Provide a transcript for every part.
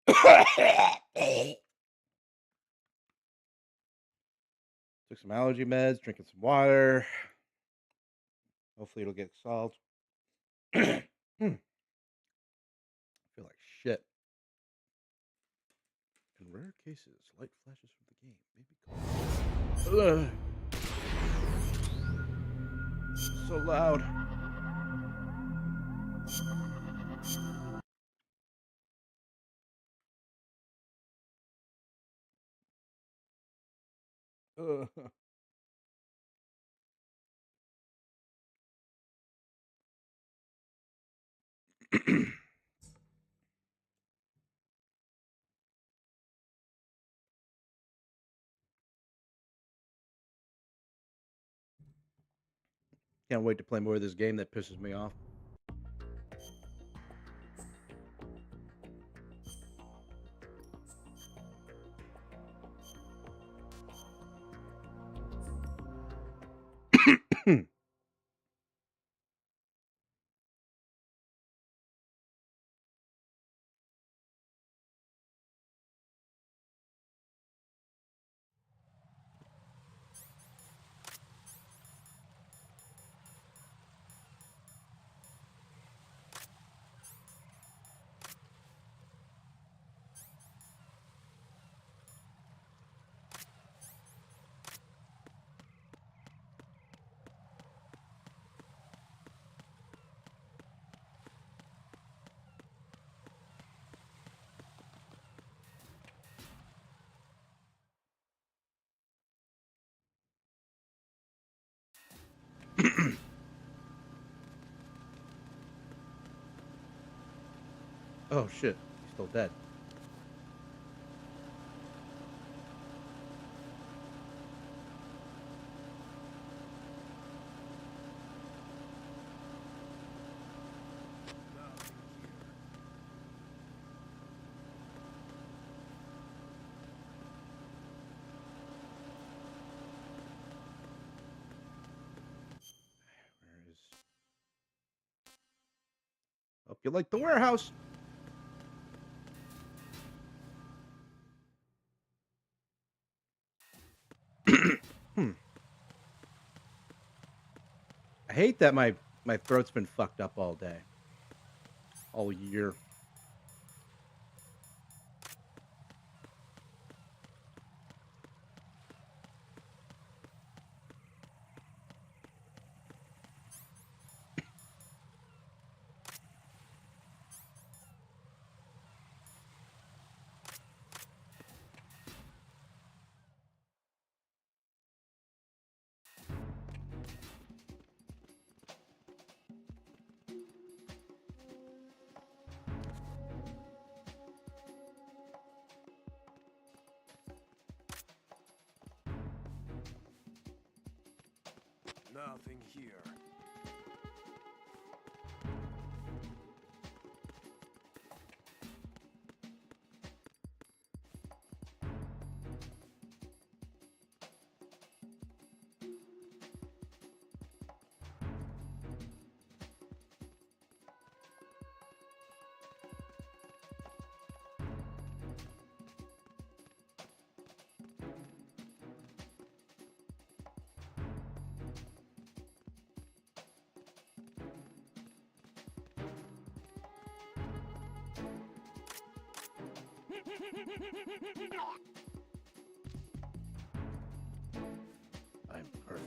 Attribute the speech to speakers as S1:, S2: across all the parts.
S1: Took some allergy meds, drinking some water. Hopefully it'll get solved. I feel like shit. In rare cases, light flashes from the game. Maybe so loud. Ugh. Can't wait to play more of this game that pisses me off. Oh shit, he's still dead. Where is? Hope you like the warehouse. Hmm. I hate that my throat's been fucked up all day, all year.
S2: Nothing here.
S1: I'm perfect.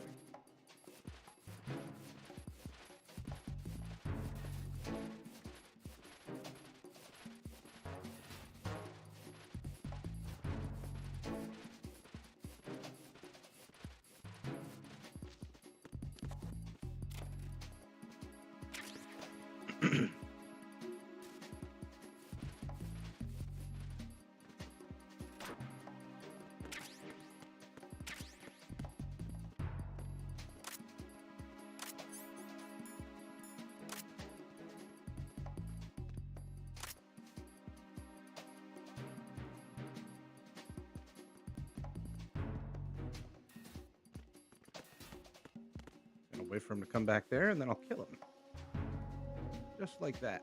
S1: Gonna wait for him to come back there, and then I'll kill him. Just like that.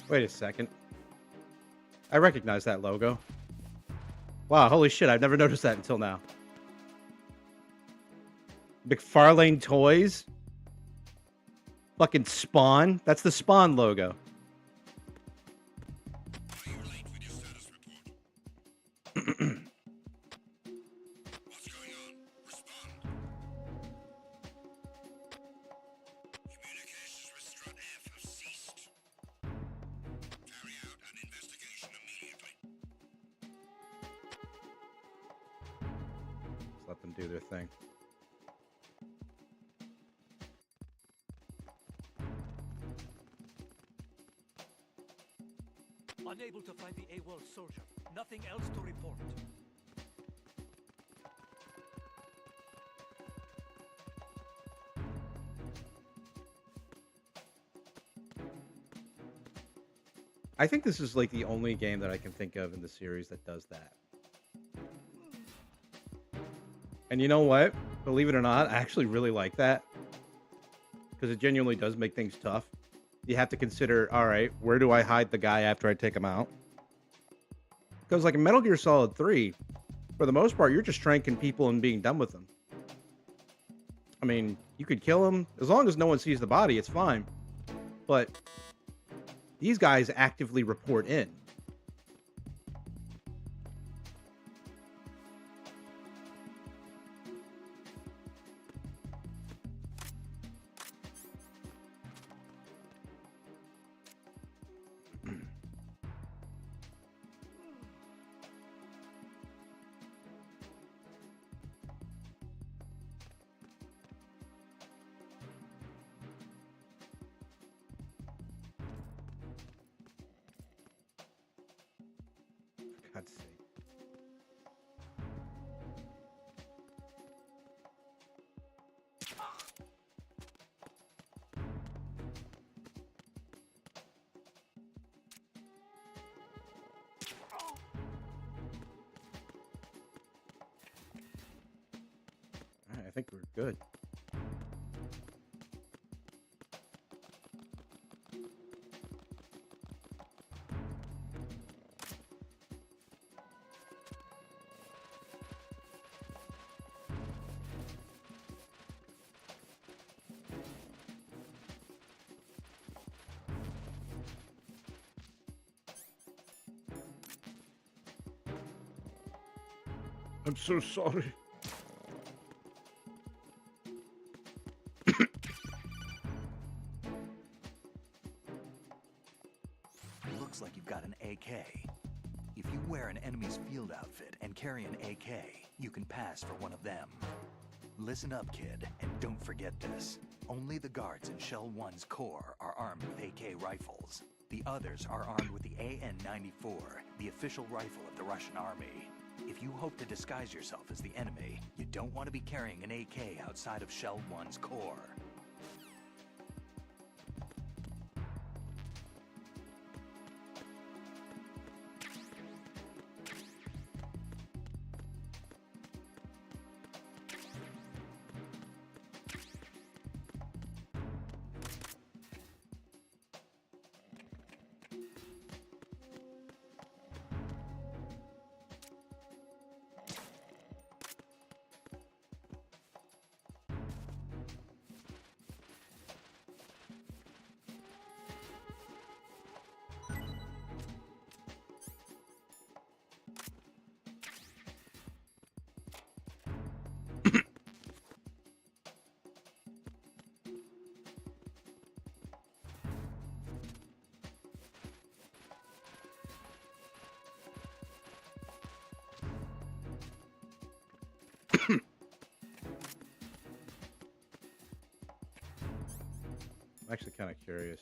S1: Wait a second. I recognize that logo. Wow, holy shit, I've never noticed that until now. McFarlane Toys? Fucking Spawn? That's the Spawn logo. Let them do their thing.
S3: Unable to find the AWOL soldier. Nothing else to report.
S1: I think this is like the only game that I can think of in the series that does that. And you know what? Believe it or not, I actually really like that. Because it genuinely does make things tough. You have to consider, all right, where do I hide the guy after I take him out? Because like in Metal Gear Solid 3, for the most part, you're just tranking people and being done with them. I mean, you could kill them. As long as no one sees the body, it's fine. But these guys actively report in. For God's sake. All right, I think we're good. I'm so sorry.
S4: Looks like you've got an AK. If you wear an enemy's field outfit and carry an AK, you can pass for one of them. Listen up, kid, and don't forget this. Only the guards in Shell 1's core are armed with AK rifles. The others are armed with the AN-94, the official rifle of the Russian army. If you hope to disguise yourself as the enemy, you don't want to be carrying an AK outside of Shell 1's core.
S1: I'm actually kind of curious.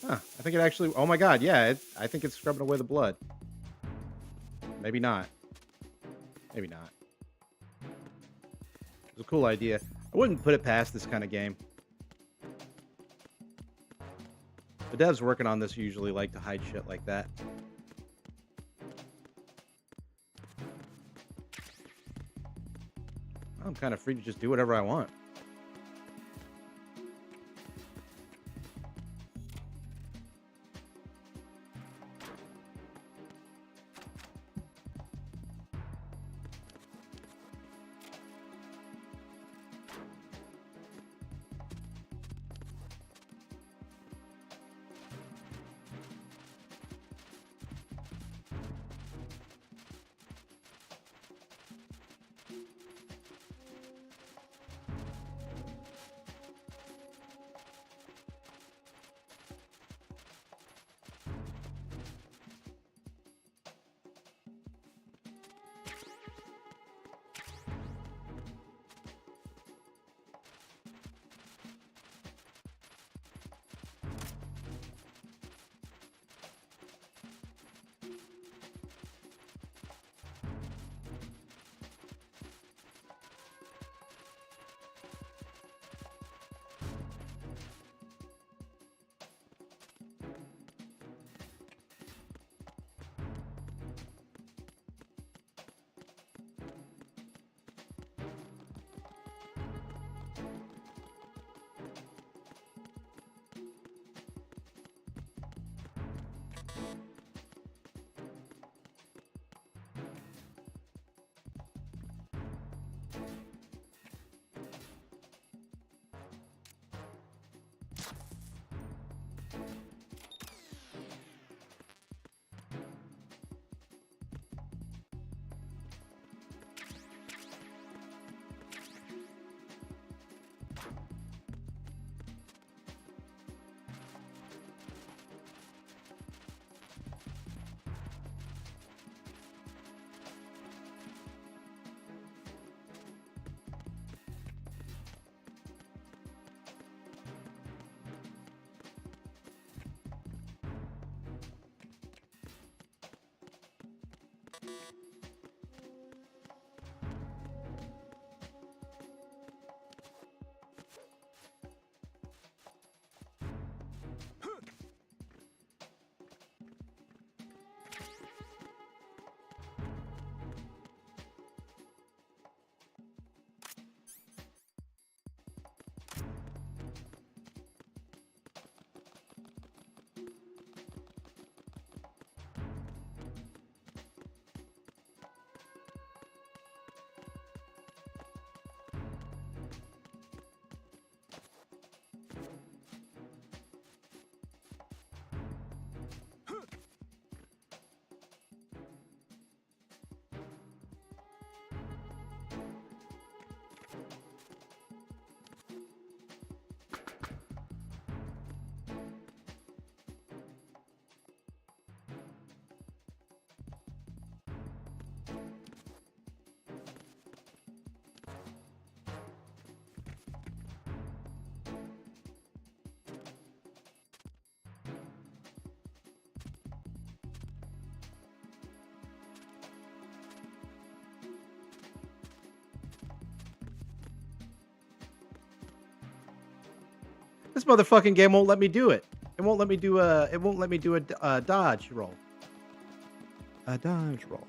S1: Huh, I think it actually... Oh my god, yeah, I think it's scrubbing away the blood. Maybe not. Maybe not. It's a cool idea. I wouldn't put it past this kind of game. The devs working on this usually like to hide shit like that. I'm kind of free to just do whatever I want. This motherfucking game won't let me do it. It won't let me do a. It won't let me do a dodge roll. A dodge roll.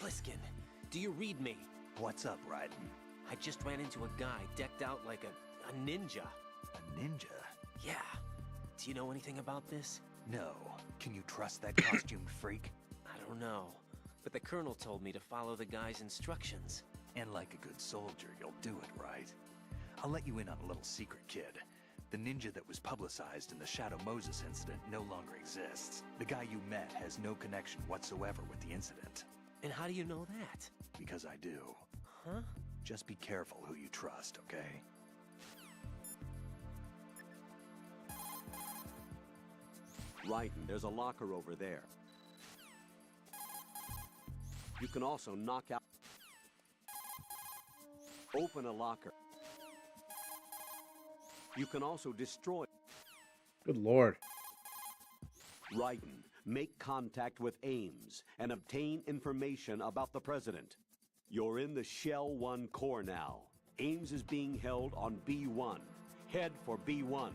S5: Pliskin, do you read me?
S4: What's up, Raiden?
S5: I just ran into a guy decked out like a ninja.
S4: A ninja?
S5: Yeah. Do you know anything about this?
S4: No. Can you trust that costumed freak?
S5: I don't know. But the colonel told me to follow the guy's instructions.
S4: And like a good soldier, you'll do it, right? I'll let you in on a little secret, kid. The ninja that was publicized in the Shadow Moses incident no longer exists. The guy you met has no connection whatsoever with the incident.
S5: And how do you know that?
S4: Because I do.
S5: Huh?
S4: Just be careful who you trust, okay?
S6: Raiden, there's a locker over there. You can also knock out... Open a locker. You can also destroy...
S1: Good lord.
S6: Raiden, make contact with Ames and obtain information about the president. You're in the Shell 1 core now. Ames is being held on B1. Head for B1.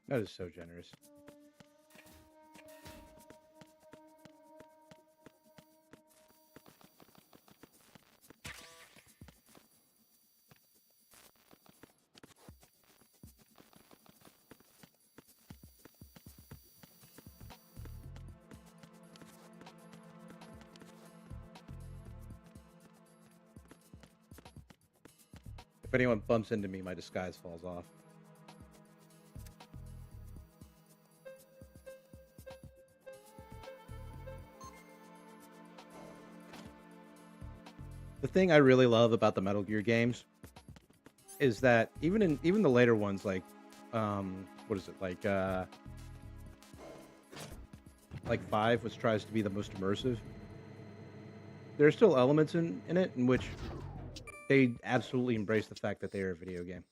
S1: That is so generous. If anyone bumps into me, my disguise falls off. The thing I really love about the Metal Gear games is that even the later ones, like what is it, like 5, which tries to be the most immersive, there are still elements in it in which they absolutely embrace the fact that they are a video game.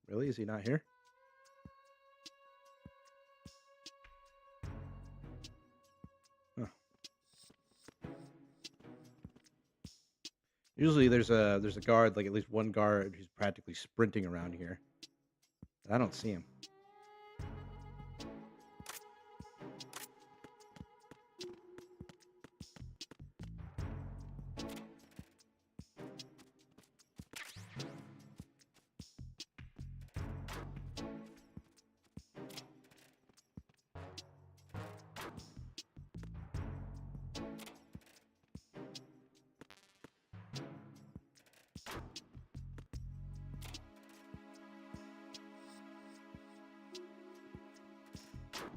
S1: Really? Is he not here? Huh. Usually there's a guard, like at least one guard who's practically sprinting around here. I don't see him.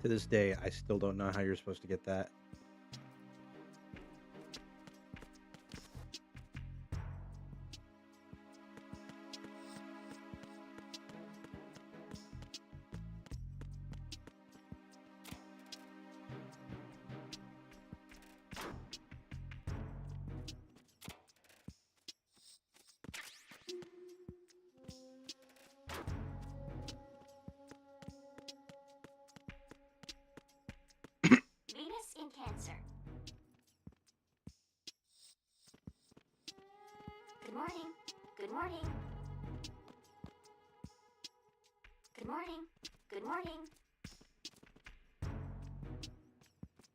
S1: To this day, I still don't know how you're supposed to get that.
S7: Venus in Cancer. Good morning. Good morning. Good morning. Good morning.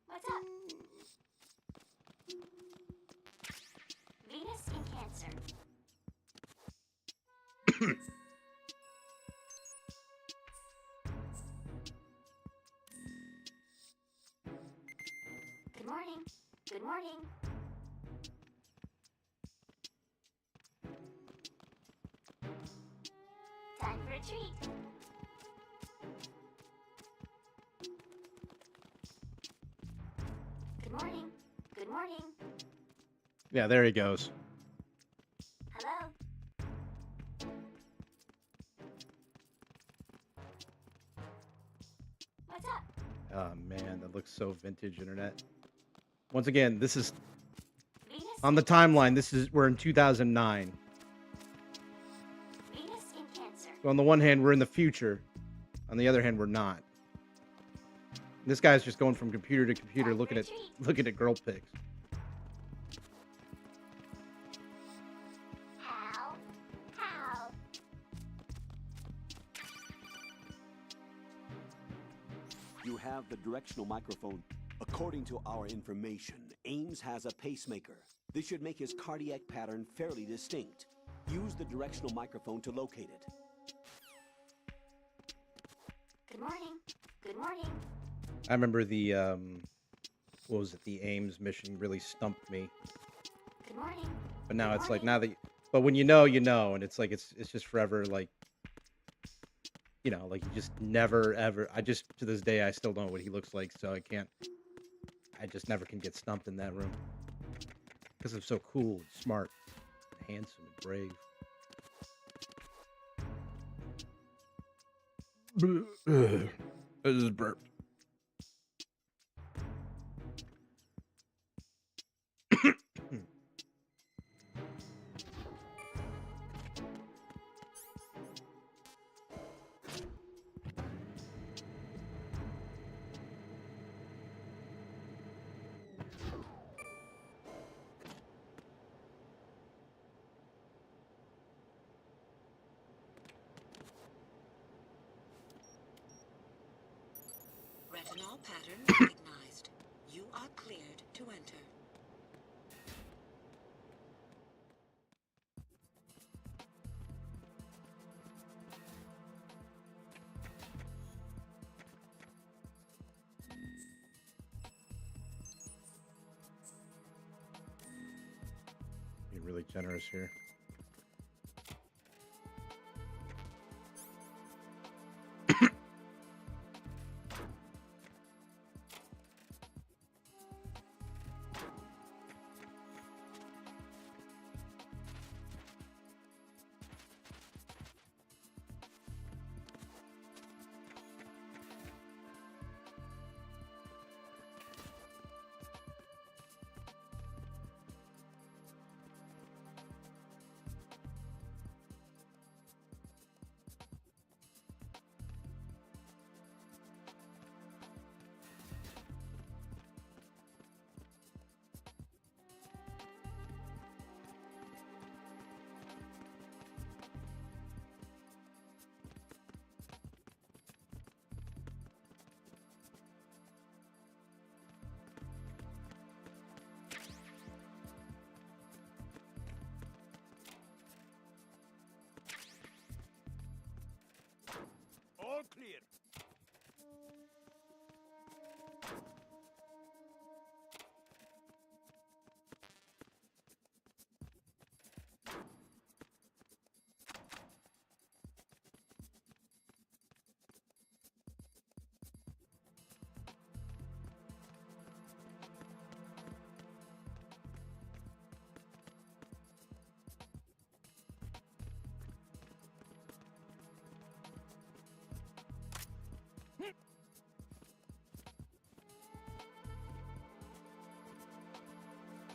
S7: What's up? Venus in Cancer. Good morning. Good morning. Time for a treat. Good morning. Good morning.
S1: Yeah, there he goes.
S7: Hello. What's up?
S1: Oh man, that looks so vintage internet. Once again, this is
S7: Venus
S1: on the timeline. We're in 2009.
S7: Venus in Cancer.
S1: So on the one hand, we're in the future. On the other hand, we're not. This guy's just going from computer to computer, looking at girl pics.
S7: How? How?
S6: You have the directional microphone. According to our information, Ames has a pacemaker. This should make his cardiac pattern fairly distinct. Use the directional microphone to locate it.
S7: Good morning. Good morning.
S1: I remember the what was it? The Ames mission really stumped me.
S7: Good morning.
S1: But now
S7: Good
S1: it's like
S7: morning.
S1: but when you know, and it's like it's just forever like like you just never ever. To this day I still don't know what he looks like, so I just never can get stumped in that room because I'm so cool, and smart, and handsome, and brave. This is burp.
S8: Retinol pattern recognized. You are cleared to enter.
S1: Being really generous here.
S2: All clear.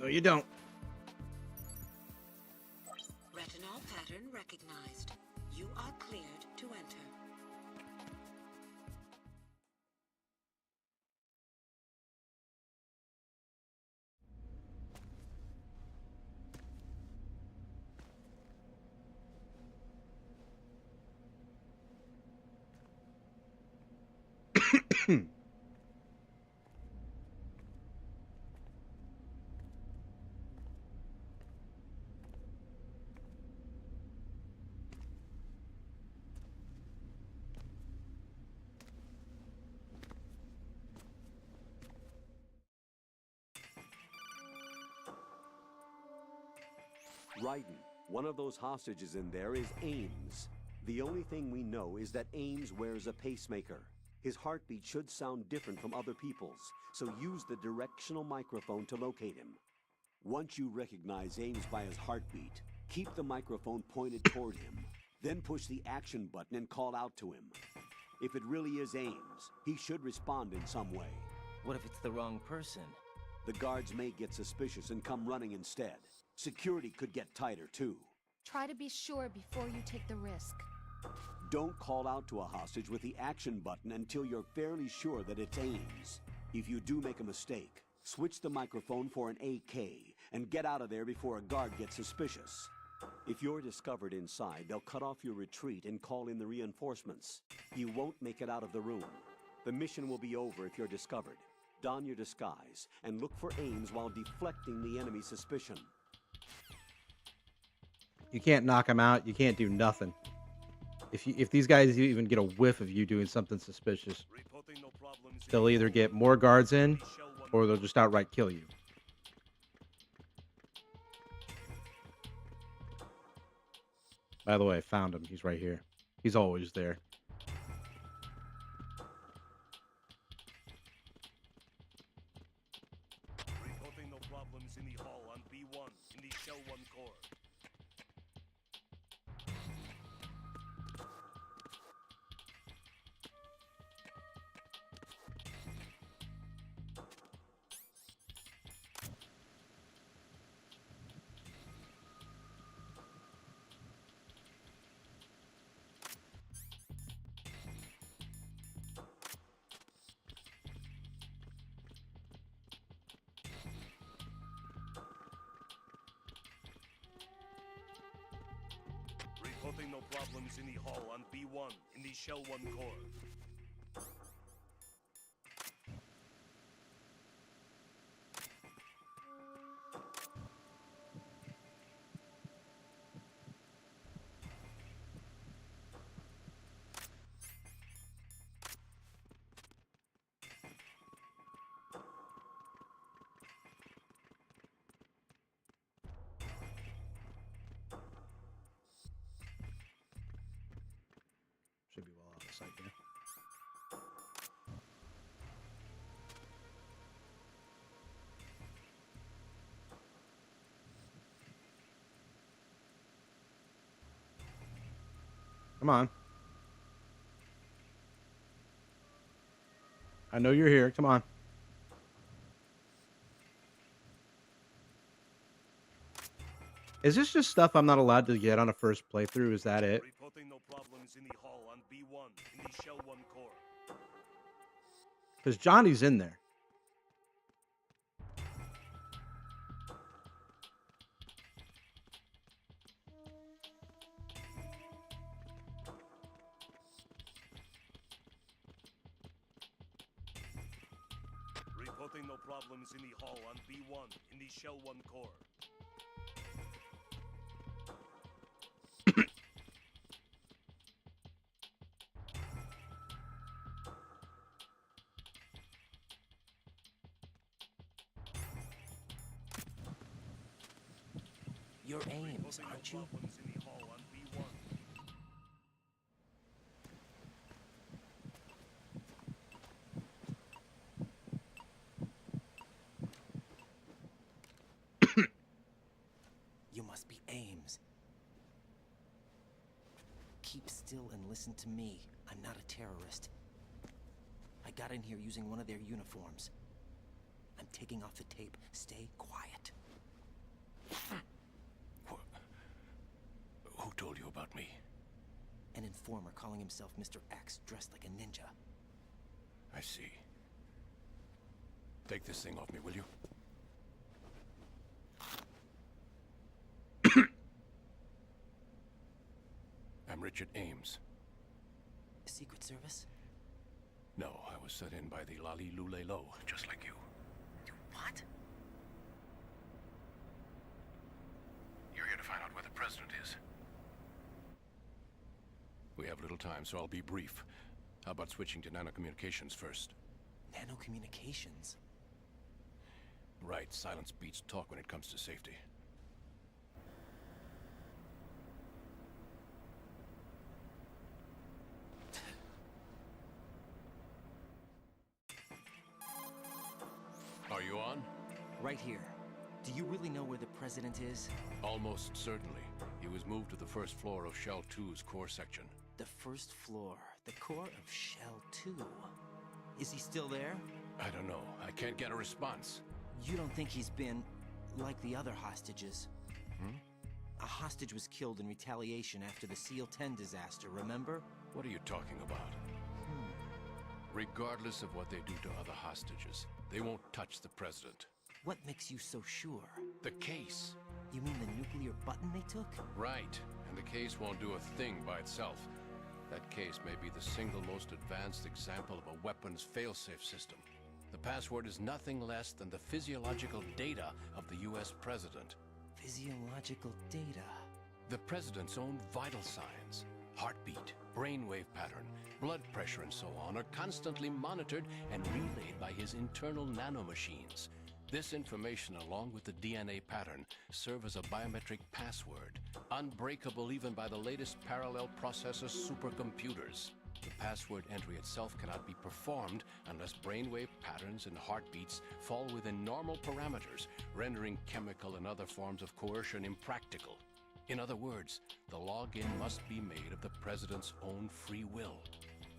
S1: No, you don't.
S8: Retinol pattern recognized. You are cleared to enter.
S6: Raiden, one of those hostages in there is Ames. The only thing we know is that Ames wears a pacemaker. His heartbeat should sound different from other people's, so use the directional microphone to locate him. Once you recognize Ames by his heartbeat, keep the microphone pointed toward him. Then push the action button and call out to him. If it really is Ames, he should respond in some way.
S5: What if it's the wrong person?
S6: The guards may get suspicious and come running instead. Security could get tighter, too.
S9: Try to be sure before you take the risk.
S6: Don't call out to a hostage with the action button until you're fairly sure that it's Ames. If you do make a mistake, switch the microphone for an AK and get out of there before a guard gets suspicious. If you're discovered inside, they'll cut off your retreat and call in the reinforcements. You won't make it out of the room. The mission will be over if you're discovered. Don your disguise and look for Ames while deflecting the enemy's suspicion.
S1: You can't knock them out. You can't do nothing. If these guys even get a whiff of you doing something suspicious,
S2: Reporting no problems.
S1: they'll either get more guards in, or they'll just outright kill you. By the way, I found him. He's right here. He's always there.
S2: Reporting no problems in the hall on B1 in the Shell 1 core. Reporting no problems in the hall on B1 in the Shell 1 core.
S1: Should be well out of sight here. Come on. I know you're here. Come on. Is this just stuff I'm not allowed to get on a first playthrough? Is that it?
S2: Reporting no problems in the hall on B1 in the Shell 1 core.
S1: Because Johnny's in there.
S2: Reporting no problems in the hall on B1 in the Shell 1 core.
S5: You're Ames,
S2: Reporting no
S5: aren't you?
S2: problems in the hall on B1.
S5: You must be Ames. Keep still and listen to me. I'm not a terrorist. I got in here using one of their uniforms. I'm taking off the tape. Stay quiet.
S10: Who told you about me?
S5: An informer calling himself Mr. X, dressed like a ninja.
S10: I see. Take this thing off me, will you? I'm Richard Ames.
S5: Secret Service?
S10: No, I was sent in by the Lali Lule Lo, just like you.
S5: What?
S10: You're here to find out where the president is. We have little time, so I'll be brief. How about switching to nanocommunications first?
S5: Nanocommunications?
S10: Right, silence beats talk when it comes to safety. Are you on?
S5: Right here. Do you really know where the president is?
S10: Almost certainly. He was moved to the first floor of Shell 2's core section.
S5: The first floor. The core of Shell 2. Is he still there?
S10: I don't know. I can't get a response.
S5: You don't think he's been like the other hostages?
S10: Hmm?
S5: A hostage was killed in retaliation after the SEAL 10 disaster, remember?
S10: What are you talking about? Regardless of what they do to other hostages, they won't touch the president.
S5: What makes you so sure?
S10: The case.
S5: You mean the nuclear button they took?
S10: Right. And the case won't do a thing by itself. That case may be the single most advanced example of a weapons failsafe system. The password is nothing less than the physiological data of the US president.
S5: Physiological data?
S10: The president's own vital signs, heartbeat, brainwave pattern, blood pressure and so on are constantly monitored and relayed by his internal nanomachines. This information, along with the DNA pattern, serve as a biometric password, unbreakable even by the latest parallel processor supercomputers. The password entry itself cannot be performed unless brainwave patterns and heartbeats fall within normal parameters, rendering chemical and other forms of coercion impractical. In other words, the login must be made of the president's own free will.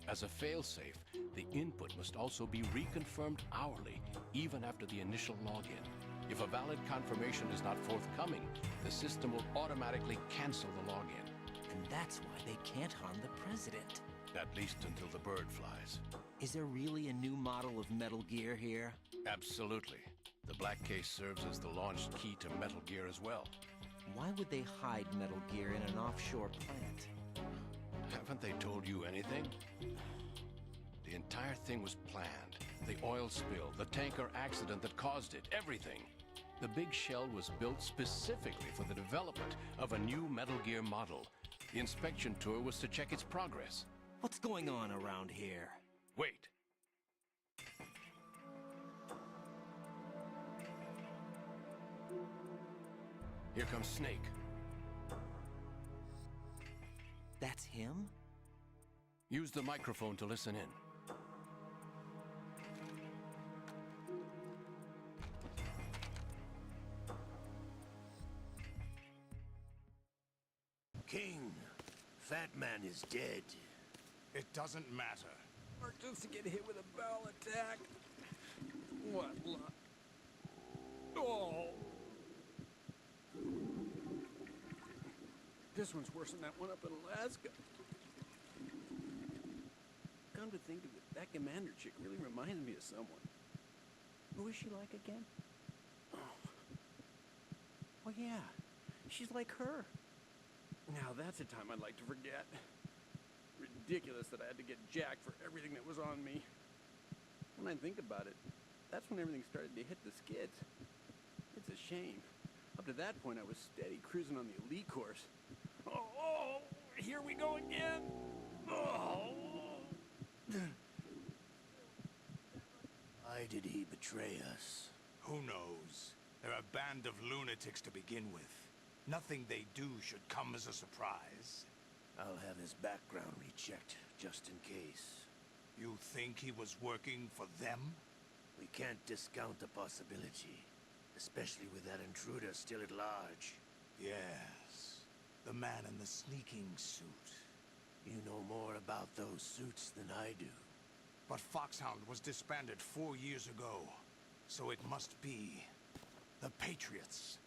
S10: As a failsafe, the input must also be reconfirmed hourly, even after the initial login. If a valid confirmation is not forthcoming, the system will automatically cancel the login.
S5: And that's why they can't harm the president.
S10: At least until the bird flies.
S5: Is there really a new model of Metal Gear here?
S10: Absolutely. The black case serves as the launch key to Metal Gear as well.
S5: Why would they hide Metal Gear in an offshore plant?
S10: Haven't they told you anything? The entire thing was planned. The oil spill, the tanker accident that caused it, everything. The big shell was built specifically for the development of a new Metal Gear model. The inspection tour was to check its progress.
S5: What's going on around here?
S10: Wait. Here comes Snake.
S5: That's him?
S10: Use the microphone to listen in.
S11: King, Fat Man is dead.
S2: It doesn't matter.
S3: Or just to get hit with a barrel attack. What luck? Oh! This one's worse than that one up in Alaska. Come to think of it, that commander chick really reminds me of someone. Who is she like again? Oh yeah, she's like her. Now that's a time I'd like to forget. Ridiculous that I had to get jacked for everything that was on me. When I think about it, that's when everything started to hit the skids. It's a shame. Up to that point, I was steady cruising on the elite course. Oh, here we go again. Oh.
S11: Why did he betray us?
S2: Who knows? They're a band of lunatics to begin with. Nothing they do should come as a surprise.
S11: I'll have his background rechecked, just in case.
S2: You think he was working for them?
S11: We can't discount the possibility, especially with that intruder still at large.
S2: Yes. The man in the sneaking suit.
S11: You know more about those suits than I do.
S2: But Foxhound was disbanded 4 years ago, so it must be the Patriots.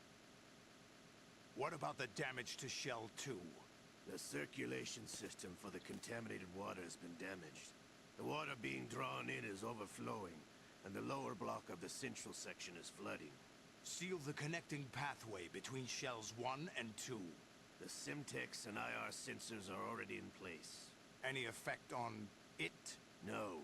S2: What about the damage to Shell 2?
S11: The circulation system for the contaminated water has been damaged. The water being drawn in is overflowing, and the lower block of the central section is flooding.
S2: Seal the connecting pathway between Shells 1 and 2.
S11: The Simtex and IR sensors are already in place.
S2: Any effect on it?
S11: No.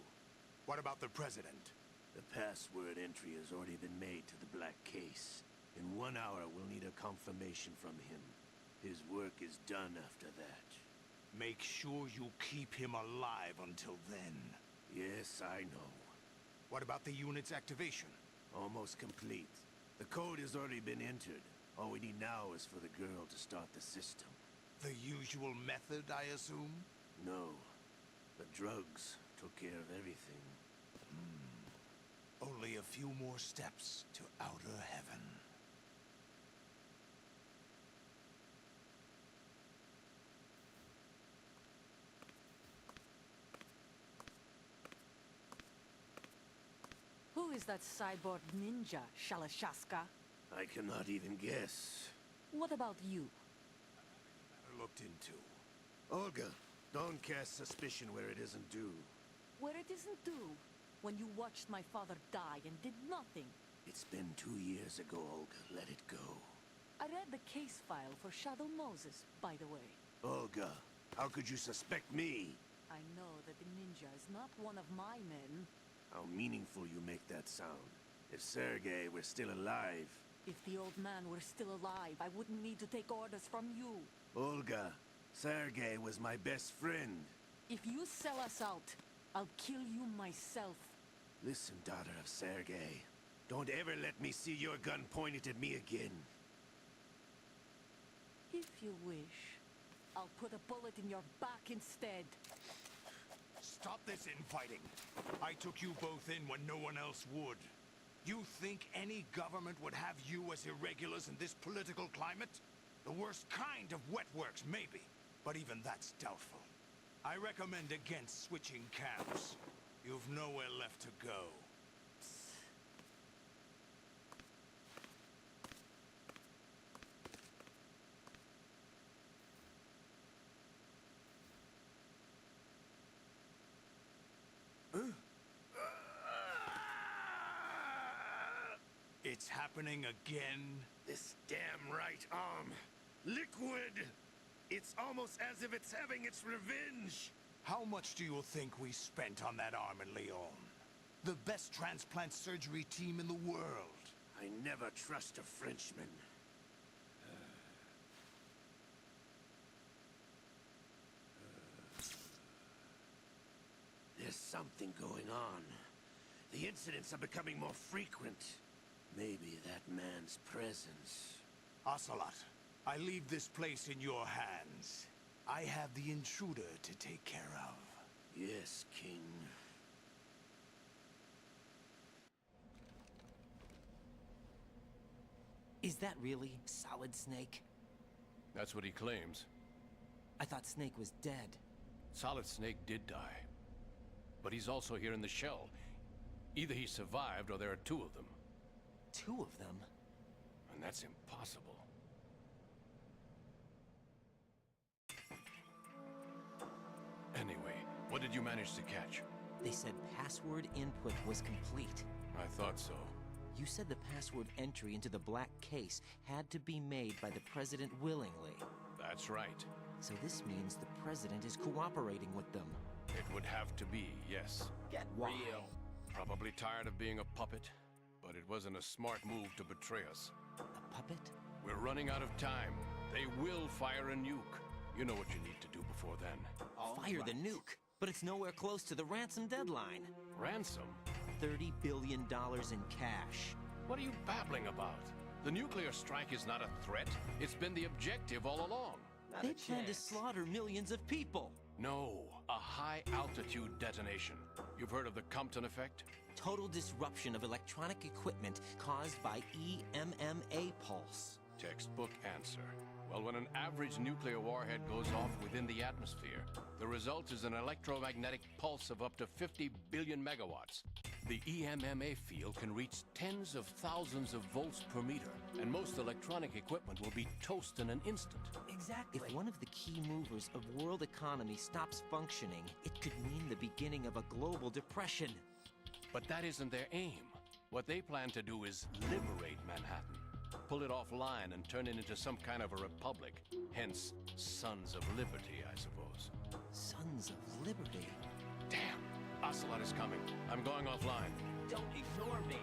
S2: What about the President?
S11: The password entry has already been made to the black case. In 1 hour, we'll need a confirmation from him. His work is done after that.
S2: Make sure you keep him alive until then.
S11: Yes, I know.
S2: What about the unit's activation?
S11: Almost complete. The code has already been entered. All we need now is for the girl to start the system.
S2: The usual method, I assume?
S11: No. The drugs took care of everything.
S2: Only a few more steps to outer heaven.
S12: Who is that cyborg ninja, Shalashaska?
S11: I cannot even guess.
S12: What about you?
S2: Matter looked into.
S11: Olga, don't cast suspicion where it isn't due.
S12: Where it isn't due? When you watched my father die and did nothing.
S11: It's been 2 years ago, Olga. Let it go.
S12: I read the case file for Shadow Moses, by the way.
S11: Olga, how could you suspect me?
S12: I know that the ninja is not one of my men.
S11: How meaningful you make that sound. If Sergei were still alive...
S12: If the old man were still alive, I wouldn't need to take orders from you.
S11: Olga, Sergei was my best friend.
S12: If you sell us out, I'll kill you myself.
S11: Listen, daughter of Sergei. Don't ever let me see your gun pointed at me again.
S12: If you wish, I'll put a bullet in your back instead.
S2: Stop this infighting. I took you both in when no one else would. You think any government would have you as irregulars in this political climate? The worst kind of wet works, maybe. But even that's doubtful. I recommend against switching camps. You've nowhere left to go. It's happening again.
S11: This damn right arm. Liquid! It's almost as if it's having its revenge.
S2: How much do you think we spent on that arm in Lyon? The best transplant surgery team in the world.
S11: I never trust a Frenchman. There's something going on. The incidents are becoming more frequent. Maybe that man's presence.
S2: Ocelot, I leave this place in your hands. I have the intruder to take care of.
S11: Yes, King.
S5: Is that really Solid Snake?
S10: That's what he claims.
S5: I thought Snake was dead.
S10: Solid Snake did die. But he's also here in the shell. Either he survived or there are two of them.
S5: Two of them?
S10: And that's impossible. Anyway, what did you manage to catch?
S5: They said password input was complete.
S10: I thought so.
S5: You said the password entry into the black case had to be made by the President willingly.
S10: That's right.
S5: So this means the President is cooperating with them.
S10: It would have to be, yes.
S5: Get Why? real.
S10: Probably tired of being a puppet, but it wasn't a smart move to betray us.
S5: A puppet?
S10: We're running out of time. They will fire a nuke. You know what you need to do before then.
S5: Fire the nuke, but it's nowhere close to the ransom deadline.
S10: Ransom?
S5: $30 billion in cash.
S10: What are you babbling about? The nuclear strike is not a threat. It's been the objective all along.
S5: They plan to slaughter millions of people.
S10: No, a high-altitude detonation. You've heard of the Compton effect?
S5: Total disruption of electronic equipment caused by EMMA pulse.
S10: Textbook answer. Well, when an average nuclear warhead goes off within the atmosphere, the result is an electromagnetic pulse of up to 50 billion megawatts. The EMMA field can reach tens of thousands of volts per meter, and most electronic equipment will be toast in an instant.
S5: Exactly. If one of the key movers of world economy stops functioning, it could mean the beginning of a global depression.
S10: But that isn't their aim. What they plan to do is liberate Manhattan. Pull it offline and turn it into some kind of a republic. Hence, Sons of Liberty, I suppose.
S5: Sons of Liberty?
S10: Damn! Ocelot is coming. I'm going offline.
S5: Don't ignore me!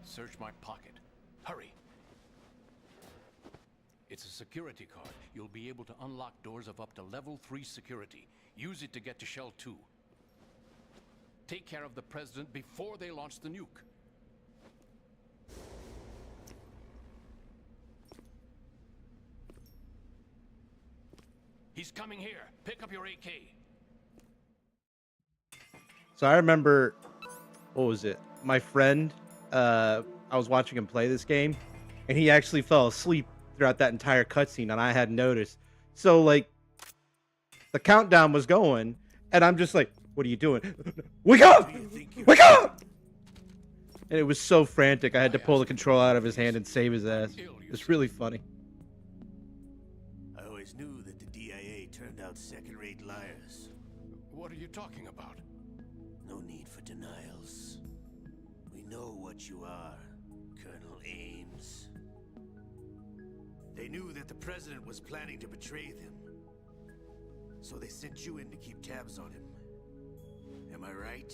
S10: Search my pocket. Hurry! It's a security card. You'll be able to unlock doors of up to level 3 security. Use it to get to Shell 2. Take care of the President before they launch the nuke. He's coming here. Pick up your AK.
S1: So I remember, what was it? My friend, I was watching him play this game, and he actually fell asleep throughout that entire cutscene, and I hadn't noticed. So, like, the countdown was going, and I'm just like, what are you doing? Wake up! Wake up! And it was so frantic, I had to pull the control out of his hand and save his ass. It's really funny.
S11: I always knew that the DIA turned out second-rate liars.
S10: What are you talking about?
S11: No need for denials. We know what you are, Colonel Ames. They knew that the President was planning to betray them. So they sent you in to keep tabs on him. Am I right?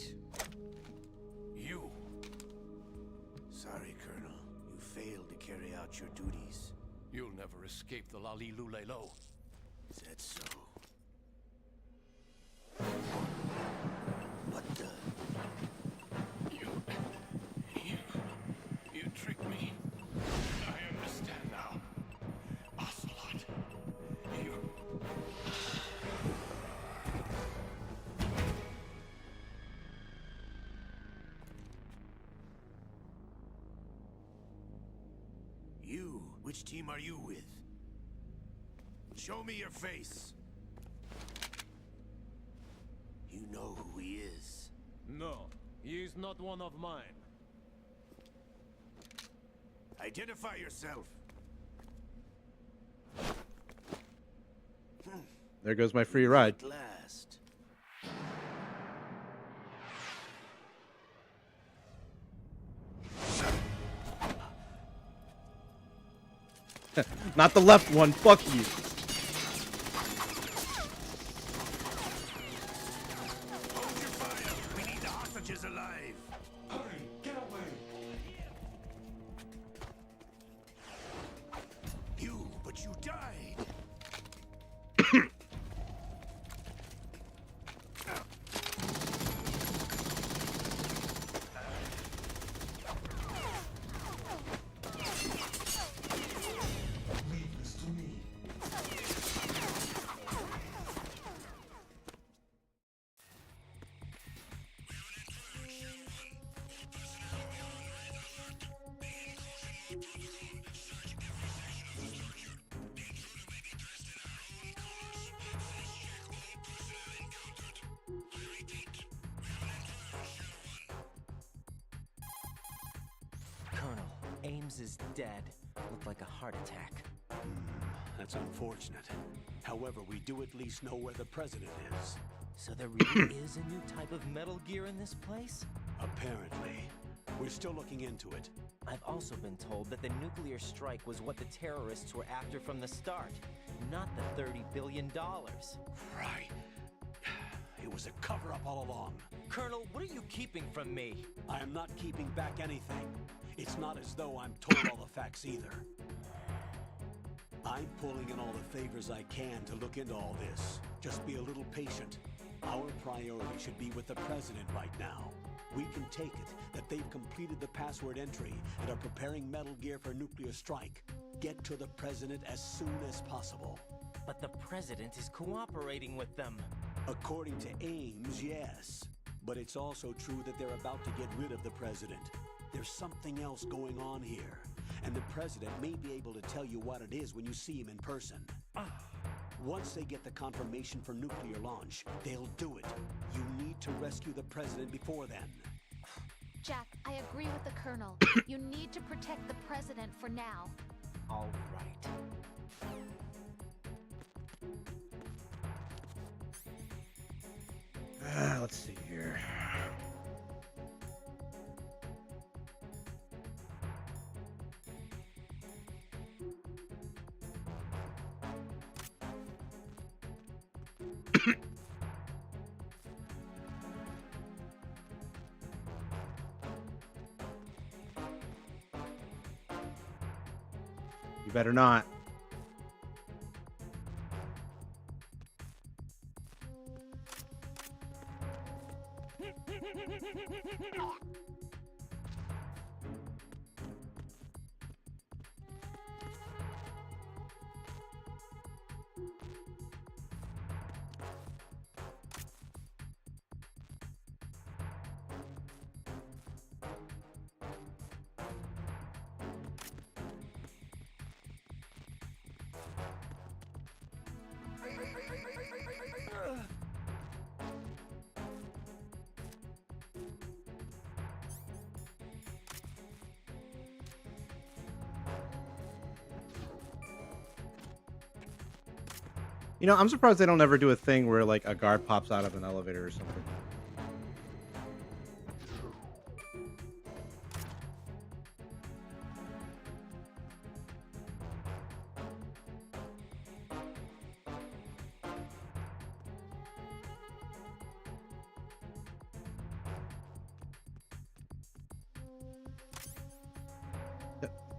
S10: You.
S11: Sorry, Colonel. You failed to carry out your duties.
S10: You'll never escape the Lali Lulelo.
S11: Is that so? What the?
S10: You tricked me. I understand now. Ocelot. You...
S11: You? Which team are you with? Show me your face. You know who he is.
S13: No, he is not one of mine.
S11: Identify yourself.
S1: There goes my free ride.
S11: At last.
S1: Not the left one. Fuck you.
S11: Hold your fire. We need the hostages alive. Hurry, get away. But you died.
S5: Colonel, Ames is dead. Looked like a heart attack.
S6: That's unfortunate. However, we do at least know where the president is.
S5: So there really is a new type of Metal Gear in this place?
S6: Apparently. We're still looking into it.
S5: I've also been told that the nuclear strike was what the terrorists were after from the start, not the $30 billion.
S6: Right. It was a cover-up all along.
S5: Colonel, what are you keeping from me?
S6: I am not keeping back anything. It's not as though I'm told all the facts either. I'm pulling in all the favors I can to look into all this. Just be a little patient. Our priority should be with the president right now. We can take it that they've completed the password entry and are preparing Metal Gear for nuclear strike. Get to the president as soon as possible.
S5: But the president is cooperating with them.
S6: According to Ames, yes. But it's also true that they're about to get rid of the president. There's something else going on here. And the president may be able to tell you what it is when you see him in person. Once they get the confirmation for nuclear launch, they'll do it. You need to rescue the president before then.
S9: Jack, I agree with the Colonel. You need to protect the President for now.
S5: All right.
S1: Let's see here. You better not. You know, I'm surprised they don't ever do a thing where like a guard pops out of an elevator or something.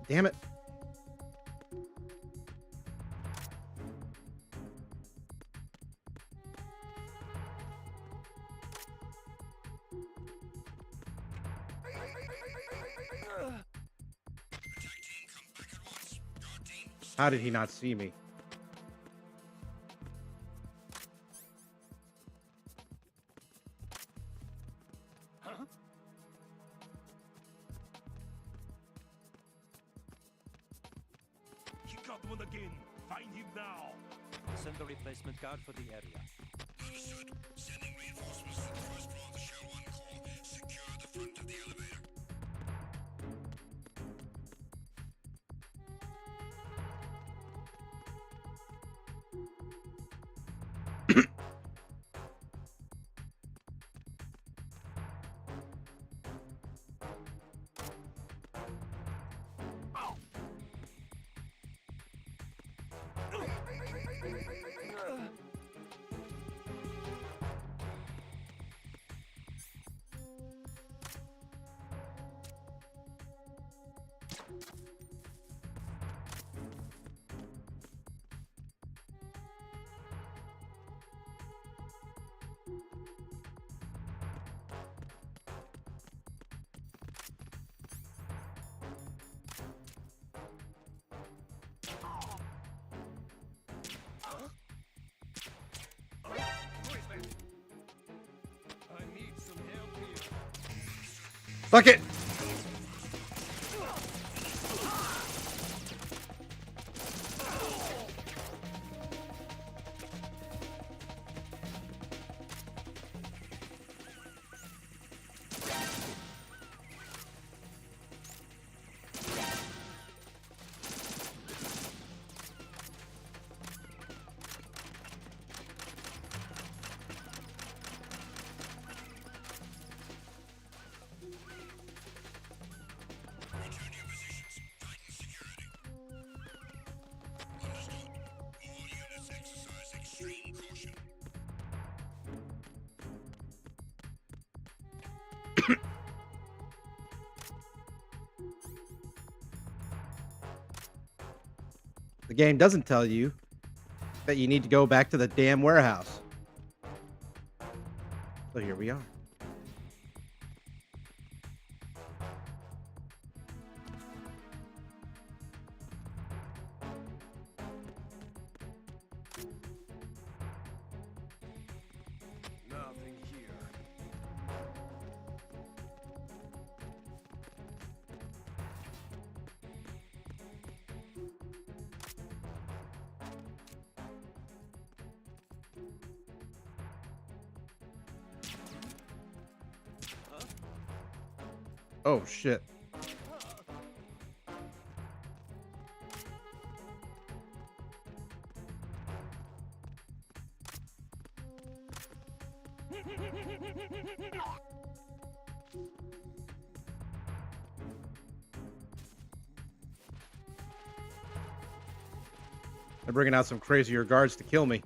S1: Damn it. How did he not see me?
S11: Huh? He got one again. Find him now.
S14: Send a replacement guard for the area.
S11: Understood. Sending reinforcements to the first floor of the Shell 1 core. Secure the front of the elevator.
S1: Fuck it! The game doesn't tell you that you need to go back to the damn warehouse. So here we are.
S3: Nothing here.
S1: Oh shit. They're bringing out some crazier guards to kill me.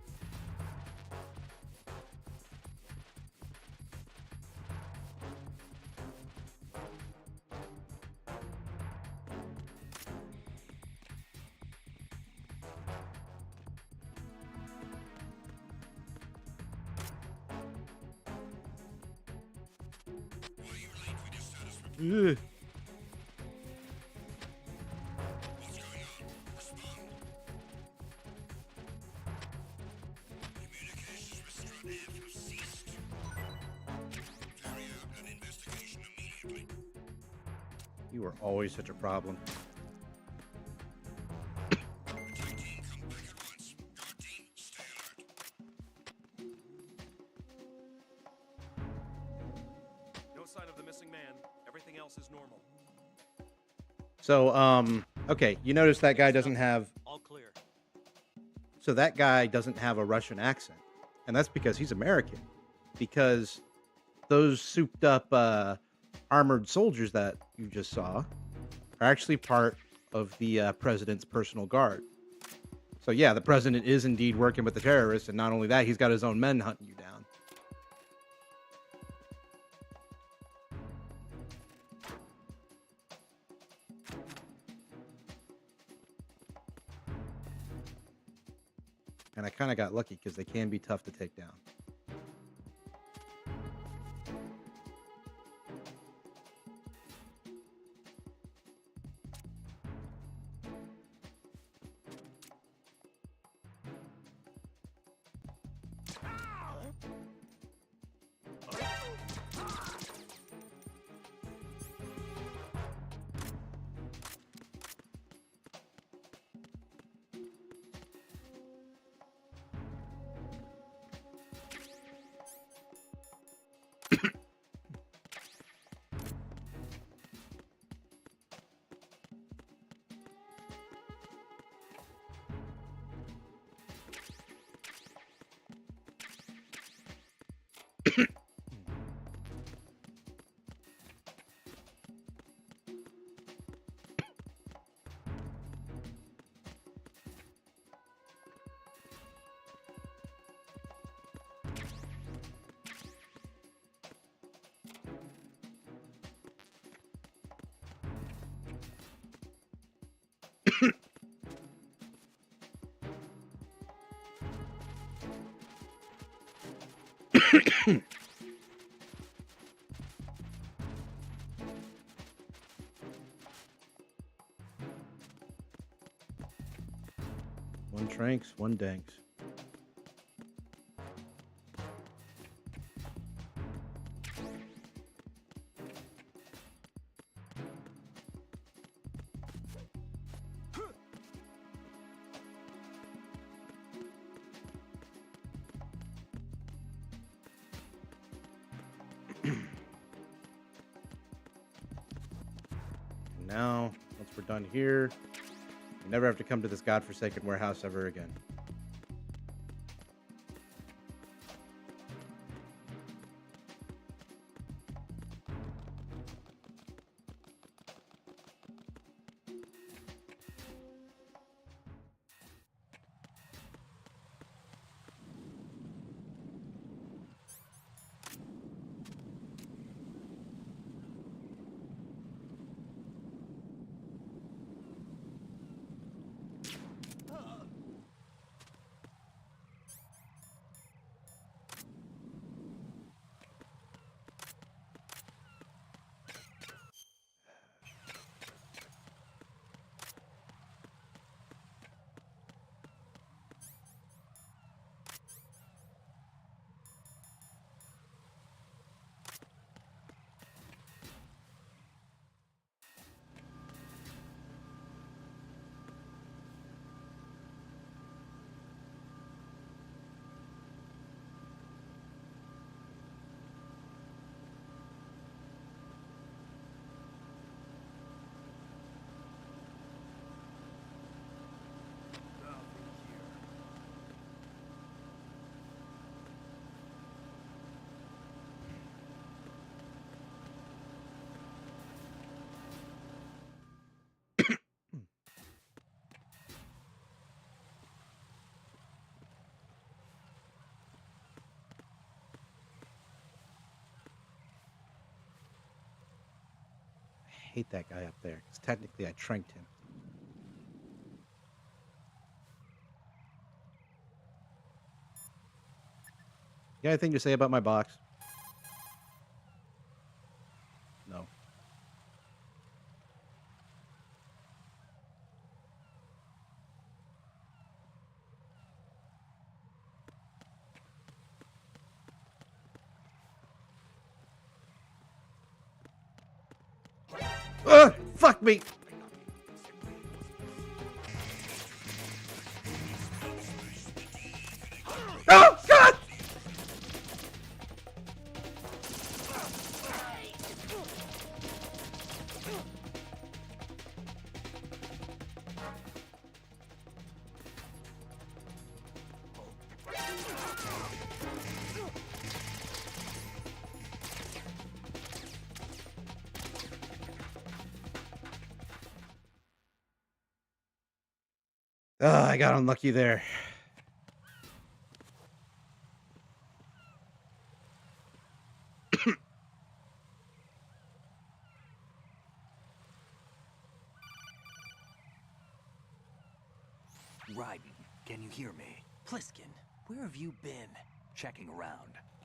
S1: Ugh. You are always such a problem.
S3: No sign of the missing man. Everything else is normal.
S1: So, okay, you notice that guy doesn't have...
S14: All clear.
S1: So that guy doesn't have a Russian accent. And that's because he's American. Because those souped up armored soldiers that you just saw are actually part of the president's personal guard. So yeah, the president is indeed working with the terrorists, and not only that, he's got his own men hunting you down. And I kind of got lucky because they can be tough to take down. One tranks, one danks. Now, once we're done here, we never have to come to this godforsaken warehouse ever again. Hate that guy up there, because technically I tranked him. You got anything to say about my box? No. Fuck me! Oh, God! I got unlucky there.
S4: Raiden, can you hear me?
S5: Pliskin, where have you been?
S4: Checking around.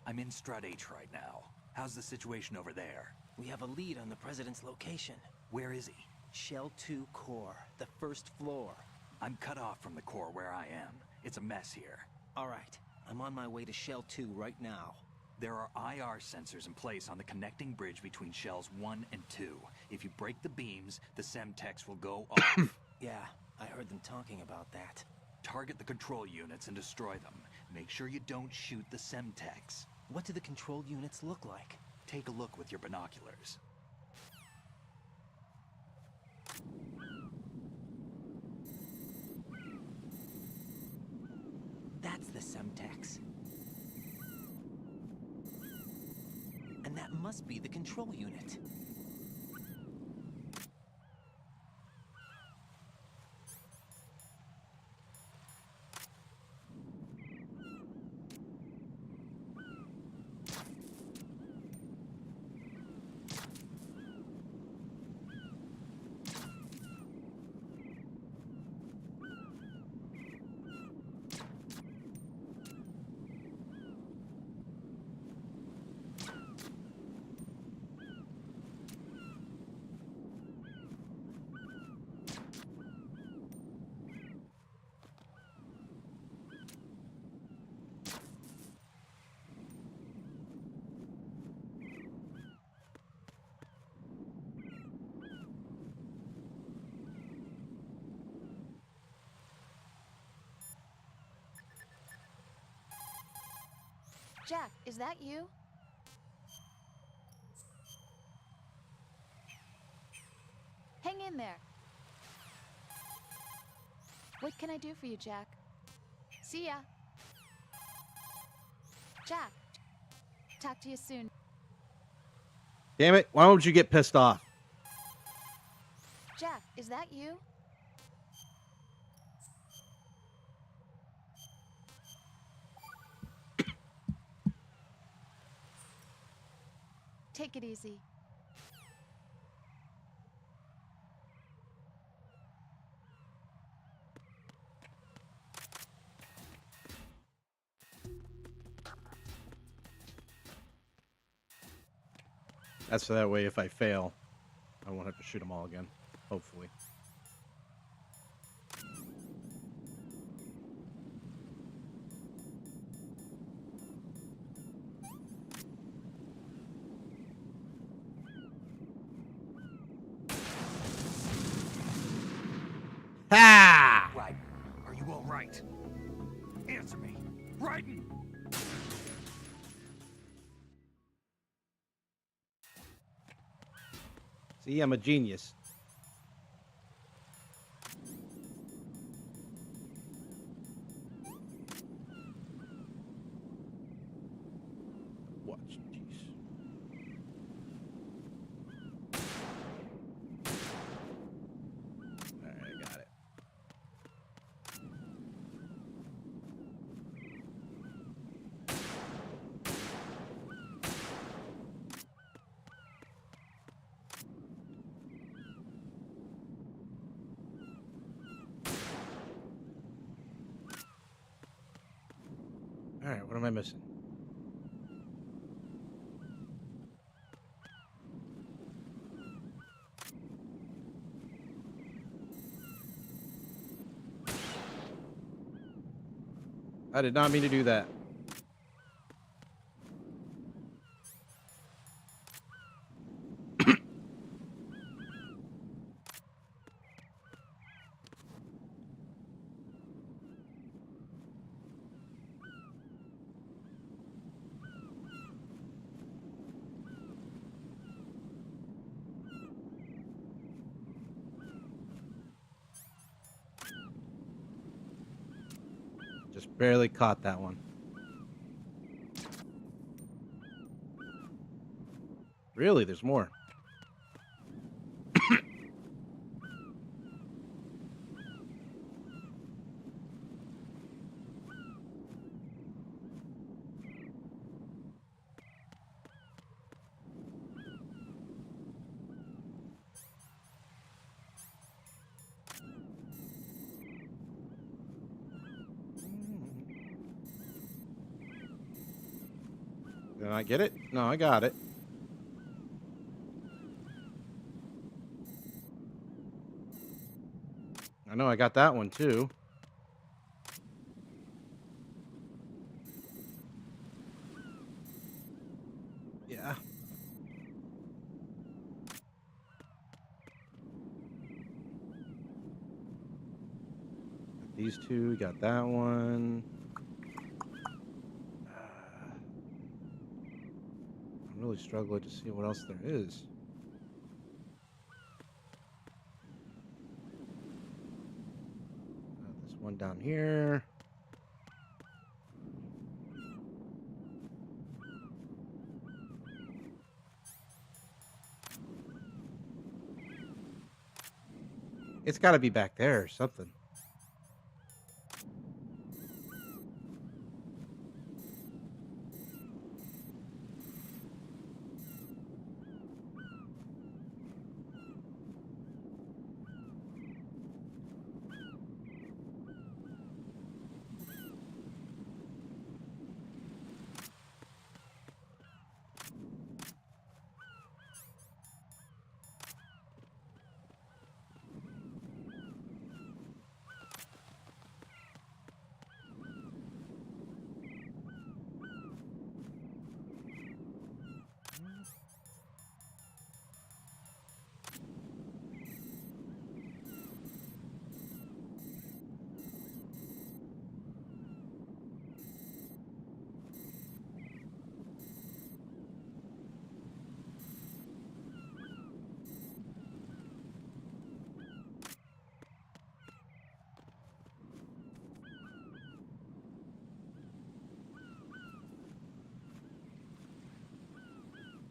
S4: I'm in Strut H right now. How's the situation over there?
S5: We have a lead on the President's location.
S4: Where is he?
S5: Shell 2 core, the first floor.
S4: I'm cut off from the core where I am. It's a mess here.
S5: All right, I'm on my way to Shell 2 right now.
S4: There are IR sensors in place on the connecting bridge between Shells 1 and 2. If you break the beams, the Semtex will go off.
S5: Yeah, I heard them talking about that.
S4: Target the control units and destroy them. Make sure you don't shoot the Semtex.
S5: What do the control units look like?
S4: Take a look with your binoculars.
S5: That's the Semtex. And that must be the control unit.
S9: Jack, is that you? Hang in there. What can I do for you, Jack? See ya. Jack. Talk to you soon.
S1: Damn it. Why don't you get pissed off?
S9: Jack, is that you? Take it easy.
S1: That's so that way if I fail, I won't have to shoot them all again. Hopefully. Ha!
S11: Right. Are you all right? Answer me. Raiden!
S1: See, I'm a genius. Watch, jeez. Alright, I got it. Alright, what am I missing? I did not mean to do that. Just barely caught that one. Really, there's more. Did I get it? No, I got it. I know I got that one too. Yeah. Got these two, got that one. I'm really struggling to see what else there is. This one down here. It's got to be back there or something.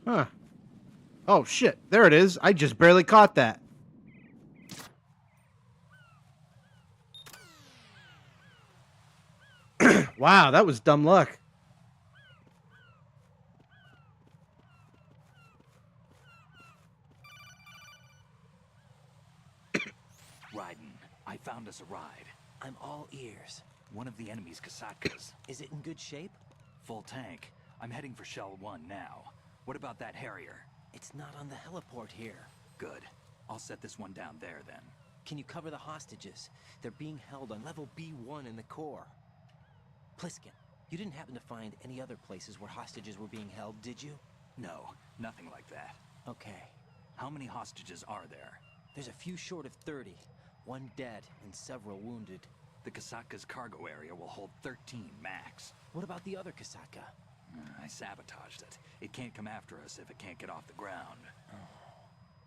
S1: Huh. Oh, shit. There it is. I just barely caught that. Wow, that was dumb luck.
S4: Raiden, I found us a ride.
S5: I'm all ears.
S4: One of the enemy's Kasatkas.
S5: Is it in good shape?
S4: Full tank. I'm heading for Shell 1 now. What about that Harrier?
S5: It's not on the heliport here.
S4: Good. I'll set this one down there then.
S5: Can you cover the hostages? They're being held on level B1 in the core. Pliskin, you didn't happen to find any other places where hostages were being held, did you?
S4: No, nothing like that.
S5: Okay.
S4: How many hostages are there?
S5: There's a few short of 30. One dead and several wounded.
S4: The Kasatka's cargo area will hold 13 max.
S5: What about the other Kasatka?
S4: I sabotaged it. It can't come after us if it can't get off the ground.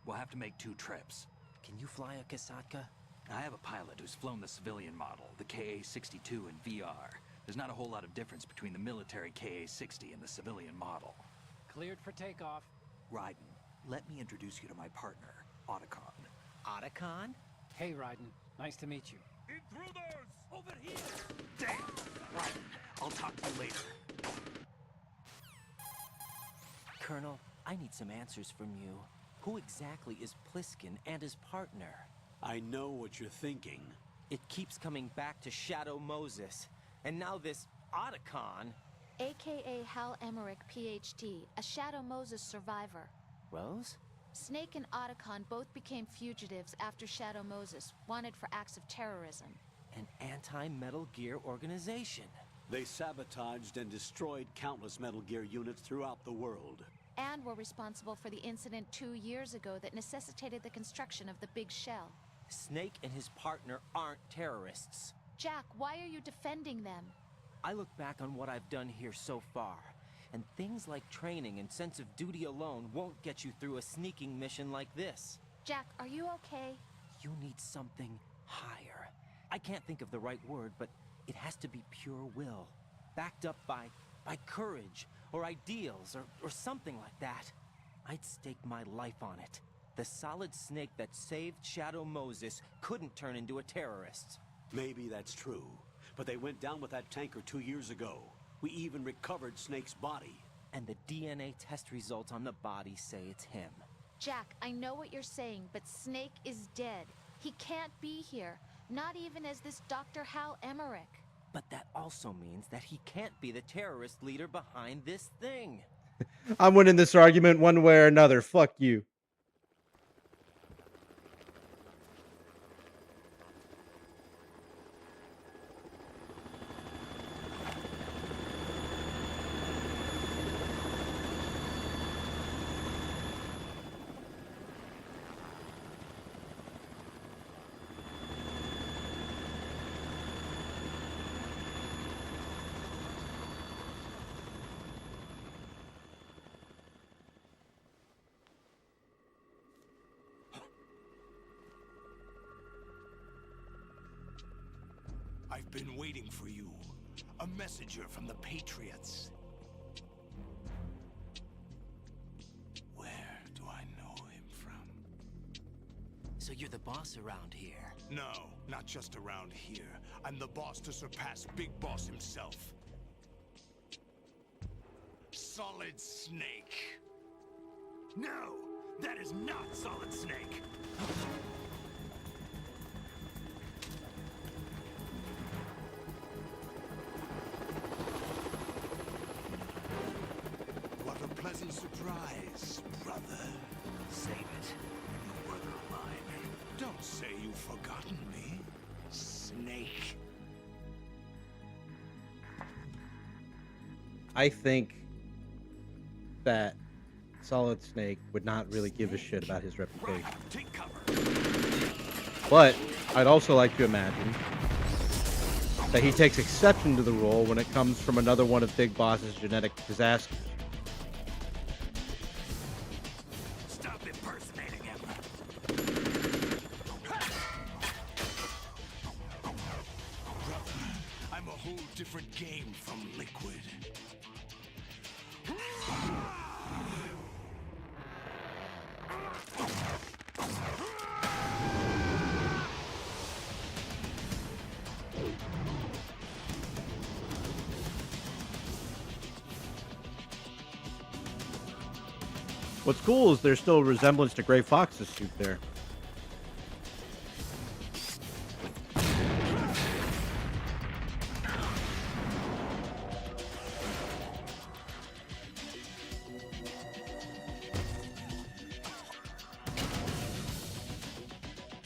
S4: We'll have to make 2 trips.
S5: Can you fly a Kasatka?
S4: I have a pilot who's flown the civilian model, the KA-62 in VR. There's not a whole lot of difference between the military KA-60 and the civilian model.
S14: Cleared for takeoff.
S4: Raiden, let me introduce you to my partner, Otacon.
S5: Otacon?
S14: Hey, Raiden. Nice to meet you.
S11: Intruders!
S14: Over here!
S4: Damn! Raiden, I'll talk to you later.
S5: Colonel, I need some answers from you. Who exactly is Pliskin and his partner?
S6: I know what you're thinking.
S5: It keeps coming back to Shadow Moses. And now this Otacon.
S9: AKA Hal Emmerich, PhD, a Shadow Moses survivor.
S5: Rose?
S9: Snake and Otacon both became fugitives after Shadow Moses, wanted for acts of terrorism.
S5: An anti-Metal Gear organization.
S6: They sabotaged and destroyed countless Metal Gear units throughout the world.
S9: And were responsible for the incident 2 years ago that necessitated the construction of the Big Shell.
S5: Snake and his partner aren't terrorists.
S9: Jack, why are you defending them?
S5: I look back on what I've done here so far, and things like training and sense of duty alone won't get you through a sneaking mission like this.
S9: Jack, are you okay?
S5: You need something higher. I can't think of the right word, but it has to be pure will, backed up by courage, or ideals, or something like that. I'd stake my life on it. The solid Snake that saved Shadow Moses couldn't turn into a terrorist.
S6: Maybe that's true, but they went down with that tanker 2 years ago. We even recovered Snake's body.
S5: And the DNA test results on the body say it's him.
S9: Jack, I know what you're saying, but Snake is dead. He can't be here, not even as this Dr. Hal Emmerich.
S5: But that also means that he can't be the terrorist leader behind this thing.
S1: I'm winning this argument one way or another. Fuck you.
S2: I've been waiting for you. A messenger from the Patriots. Where do I know him from?
S5: So you're the boss around here?
S2: No, not just around here. I'm the boss to surpass Big Boss himself. Solid Snake. No, that is not Solid Snake. What a pleasant surprise, brother.
S4: Save it. You brother of mine.
S2: Don't say you've forgotten me, Snake.
S1: I think that Solid Snake would not really give a shit about his reputation.
S2: Take cover.
S1: But I'd also like to imagine that he takes exception to the role when it comes from another one of Big Boss's genetic disasters.
S2: Stop impersonating him. Brother, I'm a whole different game from Liquid.
S1: What's cool is there's still a resemblance to Gray Fox's suit there.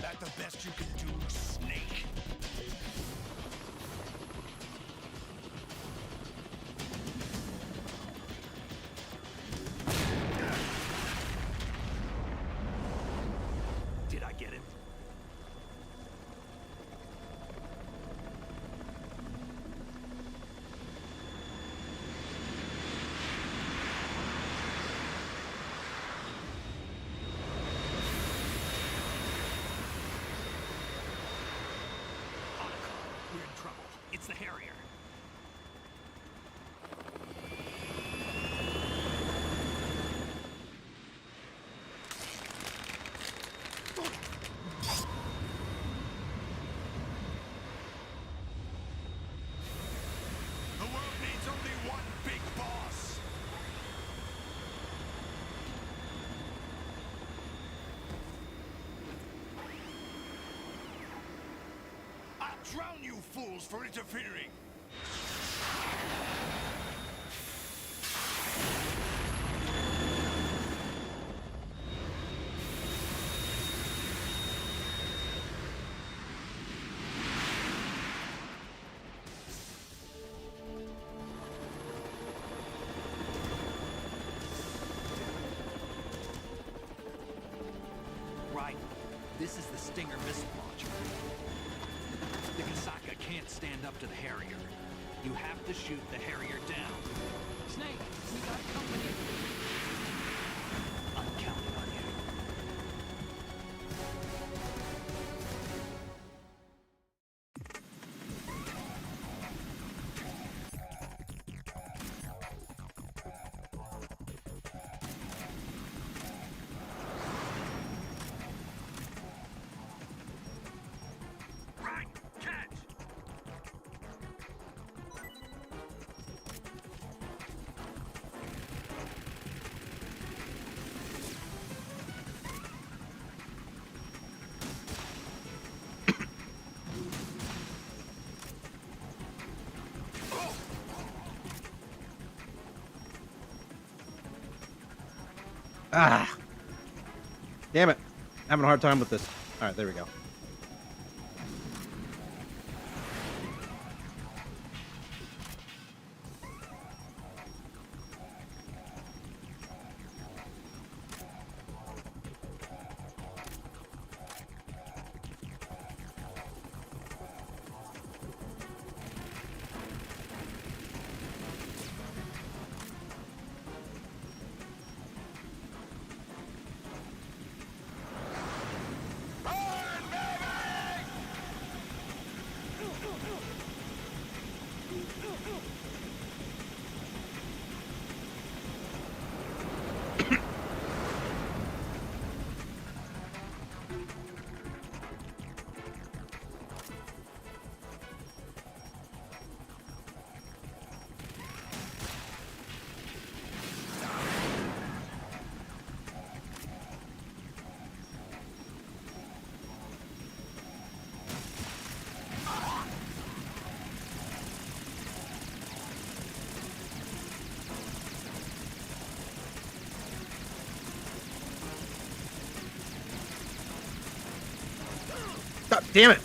S2: That the best you can do, Snake?
S4: Did I get it?
S6: We're in trouble. It's the Harrier.
S2: The world needs only one big boss. I'll drown you fools for interfering.
S4: Right. This is the Stinger missile launcher. The Kasaka can't stand up to the Harrier. You have to shoot the Harrier down.
S14: Snake, we got company.
S4: I'm counting on you.
S2: Right, catch!
S1: Ah! Damn it. Having a hard time with this. Alright, there we go. God damn it!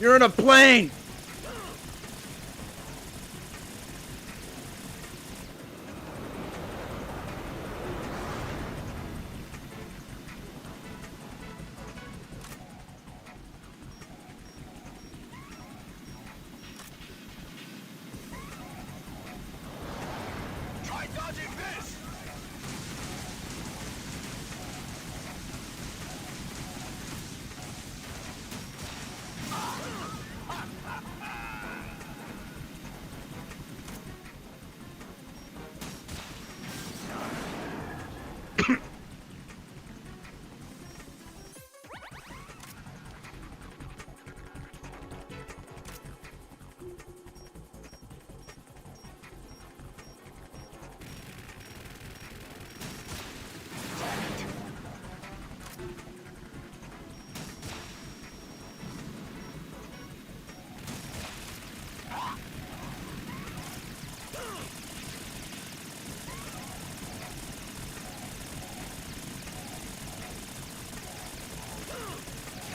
S1: You're in a plane!
S2: Try dodging this!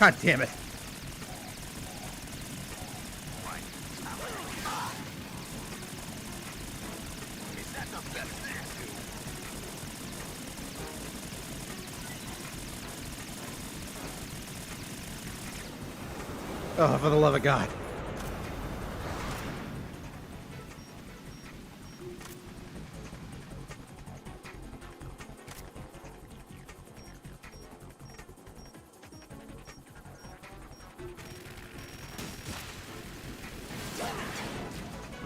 S1: God damn it. Oh, for the love of God.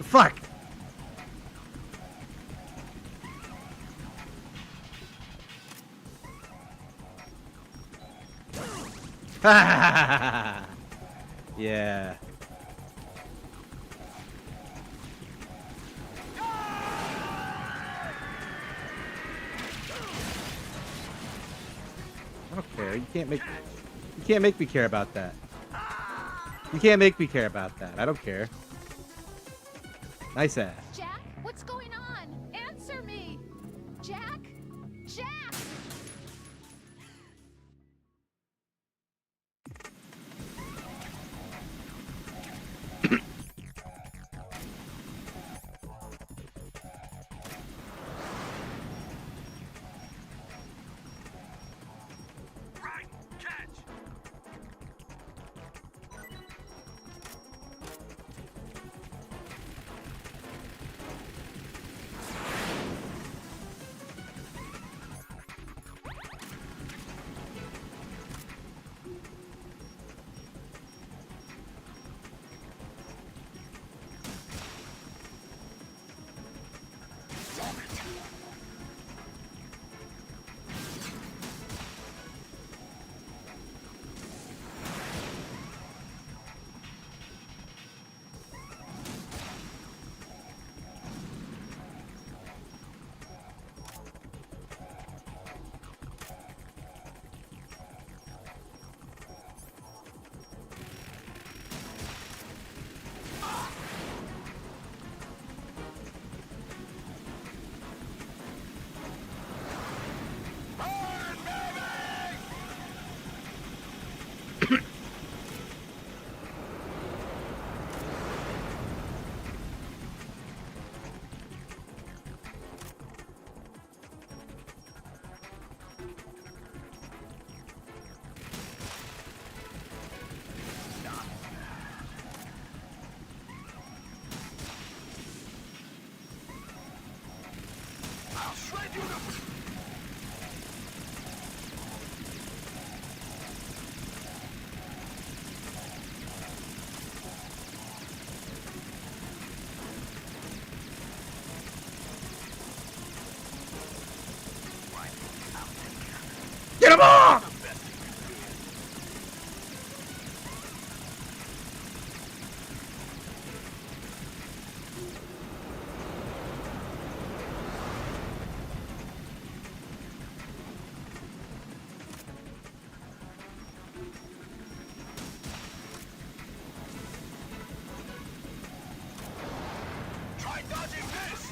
S1: Fuck. Yeah. I don't care. You can't make me care about that. You can't make me care about that. I don't care. Nice ass.
S9: Jack, what's going on? Answer me! Jack? Jack!
S1: Get him off!
S2: Try dodging this!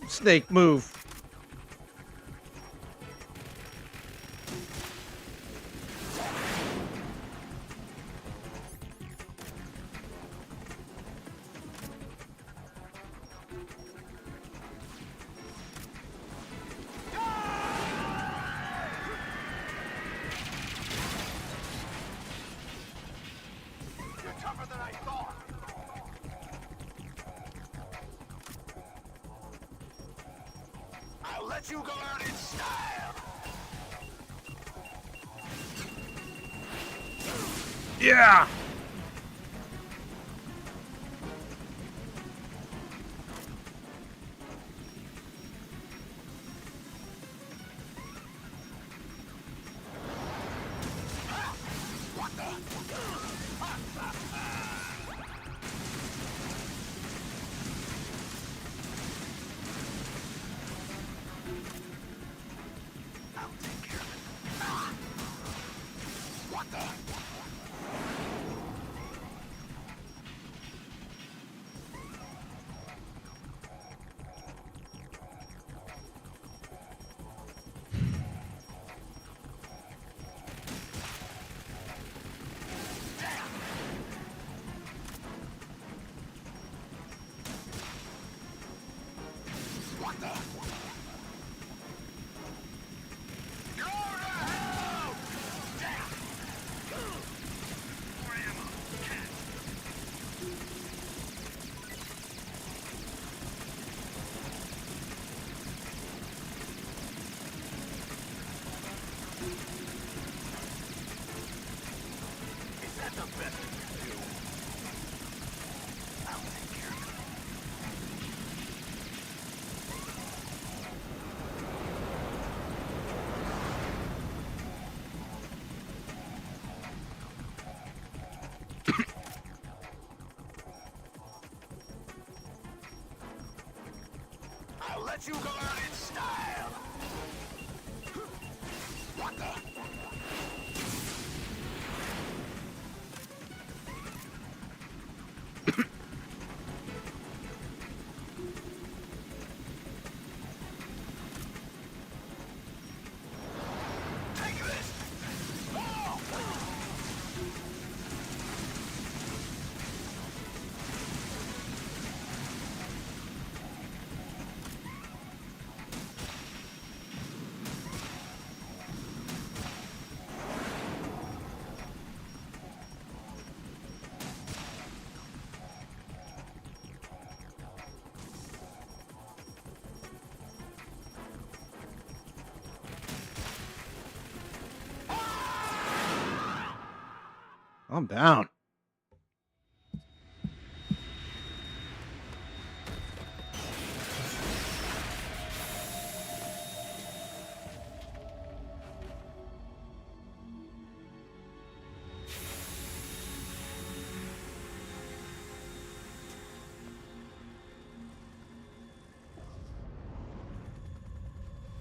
S1: Snake, move.
S2: You're tougher than I thought! I'll let you go out in style!
S1: Yeah!
S2: What the? Go to hell! Damn! More ammo. Cat. Is that the best you can do? I'll take care of it. I'll let you go out in style! What the? Take this! Oh!
S1: I'm down.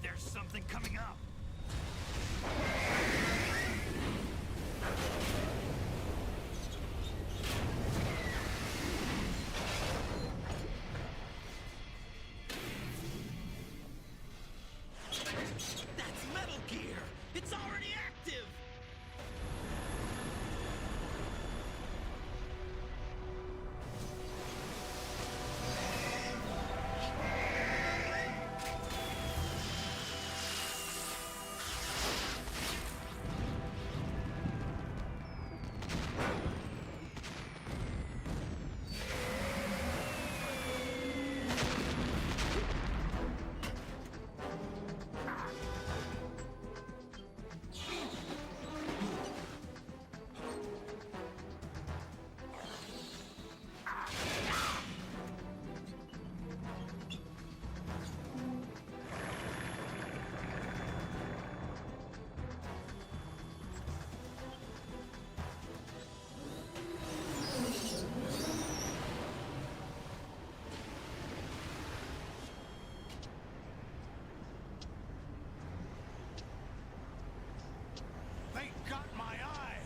S2: There's something coming up.
S5: That's Metal Gear! It's already active!
S2: They got my eye!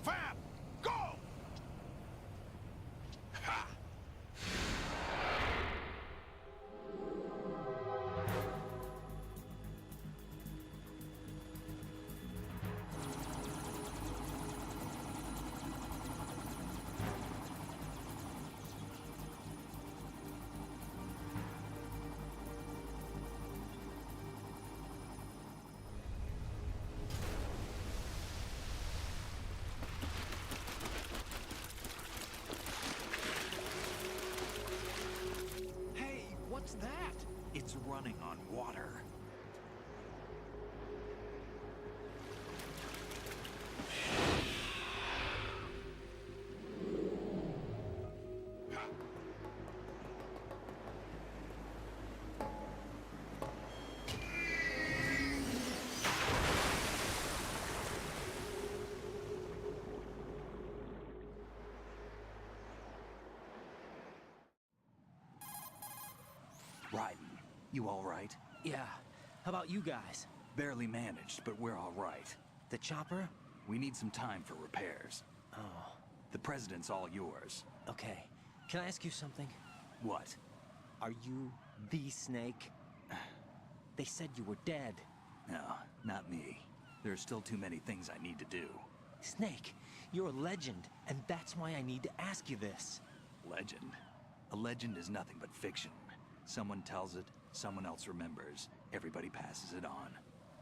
S2: Fab! Go! Ha!
S4: Hey, what's that? It's running on water. Raiden, you all right?
S5: Yeah. How about you guys?
S4: Barely managed, but we're all right.
S5: The chopper?
S4: We need some time for repairs.
S5: Oh.
S4: The president's all yours.
S5: Okay. Can I ask you something?
S4: What?
S5: Are you the Snake? They said you were dead.
S4: No, not me. There are still too many things I need to do.
S5: Snake, you're a legend, and that's why I need to ask you this.
S4: Legend? A legend is nothing but fiction. Someone tells it, someone else remembers, everybody passes it on.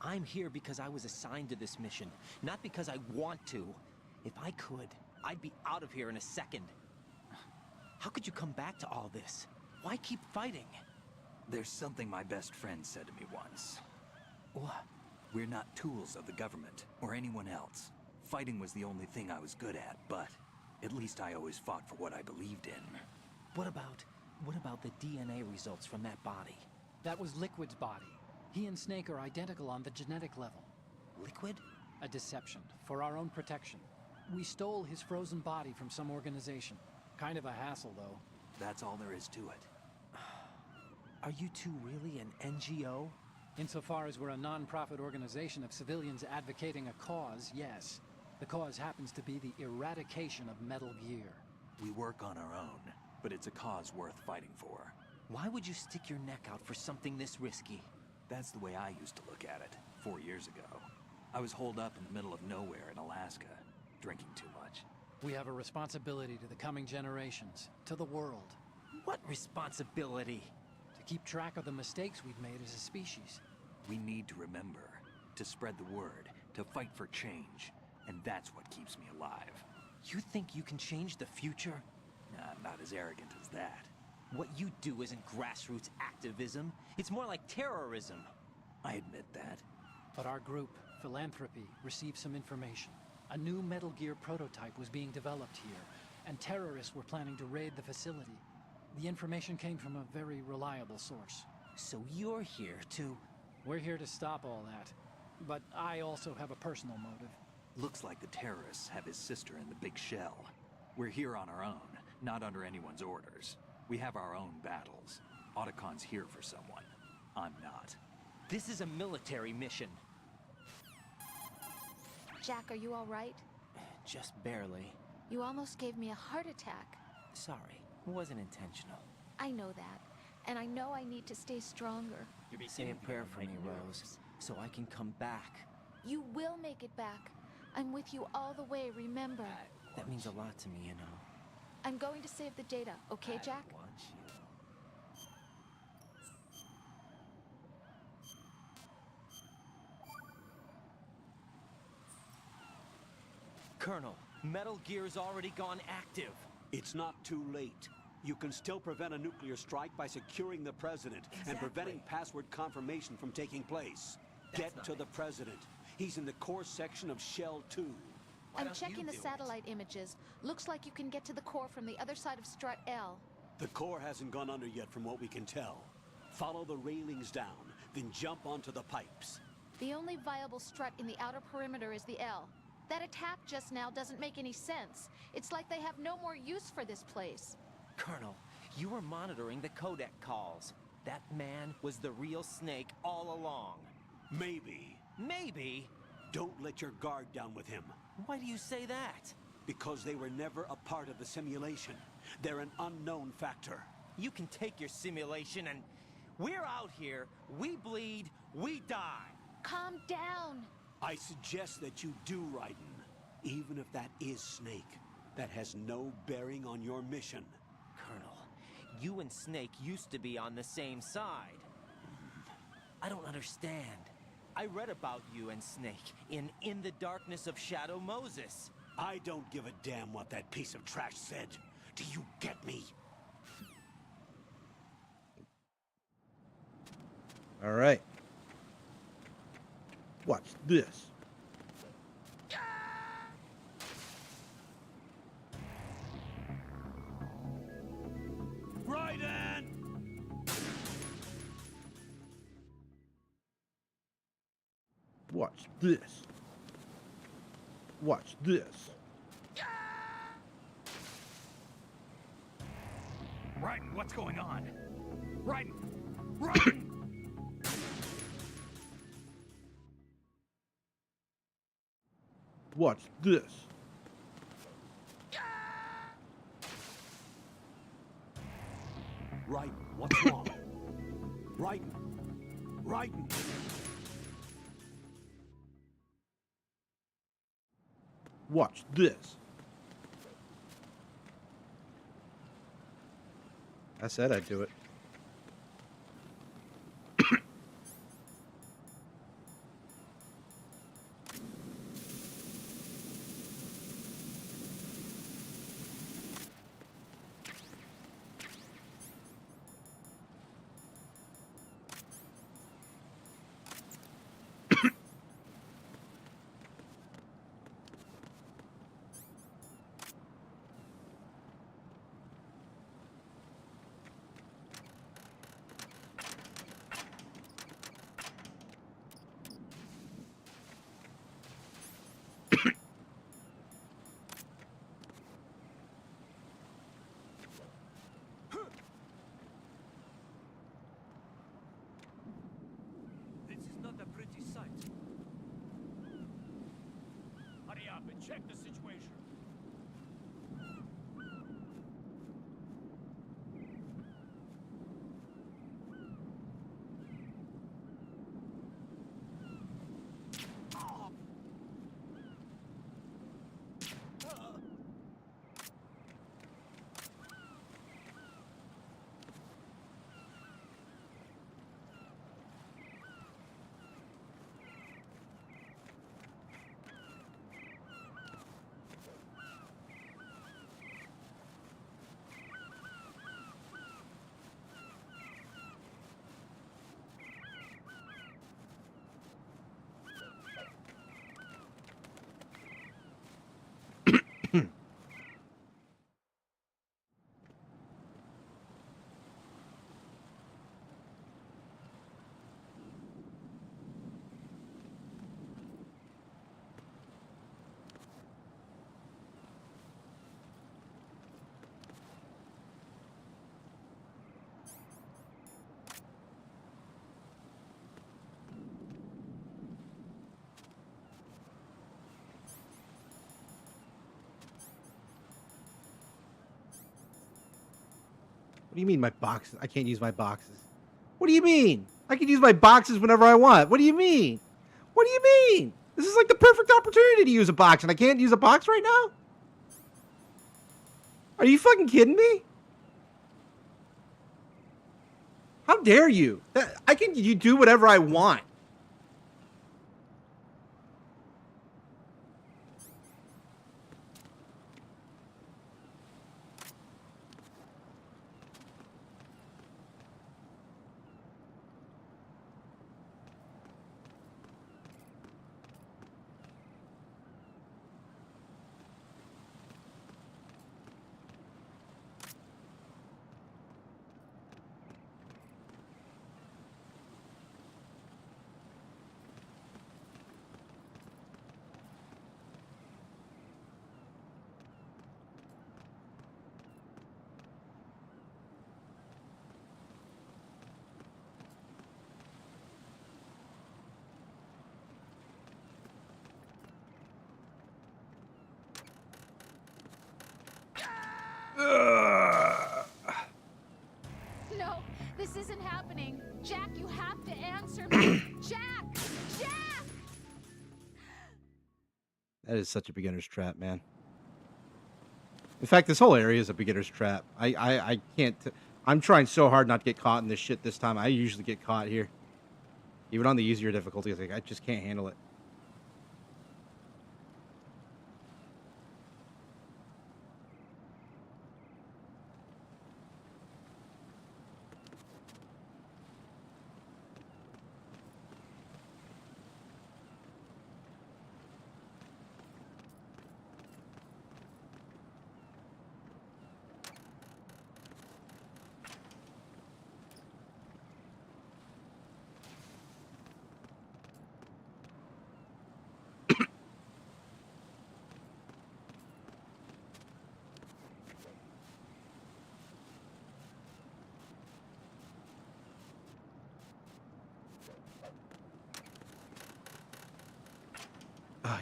S5: I'm here because I was assigned to this mission, not because I want to. If I could, I'd be out of here in a second. How could you come back to all this? Why keep fighting?
S4: There's something my best friend said to me once.
S5: What?
S4: We're not tools of the government, or anyone else. Fighting was the only thing I was good at, but at least I always fought for what I believed in.
S5: What about the DNA results from that body?
S14: That was Liquid's body. He and Snake are identical on the genetic level.
S5: Liquid?
S14: A deception, for our own protection. We stole his frozen body from some organization. Kind of a hassle, though.
S4: That's all there is to it.
S5: Are you two really an NGO?
S14: Insofar as we're a non-profit organization of civilians advocating a cause, yes. The cause happens to be the eradication of Metal Gear.
S4: We work on our own, but it's a cause worth fighting for.
S5: Why would you stick your neck out for something this risky?
S4: That's the way I used to look at it, 4 years ago. I was holed up in the middle of nowhere in Alaska, drinking too much.
S14: We have a responsibility to the coming generations, to the world.
S5: What responsibility?
S14: To keep track of the mistakes we've made as a species.
S4: We need to remember, to spread the word, to fight for change, and that's what keeps me alive.
S5: You think you can change the future?
S4: Nah, I'm not as arrogant as that.
S5: What you do isn't grassroots activism. It's more like terrorism.
S4: I admit that.
S14: But our group, Philanthropy, received some information. A new Metal Gear prototype was being developed here, and terrorists were planning to raid the facility. The information came from a very reliable source.
S5: So you're here to...
S14: We're here to stop all that. But I also have a personal motive.
S4: Looks like the terrorists have his sister in the big shell. We're here on our own, not under anyone's orders. We have our own battles. Otacon's here for someone. I'm not.
S5: This is a military mission.
S9: Jack, are you all right?
S5: Just barely.
S9: You almost gave me a heart attack.
S5: Sorry, it wasn't intentional.
S9: I know that. And I know I need to stay stronger.
S5: Say a prayer for me, Rose, so I can come back.
S9: You will make it back. I'm with you all the way, remember?
S5: That means a lot to me, you know.
S9: I'm going to save the data, okay, Jack?
S5: I want you. Colonel, Metal Gear's already gone active.
S6: It's not too late. You can still prevent a nuclear strike by securing the president and preventing password confirmation from taking place. Get to the president. He's in the core section of Shell 2.
S9: I'm checking the satellite images. Looks like you can get to the core from the other side of Strut L.
S6: The core hasn't gone under yet from what we can tell. Follow the railings down, then jump onto the pipes.
S9: The only viable strut in the outer perimeter is the L. That attack just now doesn't make any sense. It's like they have no more use for this place.
S5: Colonel, you were monitoring the codec calls. That man was the real Snake all along.
S6: Maybe.
S5: Maybe?
S6: Don't let your guard down with him.
S5: Why do you say that?
S6: Because they were never a part of the simulation. They're an unknown factor.
S5: You can take your simulation and... We're out here, we bleed, we die.
S9: Calm down.
S6: I suggest that you do, Raiden. Even if that is Snake, that has no bearing on your mission.
S5: Colonel, you and Snake used to be on the same side. I don't understand. I read about you and Snake in the Darkness of Shadow Moses.
S6: I don't give a damn what that piece of trash said. Do you get me?
S1: All right. Watch this.
S6: Raiden!
S1: Watch this. Watch this.
S4: Raiden, what's going on? Raiden! Raiden!
S1: Watch this.
S6: Raiden, what's wrong? Raiden! Raiden!
S1: Watch this. I said I'd do it.
S13: This is not a pretty sight. Hurry up and check the situation.
S1: What do you mean my boxes? I can't use my boxes. What do you mean? I can use my boxes whenever I want. What do you mean? What do you mean? This is like the perfect opportunity to use a box, and I can't use a box right now? Are you fucking kidding me? How dare you? You do whatever I want.
S9: No, this isn't happening. Jack, you have to answer me. Jack! Jack!
S1: That is such a beginner's trap, man. In fact, this whole area is a beginner's trap. I can't... I'm trying so hard not to get caught in this shit this time. I usually get caught here. Even on the easier difficulties, I just can't handle it.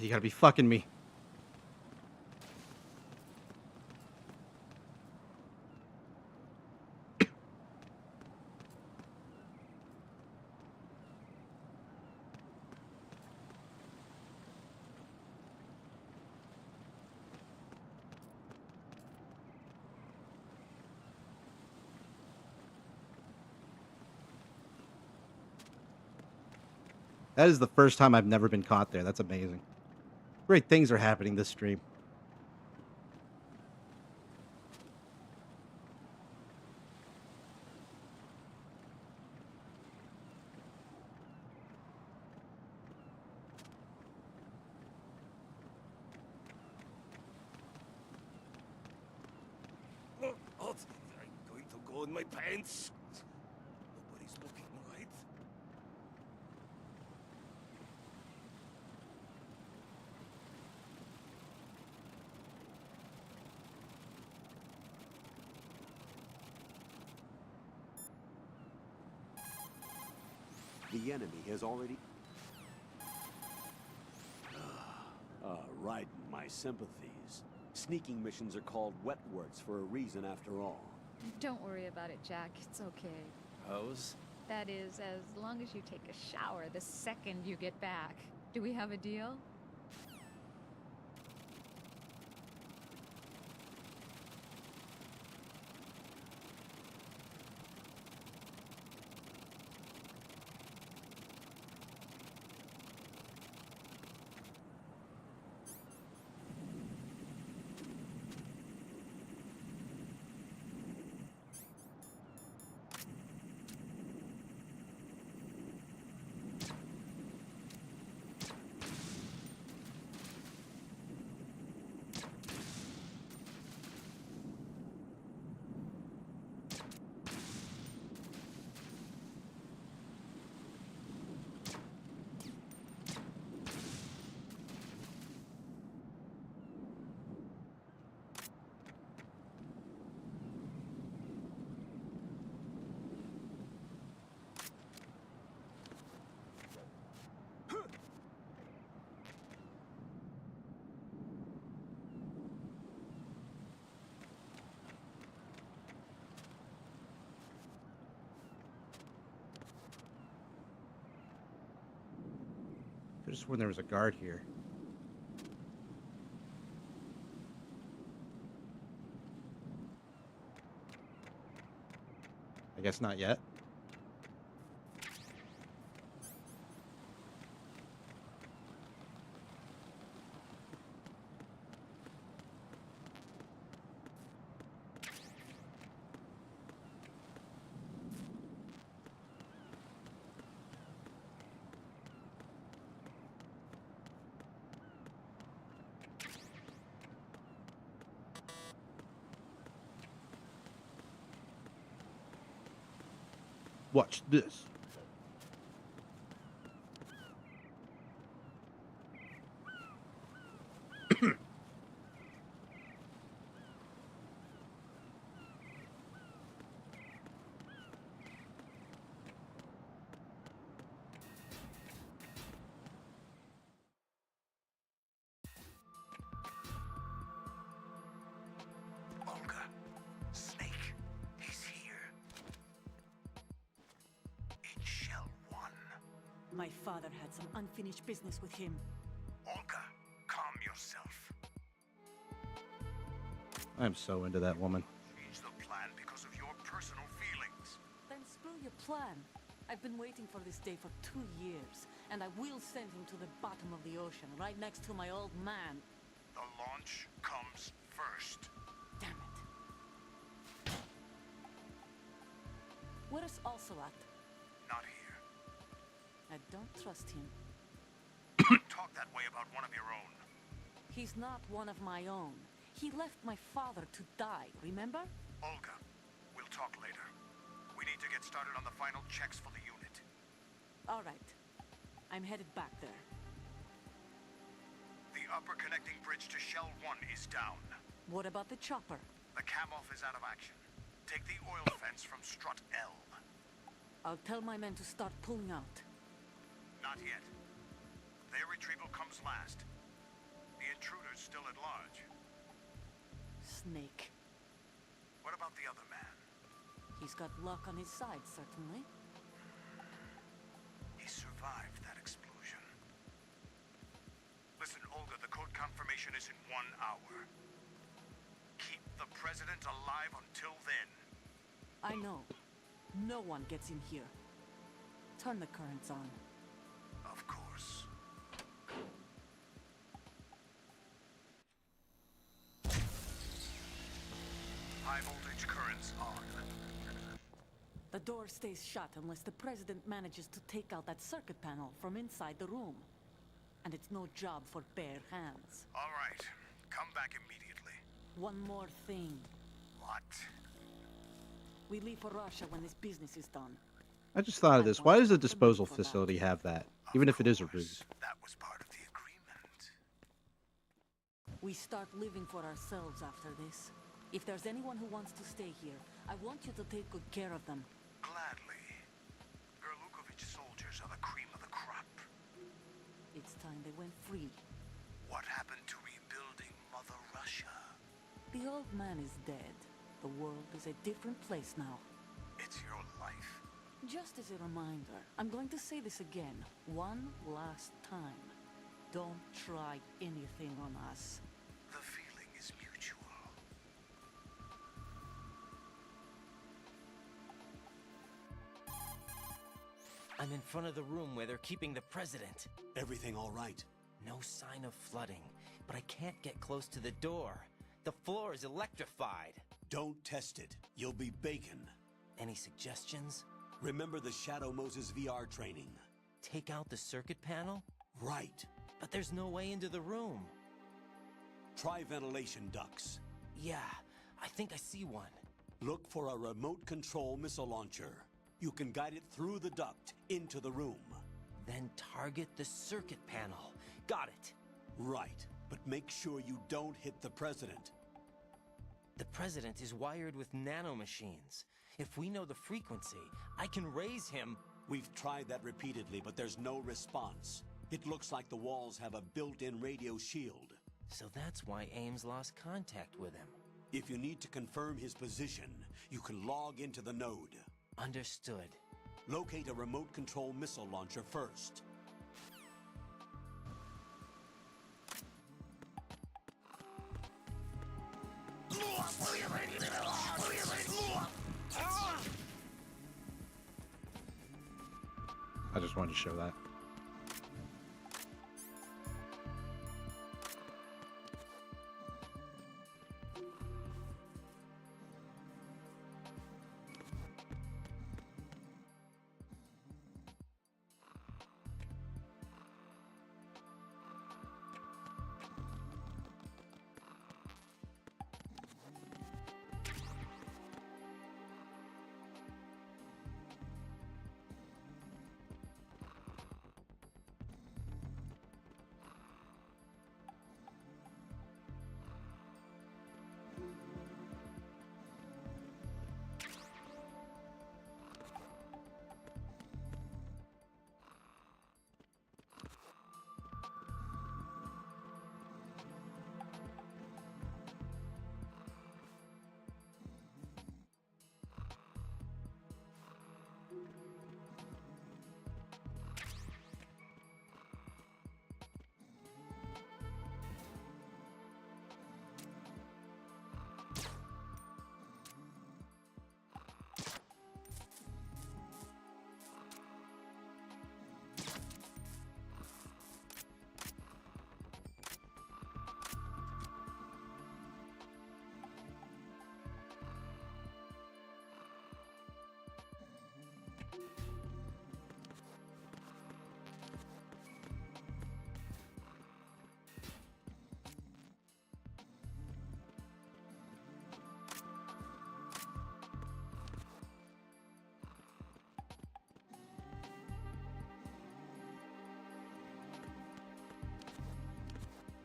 S1: You gotta be fucking me. That is the first time I've never been caught there. That's amazing. Great things are happening this stream.
S11: Oh, I'm going to go in my pants. Nobody's looking, right?
S6: The enemy has already... Right, my sympathies. Sneaking missions are called wet works for a reason after all.
S9: Don't worry about it, Jack. It's okay.
S3: Hose?
S9: That is, as long as you take a shower the second you get back. Do we have a deal?
S1: Could have sworn there was a guard here. I guess not yet. Watch this.
S11: Olga, Snake, he's here. In Shell 1.
S12: My father had some unfinished business with him.
S11: Olga, calm yourself.
S1: I'm so into that woman.
S11: Change the plan because of your personal feelings.
S12: Then spill your plan. I've been waiting for this day for 2 years, and I will send him to the bottom of the ocean, right next to my old man.
S11: The launch comes first.
S12: Damn it. Where's Ocelot?
S11: Not here.
S12: I don't trust him.
S11: Don't talk that way about one of your own.
S12: He's not one of my own. He left my father to die, remember?
S11: Olga, we'll talk later. We need to get started on the final checks for the unit.
S12: All right. I'm headed back there.
S11: The upper connecting bridge to Shell 1 is down.
S12: What about the chopper?
S11: The cam-off is out of action. Take the oil fence from strut L.
S12: I'll tell my men to start pulling out.
S11: Not yet. Their retrieval comes last. The intruder's still at large.
S12: Snake.
S11: What about the other man?
S12: He's got luck on his side, certainly.
S11: He survived that explosion. Listen, Olga, the code confirmation is in 1 hour. Keep the president alive until then.
S12: I know. No one gets in here. Turn the currents on.
S11: Of
S12: The door stays shut unless the president manages to take out that circuit panel from inside the room. And it's no job for bare hands.
S2: All right. Come back immediately.
S12: One more thing.
S2: What?
S12: We leave for Russia when this business is done.
S1: I just thought of this. Why does the disposal facility have that? Even if it is a ruse.
S2: That was part of the agreement.
S12: We start living for ourselves after this. If there's anyone who wants to stay here, I want you to take good care of them.
S2: Gladly. Gurlukovich soldiers are the cream of the crop.
S12: It's time they went free.
S2: What happened to rebuilding Mother Russia?
S12: The old man is dead. The world is a different place now.
S2: It's your life.
S12: Just as a reminder, I'm going to say this again, one last time. Don't try anything on us.
S2: The feeling is mutual.
S5: I'm in front of the room where they're keeping the president.
S6: Everything all right?
S5: No sign of flooding, but I can't get close to the door. The floor is electrified.
S6: Don't test it. You'll be bacon.
S5: Any suggestions?
S6: Remember the Shadow Moses VR training.
S5: Take out the circuit panel?
S6: Right.
S5: But there's no way into the room.
S6: Try ventilation ducts.
S5: Yeah, I think I see one.
S6: Look for a remote control missile launcher. You can guide it through the duct into the room.
S5: Then target the circuit panel. Got it.
S6: Right, but make sure you don't hit the president.
S5: The president is wired with nanomachines. If we know the frequency, I can raise him.
S6: We've tried that repeatedly, but there's no response. It looks like the walls have a built-in radio shield.
S5: So that's why Ames lost contact with him.
S6: If you need to confirm his position, you can log into the node.
S5: Understood.
S6: Locate a remote control missile launcher first.
S1: I just wanted to show that.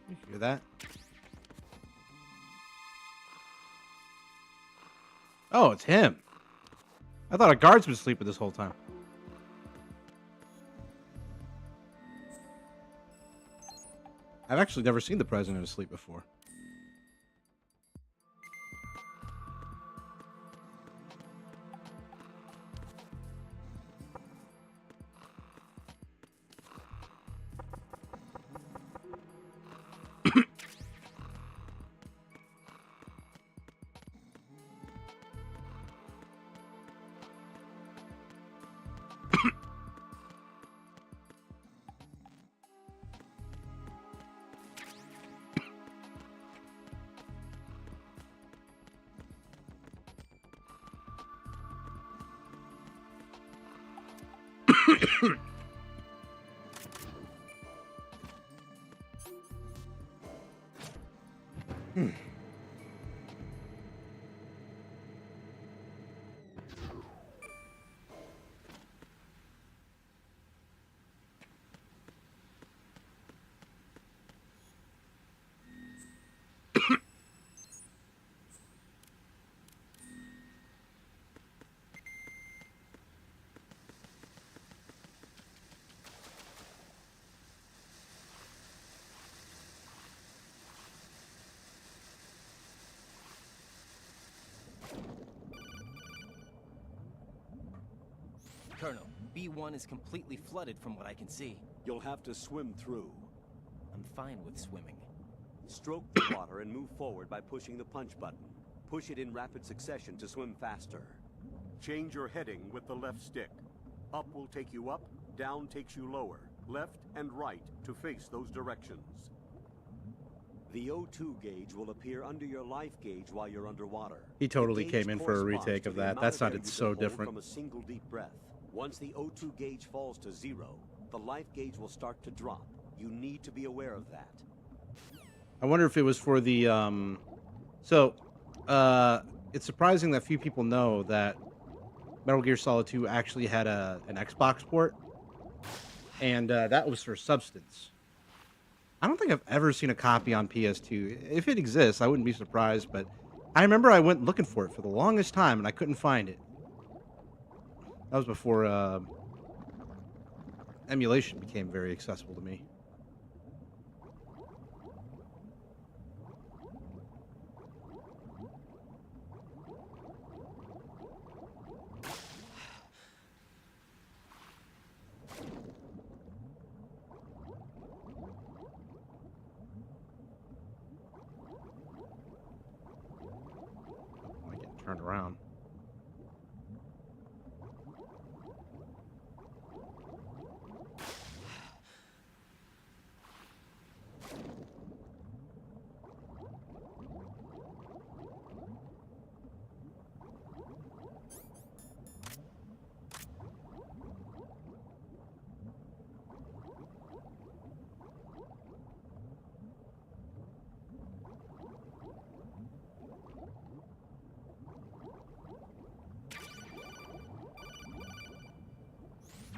S1: You hear that? Oh, it's him. I thought a guard's been sleeping this whole time. I've actually never seen the president asleep before.
S5: Colonel, B1 is completely flooded from what I can see.
S6: You'll have to swim through.
S5: I'm fine with swimming.
S6: Stroke the water and move forward by pushing the punch button. Push it in rapid succession to swim faster. Change your heading with the left stick. Up will take you up, down takes you lower. Left and right to face those directions. The O2 gauge will appear under your life gauge while you're underwater.
S1: He totally came in for a retake of that. That sounded so different.
S6: From a single deep breath. Once the O2 gauge falls to 0, the life gauge will start to drop. You need to be aware of that.
S1: I wonder if it was for the it's surprising that few people know that Metal Gear Solid 2 actually had an Xbox port, and that was for Substance. I don't think I've ever seen a copy on PS2. If it exists, I wouldn't be surprised, but I remember I went looking for it for the longest time, and I couldn't find it. That was before emulation became very accessible to me. I get turned around.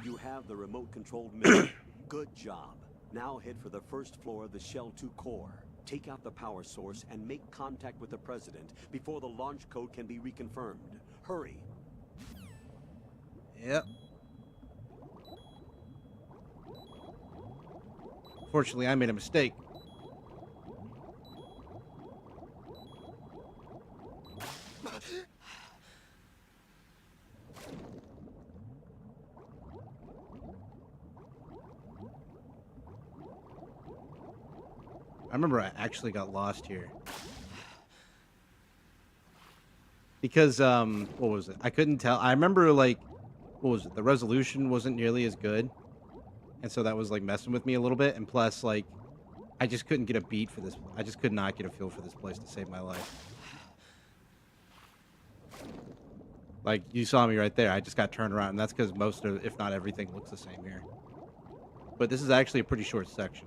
S6: You have the remote-controlled mission. Good job. Now head for the first floor of the Shell 2 core. Take out the power source and make contact with the President before the launch code can be reconfirmed. Hurry.
S1: Yep. Fortunately, I made a mistake. I remember I actually got lost here. Because, what was it? I couldn't tell. I remember, like, what was it? The resolution wasn't nearly as good. And so that was, like, messing with me a little bit. And plus, like, I just couldn't get a beat for this. I just could not get a feel for this place to save my life. Like, you saw me right there. I just got turned around. And that's because most of, if not everything, looks the same here. But this is actually a pretty short section.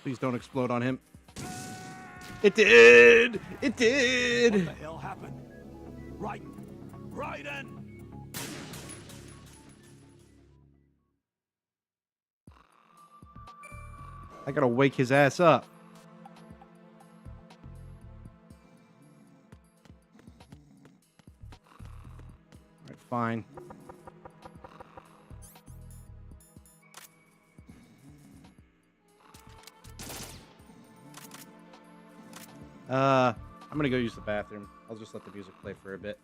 S1: Please don't explode on him. It did! It did!
S2: What the hell happened? Raiden! Raiden!
S1: I gotta wake his ass up. Alright, fine. I'm gonna go use the bathroom. I'll just let the music play for a bit.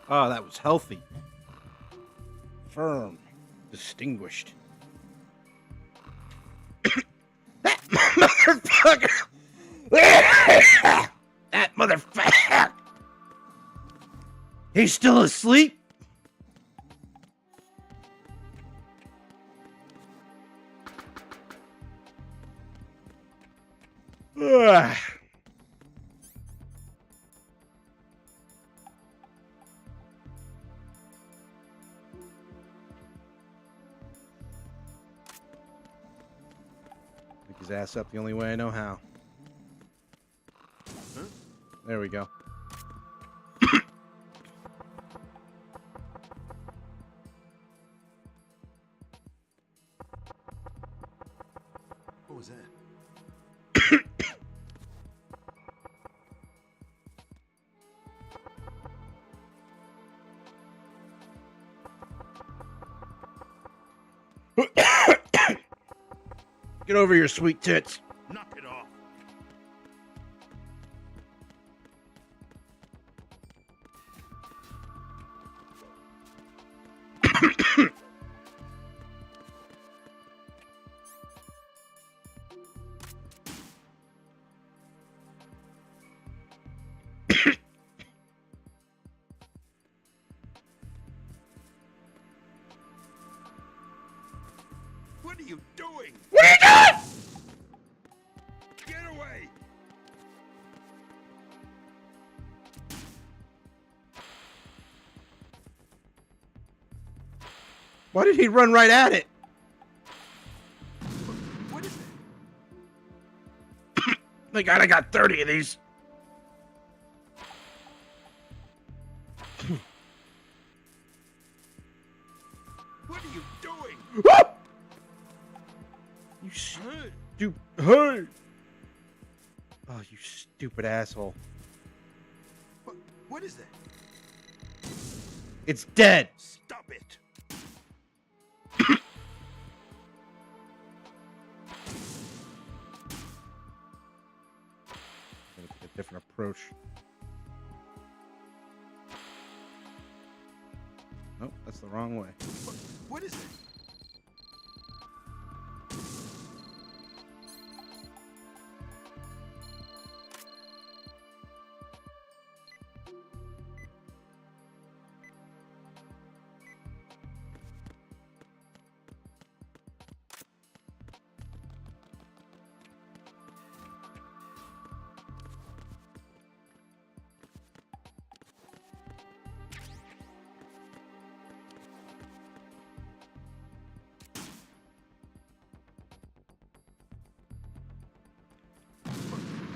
S1: Oh, that was healthy. Firm. Distinguished. That motherfucker! That motherfucker! He's still asleep? Ugh. Pick his ass up the only way I know how. There we go.
S11: What was that?
S1: Get over your sweet tits.
S11: Knock it off. What are you doing?
S1: What are you doing?
S11: Get away!
S1: Why did he run right at it?
S11: What is it?
S1: Thank God I got 30 of these.
S11: What are you doing?
S1: You stupid. Hey! Oh, you stupid asshole.
S11: What is that?
S1: It's dead.
S11: Stop it!
S1: Gotta take a different approach. Nope, that's the wrong way.
S11: What is it?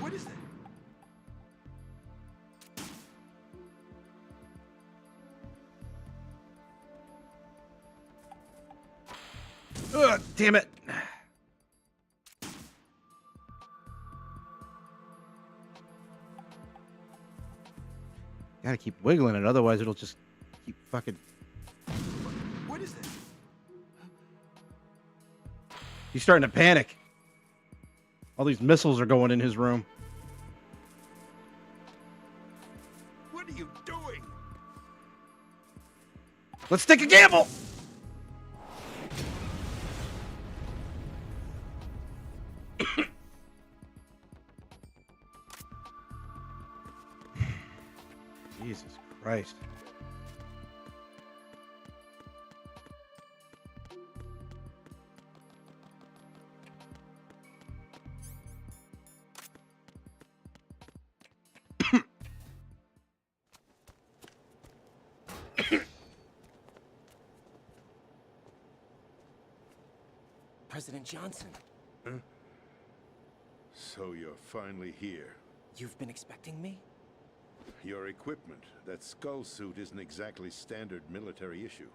S11: What is that?
S1: Ugh, damn it. Gotta keep wiggling it, otherwise it'll just keep fucking...
S11: What is that?
S1: He's starting to panic. All these missiles are going in his room.
S11: What are you doing?
S1: Let's take a gamble! Jesus Christ.
S5: President Johnson,
S11: Huh? So you're finally here.
S5: you've been expecting me?
S11: Your equipment, that skull suit, isn't exactly standard military issue.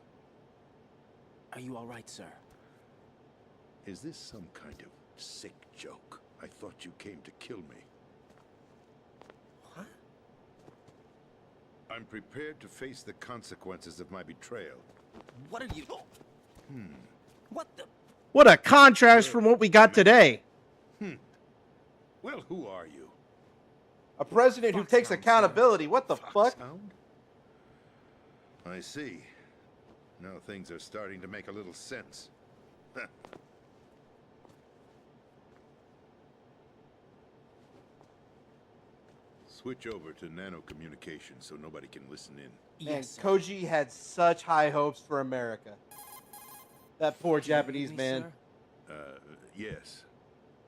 S5: Are you all right, sir?
S11: Is this some kind of sick joke? I thought you came to kill me.
S5: What?
S11: I'm prepared to face the consequences of my betrayal.
S5: What are you... What the...
S1: What a contrast from what we got today.
S11: Well, who are you?
S1: A president who takes accountability. What the fuck?
S11: Foxhound?
S15: I see. Now things are starting to make a little sense. Switch over to nano-communication so nobody can listen in.
S1: Man, Koji had such high hopes for America. That poor
S5: Do you read
S1: Japanese
S5: me,
S1: man.
S5: sir?
S15: Yes.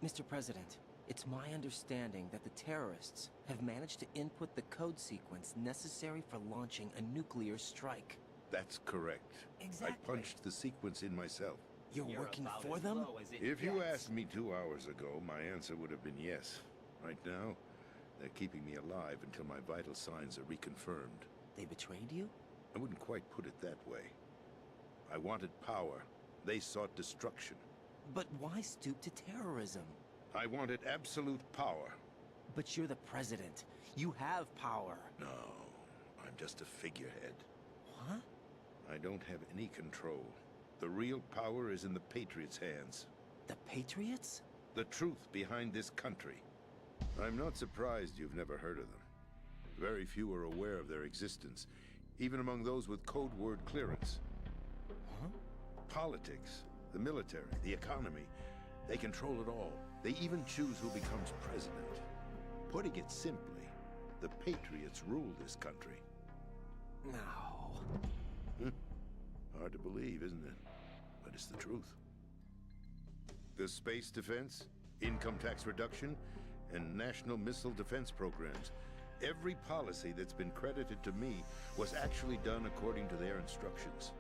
S5: Mr. President, it's my understanding that the terrorists have managed to input the code sequence necessary for launching a nuclear strike.
S15: That's correct.
S5: Exactly.
S15: I punched the sequence in myself.
S5: You're working for them?
S15: If you asked me 2 hours ago, my answer would have been yes. Right now, they're keeping me alive until my vital signs are reconfirmed.
S5: They betrayed you?
S15: I wouldn't quite put it that way. I wanted power. They sought destruction.
S5: But why stoop to terrorism?
S15: I wanted absolute power.
S5: But you're the president. You have power.
S15: No, I'm just a figurehead.
S5: What?
S15: I don't have any control. The real power is in the Patriots' hands.
S5: The Patriots?
S15: The truth behind this country. I'm not surprised you've never heard of them. Very few are aware of their existence, even among those with code word clearance.
S5: Huh?
S15: Politics, the military, the economy, they control it all. They even choose who becomes president. Putting it simply, the Patriots rule this country.
S5: No.
S15: Hard to believe, isn't it? But it's the truth. The space defense, income tax reduction, and national missile defense programs. Every policy that's been credited to me was actually done according to their instructions.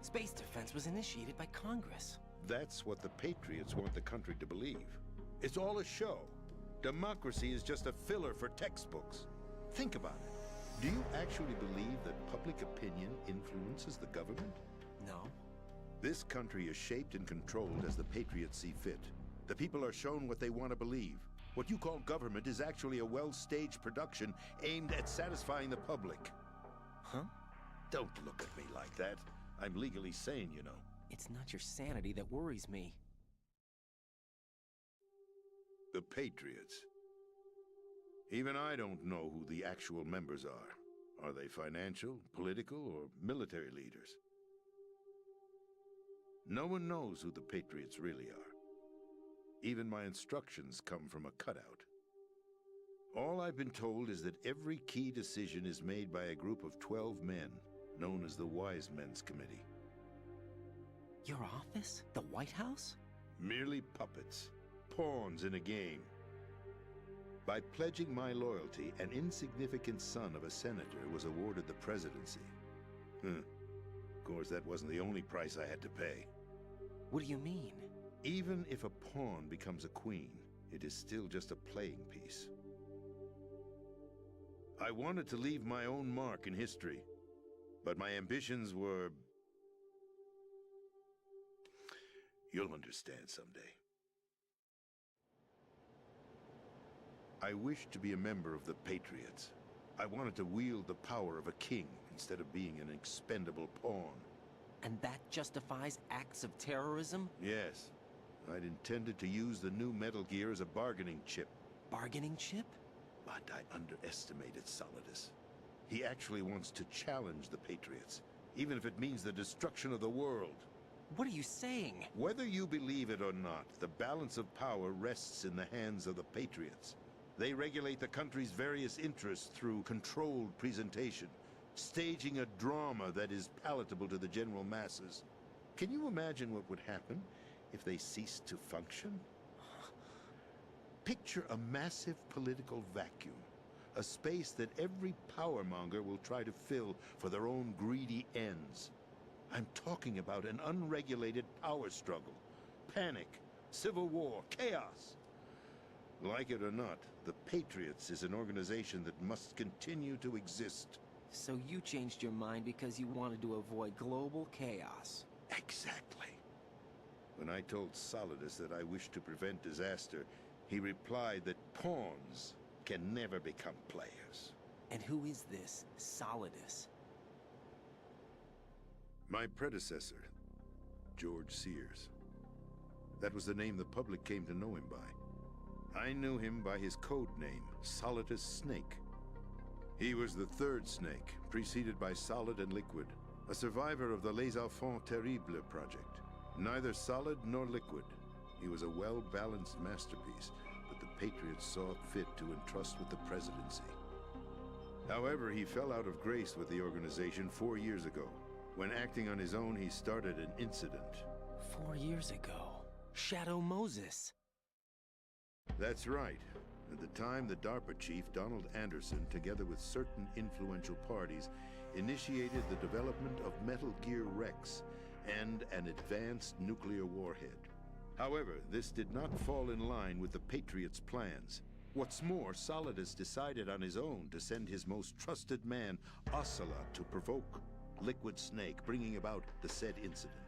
S5: Space defense was initiated by Congress.
S15: That's what the Patriots want the country to believe. It's all a show. Democracy is just a filler for textbooks. Think about it. Do you actually believe that public opinion influences the government?
S5: No.
S15: This country is shaped and controlled as the Patriots see fit. The people are shown what they want to believe. What you call government is actually a well-staged production aimed at satisfying the public.
S5: Huh?
S15: Don't look at me like that. I'm legally sane, you know.
S5: It's not your sanity that worries me.
S15: The Patriots. Even I don't know who the actual members are. Are they financial, political, or military leaders? No one knows who the Patriots really are. Even my instructions come from a cutout. All I've been told is that every key decision is made by a group of 12 men, known as the Wise Men's Committee.
S5: Your office? The White House?
S15: Merely puppets, pawns in a game. By pledging my loyalty, an insignificant son of a senator was awarded the presidency. Of course, that wasn't the only price I had to pay.
S5: What do you mean?
S15: Even if a pawn becomes a queen, it is still just a playing piece. I wanted to leave my own mark in history, but my ambitions were... You'll understand someday. I wished to be a member of the Patriots. I wanted to wield the power of a king instead of being an expendable pawn.
S5: And that justifies acts of terrorism?
S15: Yes. I'd intended to use the new Metal Gear as a bargaining chip.
S5: Bargaining chip?
S15: But I underestimated Solidus. He actually wants to challenge the Patriots, even if it means the destruction of the world.
S5: What are you saying?
S15: Whether you believe it or not, the balance of power rests in the hands of the Patriots. They regulate the country's various interests through controlled presentation, staging a drama that is palatable to the general masses. Can you imagine what would happen if they ceased to function? Picture a massive political vacuum, a space that every powermonger will try to fill for their own greedy ends. I'm talking about an unregulated power struggle, panic, civil war, chaos. Like it or not, the Patriots is an organization that must continue to exist.
S5: So you changed your mind because you wanted to avoid global chaos.
S15: Exactly. When I told Solidus that I wished to prevent disaster, he replied that pawns can never become players.
S5: And who is this Solidus?
S15: My predecessor, George Sears. That was the name the public came to know him by. I knew him by his code name, Solidus Snake. He was the third Snake, preceded by Solid and Liquid, a survivor of the Les Enfants Terribles project. Neither Solid nor Liquid. He was a well-balanced masterpiece that the Patriots saw fit to entrust with the presidency. However, he fell out of grace with the organization 4 years ago. When acting on his own, he started an incident.
S5: 4 years ago. Shadow Moses.
S15: That's right. At the time, the DARPA chief, Donald Anderson, together with certain influential parties, initiated the development of Metal Gear Rex and an advanced nuclear warhead. However, this did not fall in line with the Patriots' plans. What's more, Solidus decided on his own to send his most trusted man, Ocelot, to provoke Liquid Snake, bringing about the said incident.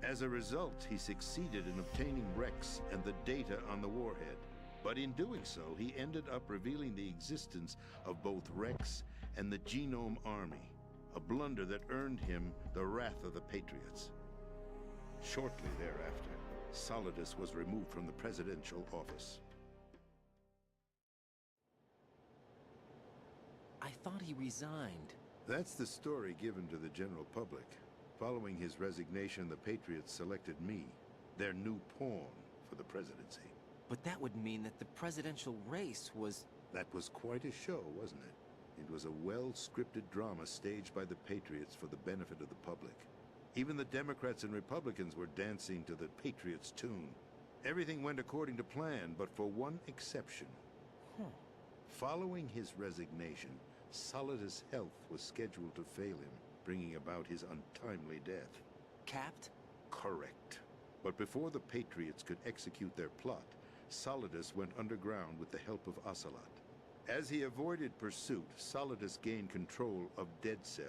S15: As a result, he succeeded in obtaining Rex and the data on the warhead. But in doing so, he ended up revealing the existence of both Rex and the Genome Army, a blunder that earned him the wrath of the Patriots. Shortly thereafter, Solidus was removed from the presidential office.
S5: I thought he resigned.
S15: That's the story given to the general public. Following his resignation, the Patriots selected me, their new pawn, for the presidency.
S5: But that would mean that the presidential race was...
S15: That was quite a show, wasn't it? It was a well-scripted drama staged by the Patriots for the benefit of the public. Even the Democrats and Republicans were dancing to the Patriots' tune. Everything went according to plan, but for one exception. Following his resignation, Solidus' health was scheduled to fail him, bringing about his untimely death.
S5: Capped?
S15: Correct. But before the Patriots could execute their plot, Solidus went underground with the help of Ocelot. As he avoided pursuit, Solidus gained control of Dead Cell,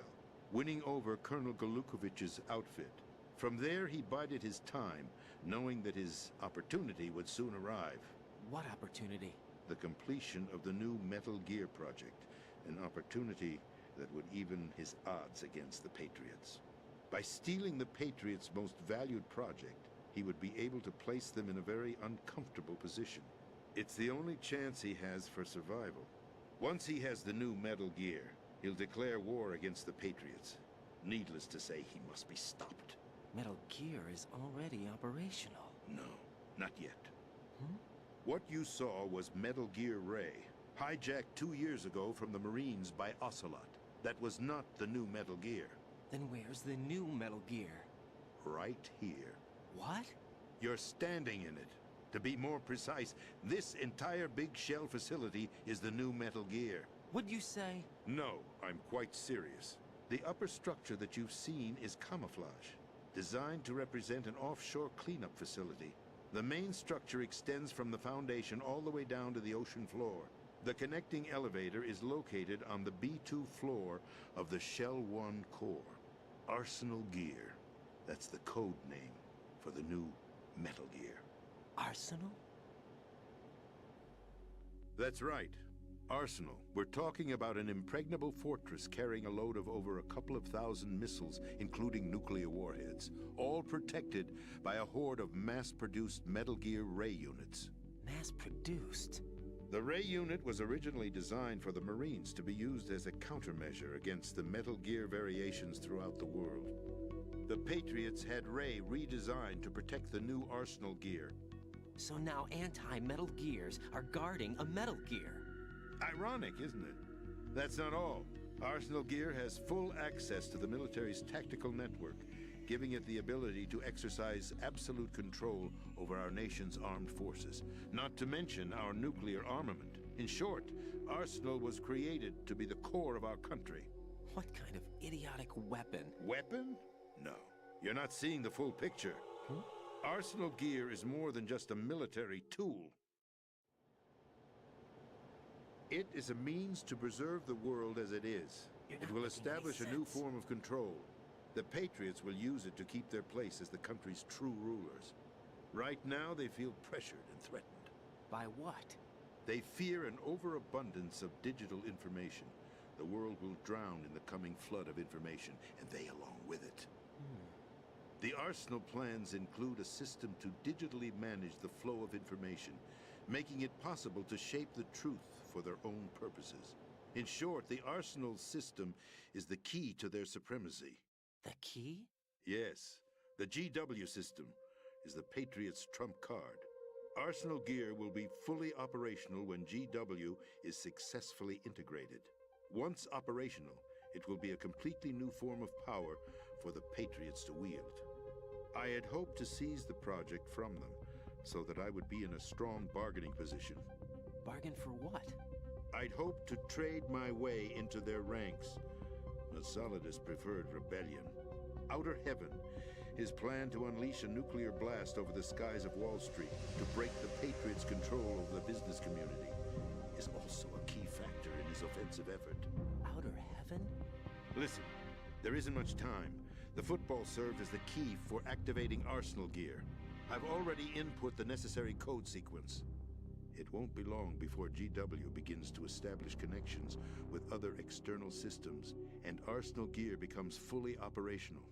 S15: winning over Colonel Golukovich's outfit. From there, he bided his time, knowing that his opportunity would soon arrive.
S5: What opportunity?
S15: The completion of the new Metal Gear project, an opportunity that would even his odds against the Patriots. By stealing the Patriots' most valued project, he would be able to place them in a very uncomfortable position. It's the only chance he has for survival. Once he has the new Metal Gear, he'll declare war against the Patriots. Needless to say, he must be stopped.
S5: Metal Gear is already operational.
S15: No, not yet. What you saw was Metal Gear Ray, hijacked 2 years ago from the Marines by Ocelot. That was not the new Metal Gear.
S5: Then where's the new Metal Gear?
S15: Right here.
S5: What?
S15: You're standing in it. To be more precise, this entire big shell facility is the new Metal Gear.
S5: What'd you say?
S15: No, I'm quite serious. The upper structure that you've seen is camouflage, designed to represent an offshore cleanup facility. The main structure extends from the foundation all the way down to the ocean floor. The connecting elevator is located on the B2 floor of the Shell 1 core. Arsenal Gear. That's the code name for the new Metal Gear.
S5: Arsenal?
S15: That's right. Arsenal. We're talking about an impregnable fortress carrying a load of over a couple of thousand missiles, including nuclear warheads, all protected by a horde of mass-produced Metal Gear Ray units.
S5: Mass-produced?
S15: The Ray unit was originally designed for the Marines to be used as a countermeasure against the Metal Gear variations throughout the world. The Patriots had Ray redesigned to protect the new Arsenal Gear.
S5: So now anti-Metal Gears are guarding a Metal Gear.
S15: Ironic, isn't it? That's not all. Arsenal Gear has full access to the military's tactical network, giving it the ability to exercise absolute control over our nation's armed forces, not to mention our nuclear armament. In short, Arsenal was created to be the core of our country.
S5: What kind of idiotic weapon?
S15: Weapon? No. You're not seeing the full picture. Arsenal Gear is more than just a military tool. It is a means to preserve the world as it is. It will establish a new form of control. The Patriots will use it to keep their place as the country's true rulers. Right now, they feel pressured and threatened.
S5: By what?
S15: They fear an overabundance of digital information. The world will drown in the coming flood of information, and they along with it. The Arsenal plans include a system to digitally manage the flow of information, making it possible to shape the truth for their own purposes. In short, the Arsenal system is the key to their supremacy.
S5: The key?
S15: Yes, the GW system is the Patriots' trump card. Arsenal gear will be fully operational when GW is successfully integrated. Once operational, it will be a completely new form of power for the Patriots to wield. I had hoped to seize the project from them, so that I would be in a strong bargaining position.
S5: Bargain for what?
S15: I'd hoped to trade my way into their ranks. Nasalidas preferred rebellion. Outer Heaven, his plan to unleash a nuclear blast over the skies of Wall Street to break the Patriots' control over the business community, is also a key factor in his offensive effort.
S5: Outer Heaven?
S15: Listen, there isn't much time. The football served as the key for activating Arsenal gear. I've already input the necessary code sequence. It won't be long before GW begins to establish connections with other external systems, and Arsenal gear becomes fully operational.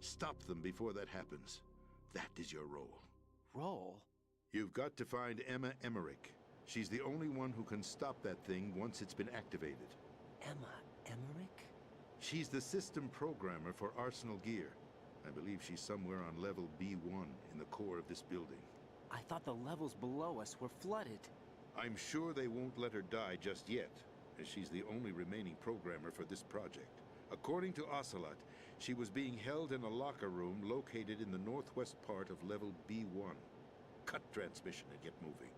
S15: Stop them before that happens. That is your role.
S5: Role?
S15: You've got to find Emma Emmerich. She's the only one who can stop that thing once it's been activated.
S5: Emma Emmerich?
S15: She's the system programmer for Arsenal gear. I believe she's somewhere on level B1 in the core of this building.
S5: I thought the levels below us were flooded.
S15: I'm sure they won't let her die just yet, as she's the only remaining programmer for this project. According to Ocelot, she was being held in a locker room located in the northwest part of level B1. Cut transmission and get moving.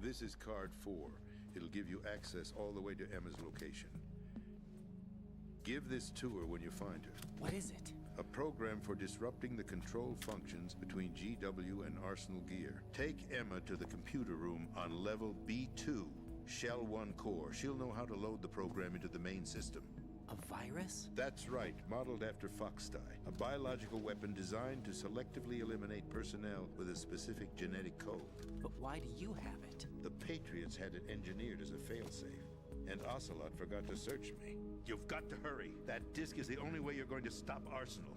S15: This is card 4. It'll give you access all the way to Emma's location. Give this to her when you find her.
S5: What is it?
S15: A program for disrupting the control functions between GW and Arsenal gear. Take Emma to the computer room on level B2, Shell 1 core. She'll know how to load the program into the main system.
S5: A virus?
S15: That's right, modeled after Foxdie. A biological weapon designed to selectively eliminate personnel with a specific genetic code.
S5: But why do you have it?
S15: The Patriots had it engineered as a failsafe, and Ocelot forgot to search me. You've got to hurry. That disk is the only way you're going to stop Arsenal.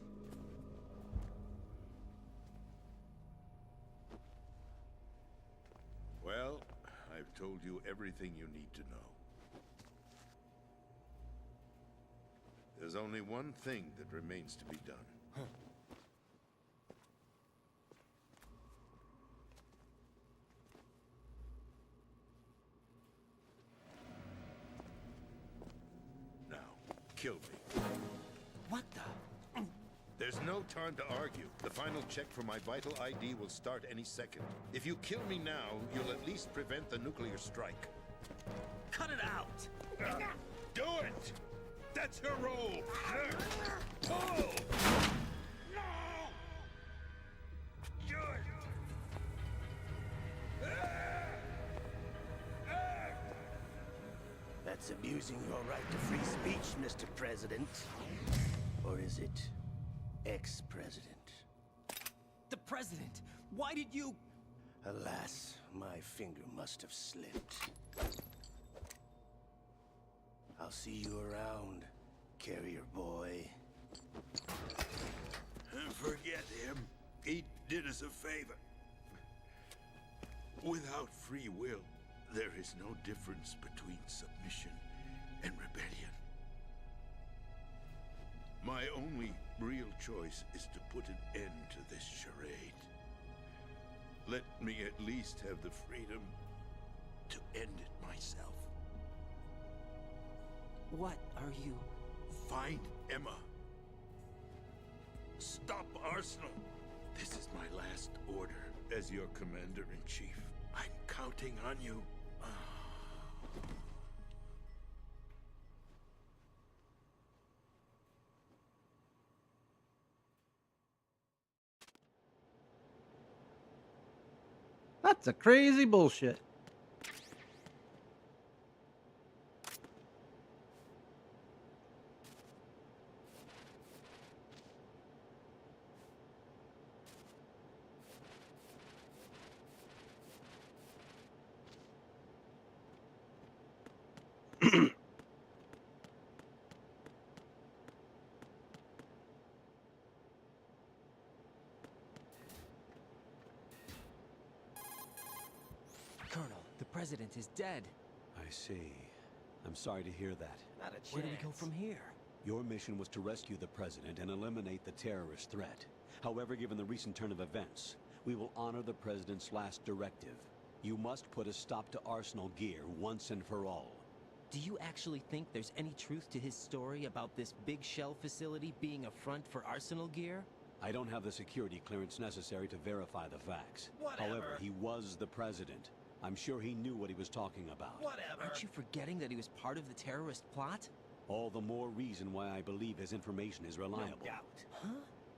S15: Well, I've told you everything you need to know. There's only one thing that remains to be done.
S5: Huh.
S15: Now, kill me.
S5: What the?
S15: There's no time to argue. The final check for my vital ID will start any second. If you kill me now, you'll at least prevent the nuclear strike.
S5: Cut it out!
S15: Do it! That's her role! Pull! No! Good!
S11: That's abusing your right to free speech, Mr. President. Or is it ex-president?
S5: The president! Why did you...
S11: Alas, my finger must have slipped. I'll see you around, carrier boy.
S15: Forget him. He did us a favor. Without free will, there is no difference between submission and rebellion. My only real choice is to put an end to this charade. Let me at least have the freedom to end it myself.
S5: What are you...
S15: Find Emma. Stop Arsenal. This is my last order as your commander-in-chief. I'm counting on you.
S1: That's a crazy bullshit.
S5: Colonel, the president is dead.
S10: I
S6: I see. I'm sorry to hear that.
S5: Not a chance. Where do we go from here?
S6: Your mission was to rescue the President and eliminate the terrorist threat. However, given the recent turn of events, we will honor the President's last directive. You must put a stop to Arsenal Gear once and for all.
S5: Do you actually think there's any truth to his story about this big shell facility being a front for Arsenal Gear?
S6: I don't have the security clearance necessary to verify the facts.
S5: Whatever.
S6: However, he was the President. I'm sure he knew what he was talking about.
S5: Whatever. Aren't you forgetting that he was part of the terrorist plot?
S6: All the more reason why I believe his information is reliable.
S5: No doubt. Huh?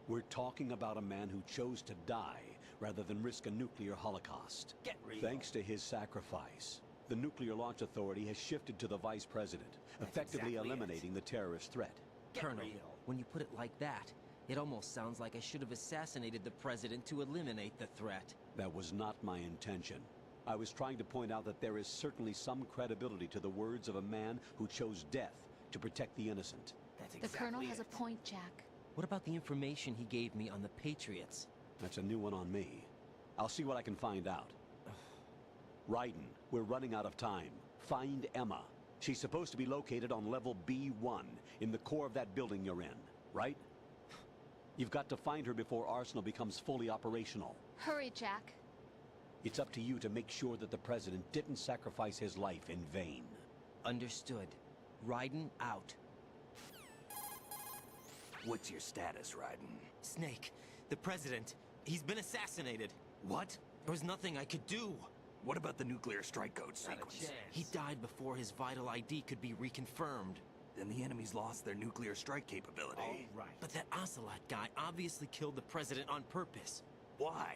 S6: We're talking about a man who chose to die rather than risk a nuclear holocaust.
S5: Get real.
S6: Thanks to his sacrifice, the Nuclear Launch Authority has shifted to the Vice President, effectively
S5: exactly
S6: eliminating the terrorist threat.
S5: Colonel, when you put it like that, it almost sounds like I should have assassinated the President to eliminate the threat.
S6: That was not my intention. I was trying to point out that there is certainly some credibility to the words of a man who chose death to protect the innocent.
S5: That's
S9: The Colonel has a point, Jack.
S5: What about the information he gave me on the Patriots?
S6: That's a new one on me. I'll see what I can find out. Raiden, we're running out of time. Find Emma. She's supposed to be located on level B1, in the core of that building you're in, right? You've got to find her before Arsenal becomes fully operational.
S9: Hurry, Jack.
S6: It's up to you to make sure that the President didn't sacrifice his life in vain.
S5: Understood. Raiden out.
S4: What's your status, Raiden?
S5: Snake, the President, he's been assassinated.
S4: What?
S5: There was nothing I could do.
S4: What about the nuclear strike code sequence?
S5: He died before his vital ID could be reconfirmed.
S4: Then the enemy's lost their nuclear strike capability.
S5: Right. But that Ocelot guy obviously killed the President on purpose.
S4: Why?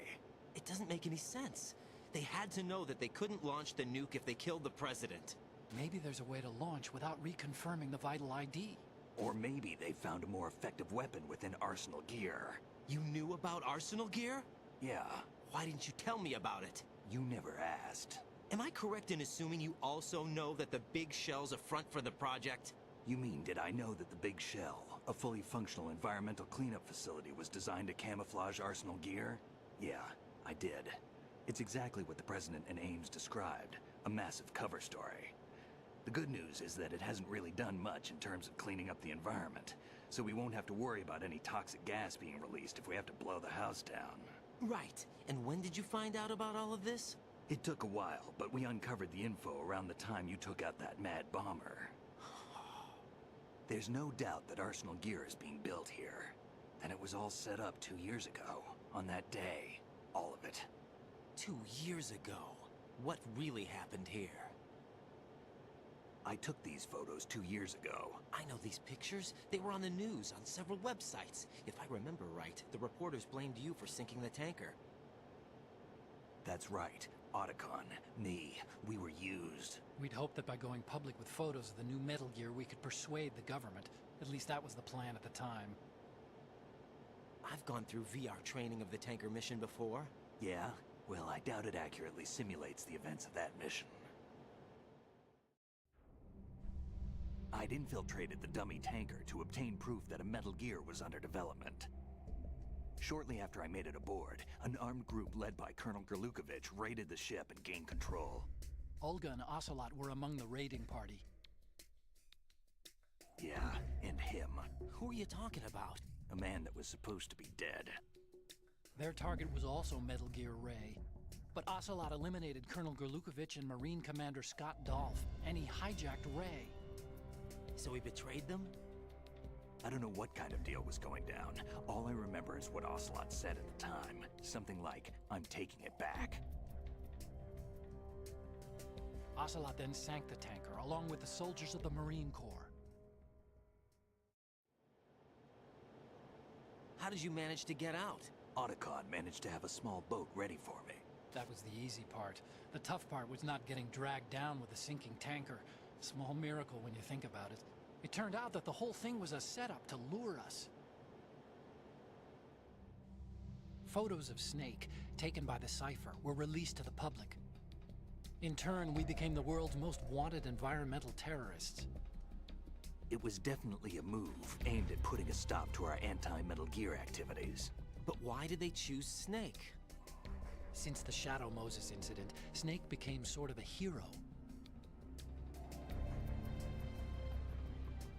S5: It doesn't make any sense. They had to know that they couldn't launch the nuke if they killed the President.
S14: Maybe there's a way to launch without reconfirming the vital ID.
S4: Or maybe they found a more effective weapon within Arsenal Gear.
S5: You knew about Arsenal Gear?
S4: Yeah.
S5: Why didn't you tell me about it?
S4: You never asked.
S5: Am I correct in assuming you also know that the Big Shell's a front for the project?
S4: You mean, did I know that the Big Shell, a fully functional environmental cleanup facility, was designed to camouflage Arsenal Gear? Yeah, I did. It's exactly what the President and Ames described, a massive cover story. The good news is that it hasn't really done much in terms of cleaning up the environment, so we won't have to worry about any toxic gas being released if we have to blow the house down.
S5: Right. And when did you find out about all of this?
S4: It took a while, but we uncovered the info around the time you took out that mad bomber. There's no doubt that Arsenal Gear is being built here. And it was all set up 2 years ago, on that day. All of it.
S5: 2 years ago? What really happened here?
S4: I took these photos 2 years ago.
S5: I know these pictures. They were on the news, on several websites. If I remember right, the reporters blamed you for sinking the tanker.
S4: That's right. Otacon, me, we were used.
S14: We'd hoped that by going public with photos of the new Metal Gear, we could persuade the government. At least that was the plan at the time.
S5: I've gone through VR training of the tanker mission before.
S4: Yeah? Well, I doubt it accurately simulates the events of that mission. I'd infiltrated the dummy tanker to obtain proof that a Metal Gear was under development. Shortly after I made it aboard, an armed group led by Colonel Gerlukovich raided the ship and gained control.
S14: Olga and Ocelot were among the raiding party.
S4: Yeah, and him.
S5: Who are you talking about?
S4: A man that was supposed to be dead.
S14: Their target was also Metal Gear Ray. But Ocelot eliminated Colonel Gerlukovich and Marine Commander Scott Dolph, and he hijacked Ray.
S5: So he betrayed them?
S4: I don't know what kind of deal was going down. All I remember is what Ocelot said at the time. Something like, "I'm taking it back."
S14: Ocelot then sank the tanker, along with the soldiers of the Marine Corps.
S5: How did you manage to get out?
S4: Otacon managed to have a small boat ready for me.
S14: That was the easy part. The tough part was not getting dragged down with a sinking tanker. Small miracle when you think about it. It turned out that the whole thing was a setup to lure us. Photos of Snake, taken by the Cypher, were released to the public. In turn, we became the world's most wanted environmental terrorists.
S4: It was definitely a move aimed at putting a stop to our anti-Metal Gear activities.
S5: But why did they choose Snake?
S14: Since the Shadow Moses incident, Snake became sort of a hero.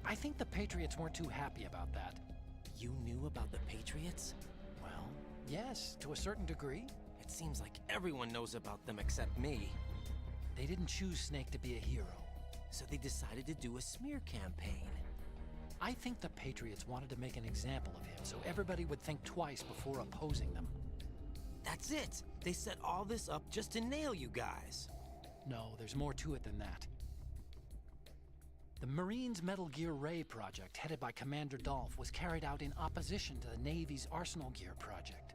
S14: I think the Patriots weren't too happy about that.
S5: You knew about the Patriots?
S14: Well, yes, to a certain degree.
S5: It seems like everyone knows about them except me.
S14: They didn't choose Snake to be a hero.
S5: So they decided to do a smear campaign.
S14: I think the Patriots wanted to make an example of him so everybody would think twice before opposing them.
S5: That's it! They set all this up just to nail you guys.
S14: No, there's more to it than that. The Marines' Metal Gear Ray project, headed by Commander Dolph, was carried out in opposition to the Navy's Arsenal Gear project.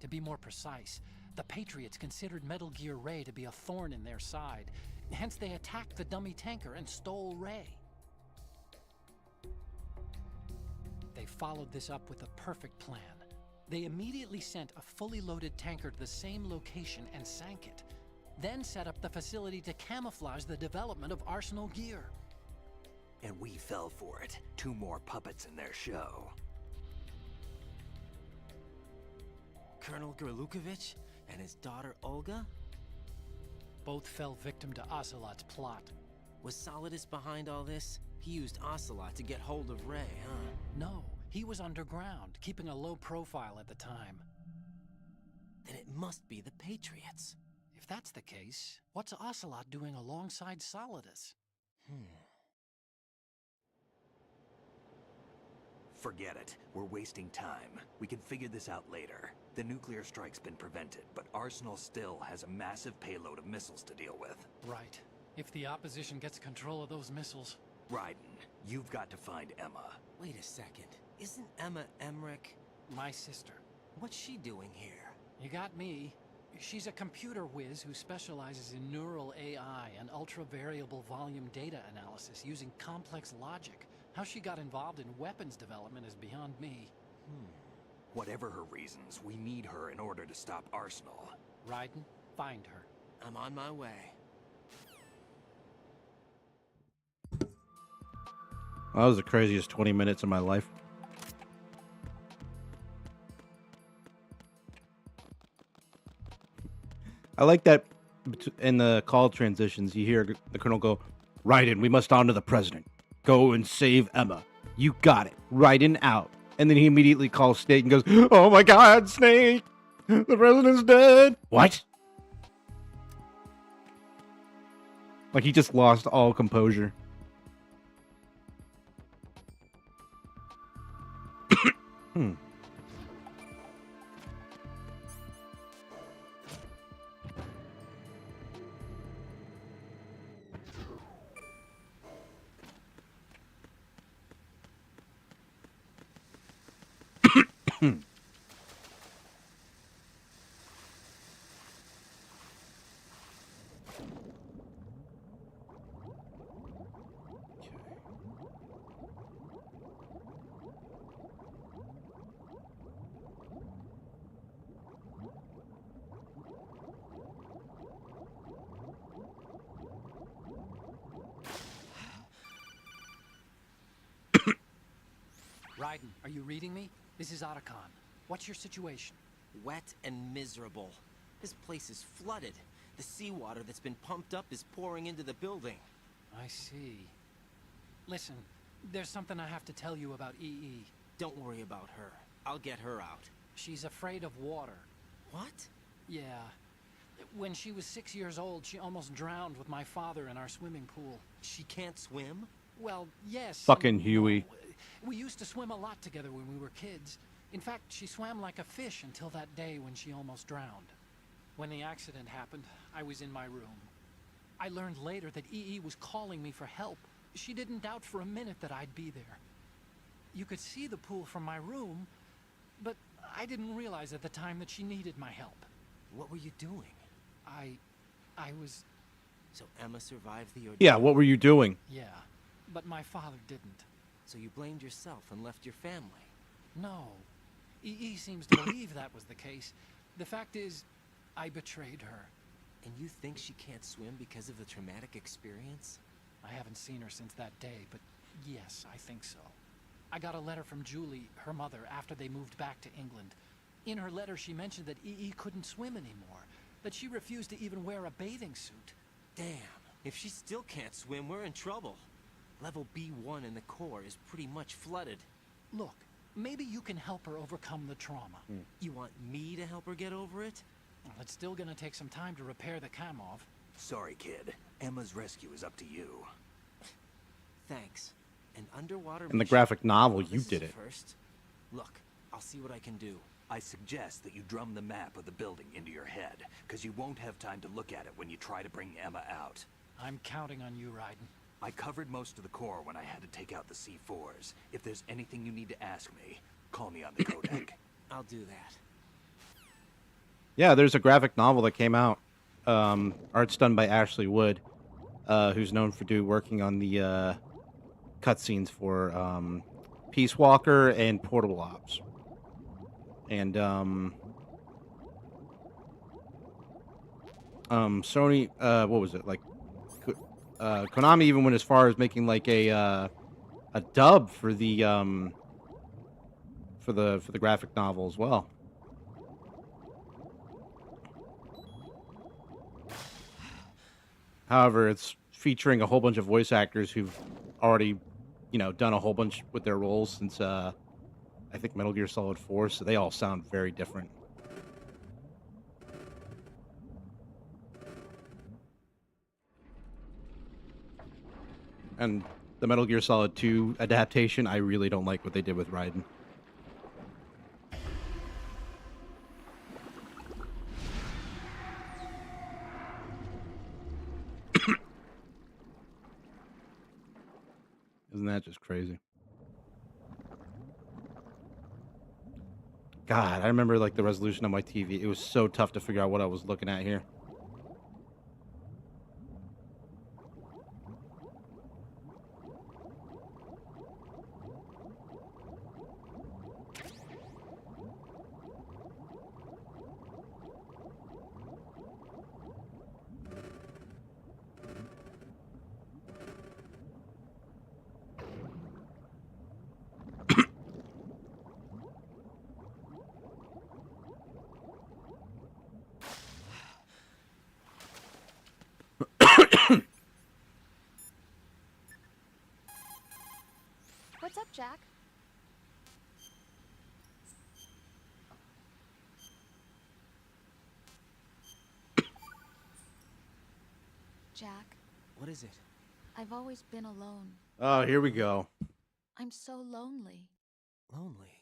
S14: To be more precise, the Patriots considered Metal Gear Ray to be a thorn in their side. Hence, they attacked the dummy tanker and stole Ray. They followed this up with a perfect plan. They immediately sent a fully loaded tanker to the same location and sank it. Then set up the facility to camouflage the development of Arsenal Gear.
S4: And we fell for it. 2 more puppets in their show.
S5: Colonel Gerlukovich and his daughter Olga?
S14: Both fell victim to Ocelot's plot.
S5: Was Solidus behind all this? He used Ocelot to get hold of Ray, huh?
S14: No, he was underground, keeping a low profile at the time.
S5: Then it must be the Patriots.
S14: If that's the case, what's Ocelot doing alongside Solidus?
S4: Forget it. We're wasting time. We can figure this out later. The nuclear strike's been prevented, but Arsenal still has a massive payload of missiles to deal with.
S14: Right. If the opposition gets control of those missiles...
S4: Raiden, you've got to find Emma.
S5: Wait a second. Isn't Emma Emmerich...
S14: my sister?
S5: What's she doing here?
S14: You got me. She's a computer whiz who specializes in neural AI and ultra-variable volume data analysis using complex logic. How she got involved in weapons development is beyond me.
S4: Whatever her reasons, we need her in order to stop Arsenal.
S14: Raiden, find her.
S5: I'm on my way.
S1: That was the craziest 20 minutes of my life. I like that in the call transitions, you hear the colonel go, Raiden, we must honor the president. Go and save Emma. You got it. Raiden out. And then he immediately calls Snake and goes, oh my God, Snake! The president's dead! What? Like he just lost all composure.
S14: Raiden, are you reading me? This is Otacon. What's your situation?
S5: Wet and miserable. This place is flooded. The seawater that's been pumped up is pouring into the building.
S14: I see. Listen, there's something I have to tell you about EE.
S5: Don't worry about her. I'll get her out.
S14: She's afraid of water.
S5: What?
S14: Yeah. When she was 6 years old, she almost drowned with my father in our swimming pool.
S5: She can't swim?
S14: Well, yes.
S1: Fucking Huey.
S14: We used to swim a lot together when we were kids. In fact, she swam like a fish until that day when she almost drowned. When the accident happened, I was in my room. I learned later that EE was calling me for help. She didn't doubt for a minute that I'd be there. You could see the pool from my room, but I didn't realize at the time that she needed my help.
S5: What were you doing?
S14: I was...
S5: So Emma survived the ordeal?
S1: Yeah, what were you doing?
S14: Yeah, but my father didn't.
S5: So you blamed yourself and left your family?
S14: No. EE seems to believe that was the case. The fact is, I betrayed her.
S5: And you think she can't swim because of the traumatic experience?
S14: I haven't seen her since that day, but yes, I think so. I got a letter from Julie, her mother, after they moved back to England. In her letter, she mentioned that EE couldn't swim anymore, that she refused to even wear a bathing suit.
S5: Damn. If she still can't swim, we're in trouble. Level B1 in the core is pretty much flooded.
S14: Look, maybe you can help her overcome the trauma.
S5: You want me to help her get over it?
S14: Well, it's still gonna take some time to repair the Kamov.
S4: Sorry, kid. Emma's rescue is up to you.
S5: Thanks. An underwater
S1: In the
S5: mission.
S1: graphic novel,
S5: Well,
S1: you
S5: this is
S1: did
S5: a
S1: it.
S5: First. Look, I'll see what I can do.
S4: I suggest that you drum the map of the building into your head, because you won't have time to look at it when you try to bring Emma out.
S14: I'm counting on you, Raiden.
S4: I covered most of the core when I had to take out the C4s. If there's anything you need to ask me, call me on the codec.
S5: I'll do that.
S1: Yeah, there's a graphic novel that came out. Art's done by Ashley Wood, who's known for working on the cutscenes for Peace Walker and Portable Ops. And Sony, what was it like? Konami even went as far as making like a dub for the graphic novel as well. However, it's featuring a whole bunch of voice actors who've already, done a whole bunch with their roles since I think Metal Gear Solid 4, so they all sound very different. And the Metal Gear Solid 2 adaptation, I really don't like what they did with Raiden. Isn't that just crazy? God, I remember like the resolution on my TV. It was so tough to figure out what I was looking at here.
S9: What's up, Jack? Jack,
S5: What is it?
S9: I've always been alone.
S1: Oh, here we go.
S9: I'm so lonely.
S5: Lonely.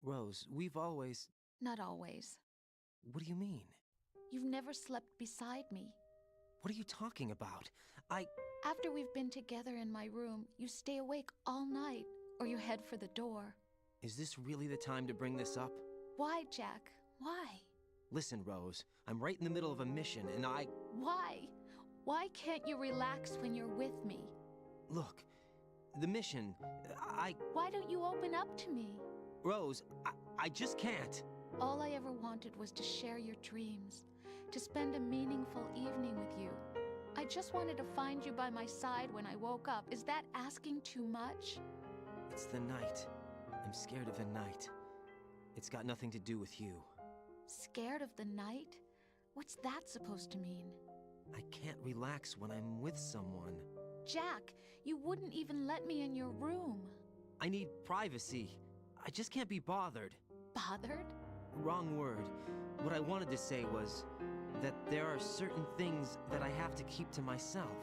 S5: Rose, we've always...
S9: Not always.
S5: What do you mean?
S9: You've never slept beside me.
S5: What are you talking about?
S9: After we've been together in my room, you stay awake all night, or you head for the door.
S5: Is this really the time to bring this up?
S9: Why, Jack? Why?
S5: Listen, Rose, I'm right in the middle of a mission, and
S9: Why? Why can't you relax when you're with me?
S5: Look, the mission,
S9: Why don't you open up to me?
S5: Rose, I just can't.
S9: All I ever wanted was to share your dreams, to spend a meaningful evening with you. I just wanted to find you by my side when I woke up. Is that asking too much?
S5: It's the night. I'm scared of the night. It's got nothing to do with you.
S9: Scared of the night? What's that supposed to mean?
S5: I can't relax when I'm with someone.
S9: Jack, you wouldn't even let me in your room.
S5: I need privacy. I just can't be bothered.
S9: Bothered?
S5: Wrong word. What I wanted to say was that there are certain things that I have to keep to myself.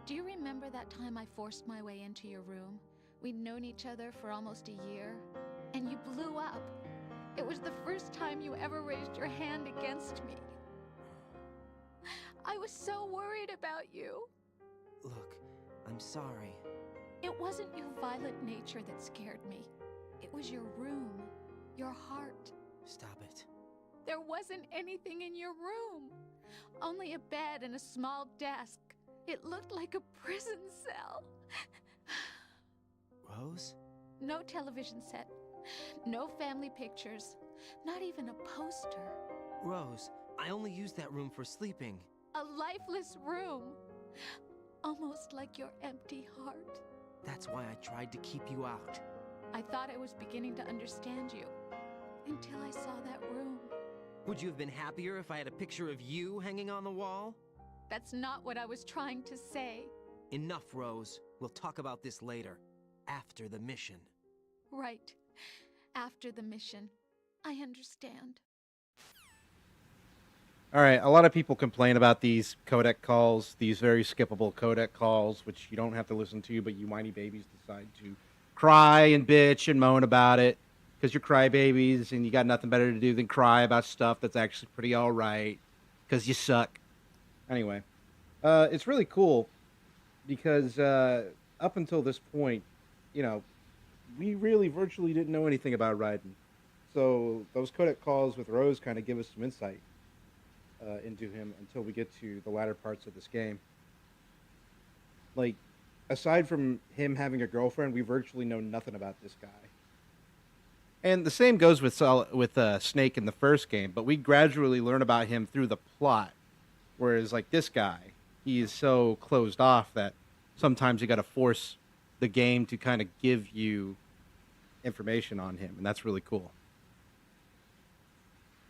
S9: Do you remember that time I forced my way into your room? We'd known each other for almost a year, and you blew up. It was the first time you ever raised your hand against me. I was so worried about you.
S5: Look, I'm sorry.
S9: It wasn't your violent nature that scared me. It was your room, your heart.
S5: Stop it.
S9: There wasn't anything in your room. Only a bed and a small desk. It looked like a prison cell.
S5: Rose?
S9: No television set. No family pictures. Not even a poster.
S5: Rose, I only use that room for sleeping.
S9: A lifeless room. Almost like your empty heart.
S5: That's why I tried to keep you out.
S9: I thought I was beginning to understand you. Until I saw that room.
S5: Would you have been happier if I had a picture of you hanging on the wall?
S9: That's not what I was trying to say.
S5: Enough, Rose. We'll talk about this later. After the mission.
S9: Right. After the mission. I understand.
S1: All right, a lot of people complain about these codec calls, these very skippable codec calls, which you don't have to listen to, but you whiny babies decide to cry and bitch and moan about it because you're crybabies and you got nothing better to do than cry about stuff that's actually pretty all right because you suck. Anyway, it's really cool because up until this point, you know, we really virtually didn't know anything about Raiden. So those codec calls with Rose kind of give us some insight into him until we get to the latter parts of this game. Like, aside from him having a girlfriend, we virtually know nothing about this guy. And the same goes with Snake in the first game, but we gradually learn about him through the plot. Whereas, like, this guy, he is so closed off that sometimes you got to force the game to kind of give you information on him, and that's really cool.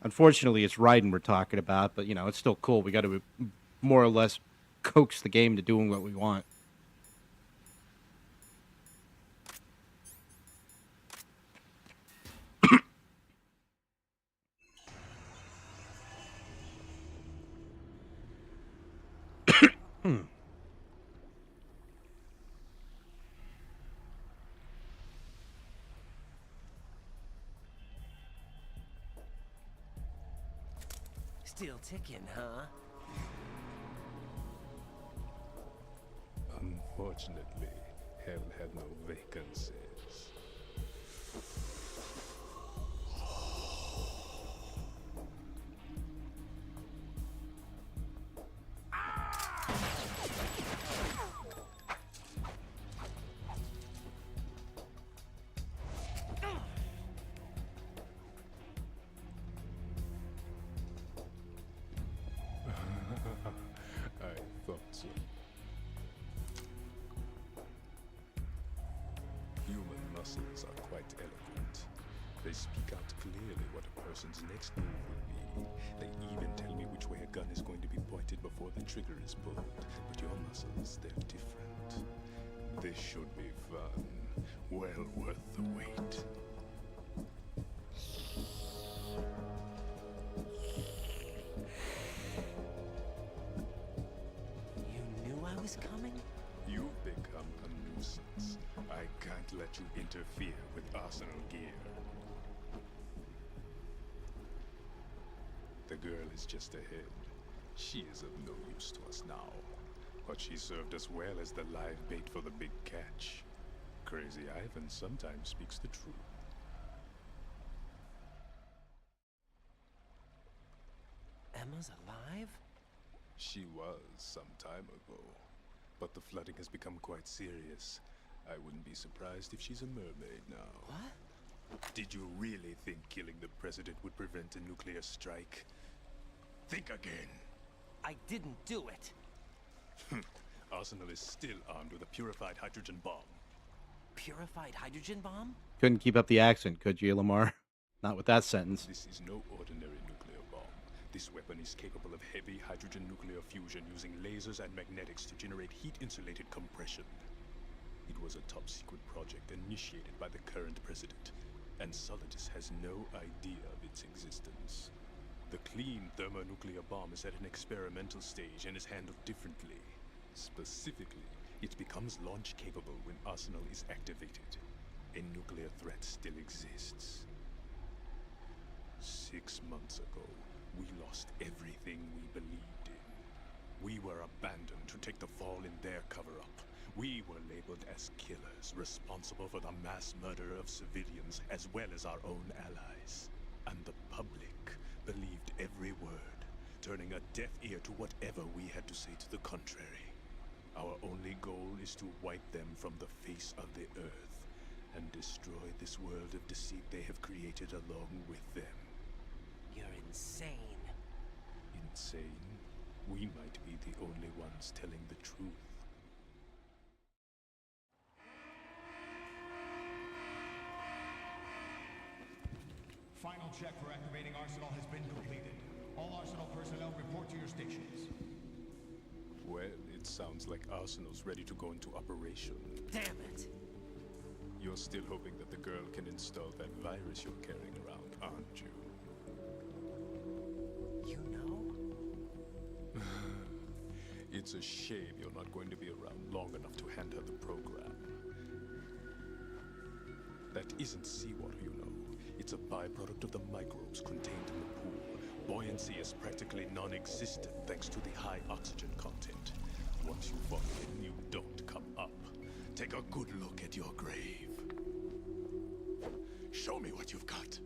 S1: Unfortunately, it's Raiden we're talking about, but, you know, it's still cool. We got to more or less coax the game to doing what we want.
S5: Still ticking, huh?
S16: Unfortunately, hell had no vacancies. I thought so. Human muscles are quite eloquent. They speak out clearly what a person's next move will be. They even tell me which way a gun is going to be pointed before the trigger is pulled. But your muscles, they're different. This should be fun. Well worth the wait.
S5: You knew I was coming?
S16: You've become a nuisance. I can't let you interfere with Arsenal gear. The girl is just ahead. She is of no use to us now. But she served us well as the live bait for the big catch. Crazy Ivan sometimes speaks the truth.
S5: Emma's alive?
S16: She was some time ago. But the flooding has become quite serious. I wouldn't be surprised if she's a mermaid now.
S5: What?
S16: Did you really think killing the president would prevent a nuclear strike? Think again.
S5: I didn't do it.
S16: Arsenal is still armed with a purified hydrogen bomb.
S5: Purified hydrogen bomb?
S1: Couldn't keep up the accent, could you, Lamar? Not with that sentence.
S16: This is no ordinary nuclear bomb. This weapon is capable of heavy hydrogen nuclear fusion using lasers and magnetics to generate heat-insulated compression. It was a top-secret project initiated by the current president, and Solidus has no idea of its existence. The clean thermonuclear bomb is at an experimental stage and is handled differently. Specifically, it becomes launch-capable when Arsenal is activated. A nuclear threat still exists. 6 months ago, we lost everything we believed in. We were abandoned to take the fall in their cover-up. We were labeled as killers, responsible for the mass murder of civilians as well as our own allies. And the public believed every word, turning a deaf ear to whatever we had to say to the contrary. Our only goal is to wipe them from the face of the earth and destroy this world of deceit they have created along with them.
S5: You're insane.
S16: Insane? We might be the only ones telling the truth.
S2: Final check for activating Arsenal has been completed. All Arsenal personnel report to your stations.
S16: Well, it sounds like Arsenal's ready to go into operation.
S5: Damn it!
S16: You're still hoping that the girl can install that virus you're carrying around, aren't you?
S5: You know?
S16: It's a shame you're not going to be around long enough to hand her the program. That isn't seawater, you know. It's a byproduct of the microbes contained in the pool. Buoyancy is practically non-existent thanks to the high oxygen content. Once you fall in, you don't come up. Take a good look at your grave. Show me what you've got.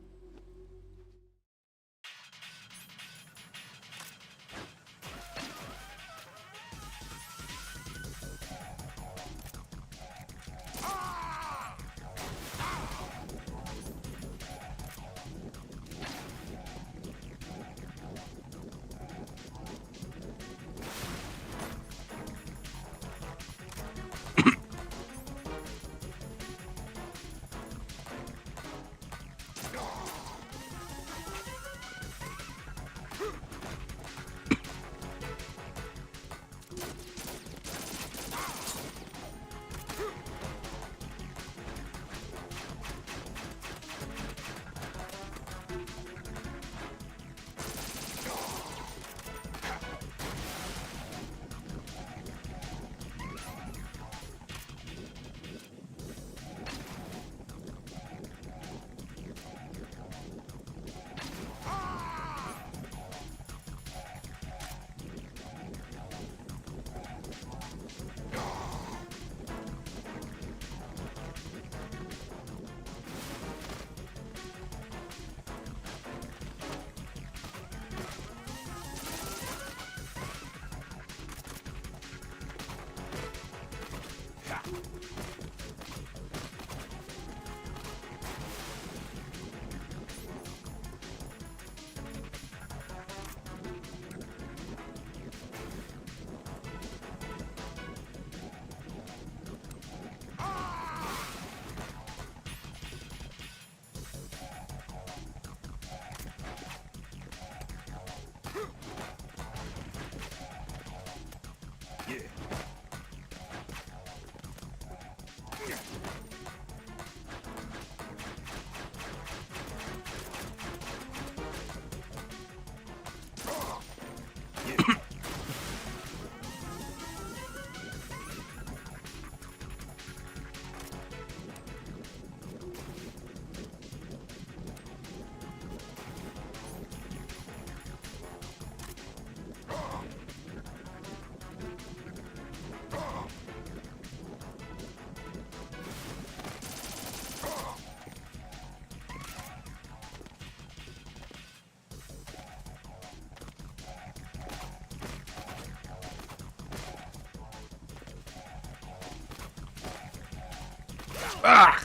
S1: Ah!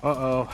S1: Uh-oh.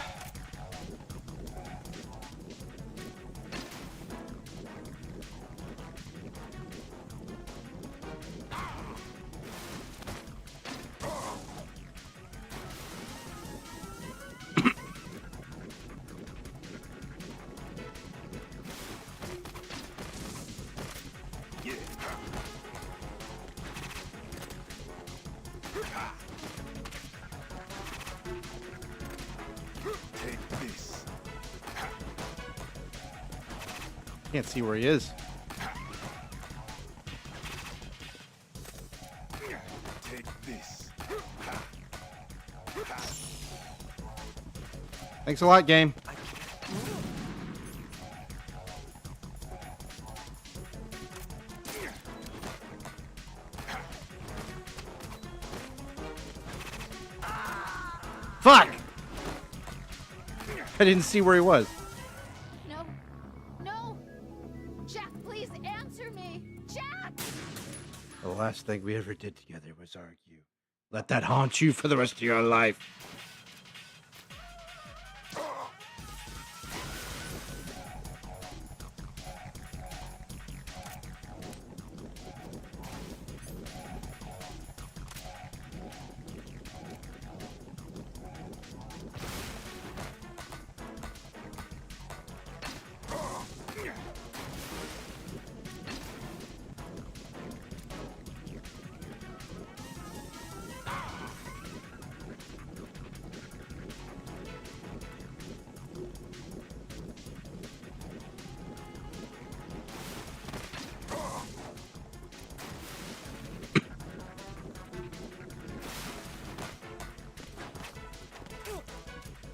S1: Can't see where he is.
S16: Take this.
S1: Thanks a lot, game. Fuck! I didn't see where he was.
S9: No. No! Jack, please answer me! Jack!
S1: The last thing we ever did together was argue. Let that haunt you for the rest of your life.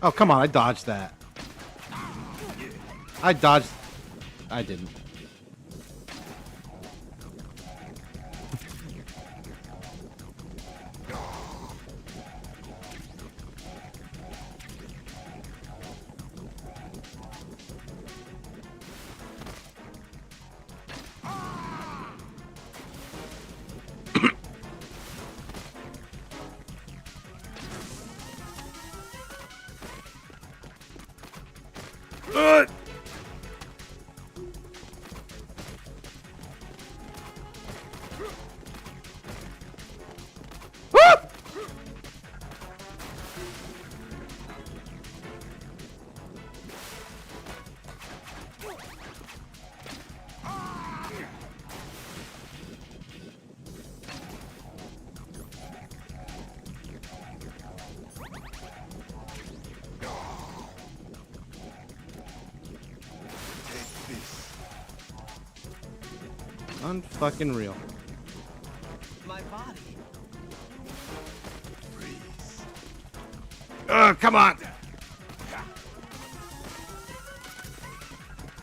S1: Oh, come on. I dodged that. I dodged. I didn't. Unfucking real.
S5: My body.
S1: Come on!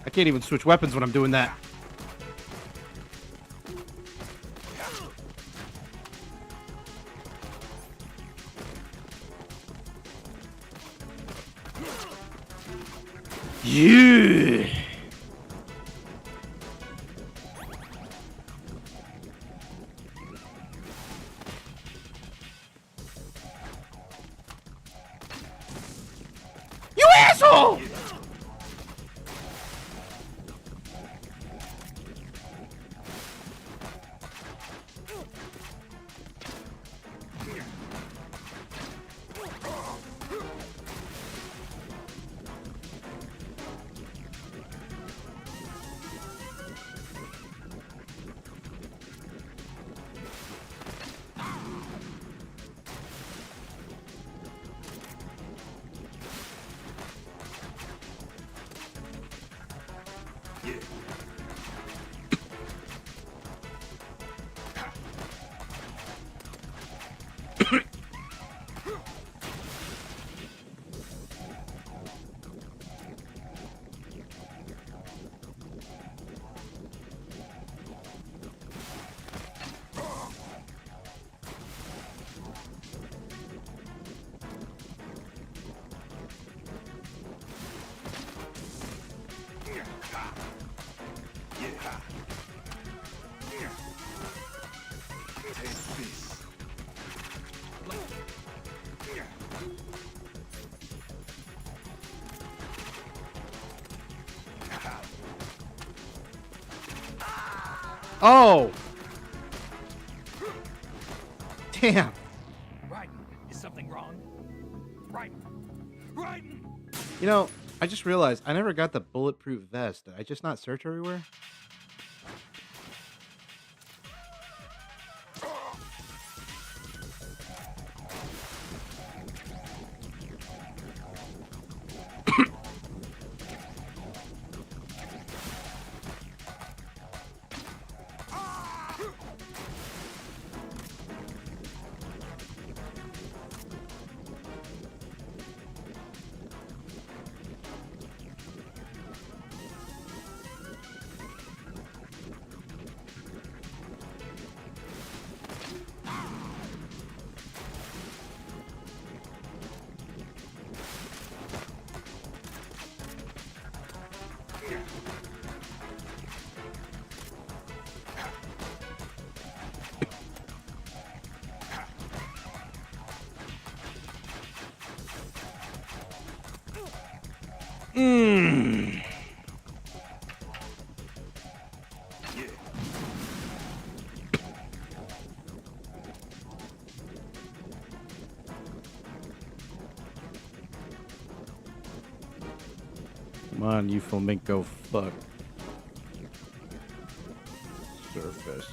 S1: I can't even switch weapons when I'm doing that. Yeah! You asshole! Oh! Damn.
S11: Raiden, is something wrong? Raiden! Raiden!
S1: You know, I just realized I never got the bulletproof vest. Did I just not search everywhere? Mmm. Come on, you flamenco fuck. Surface.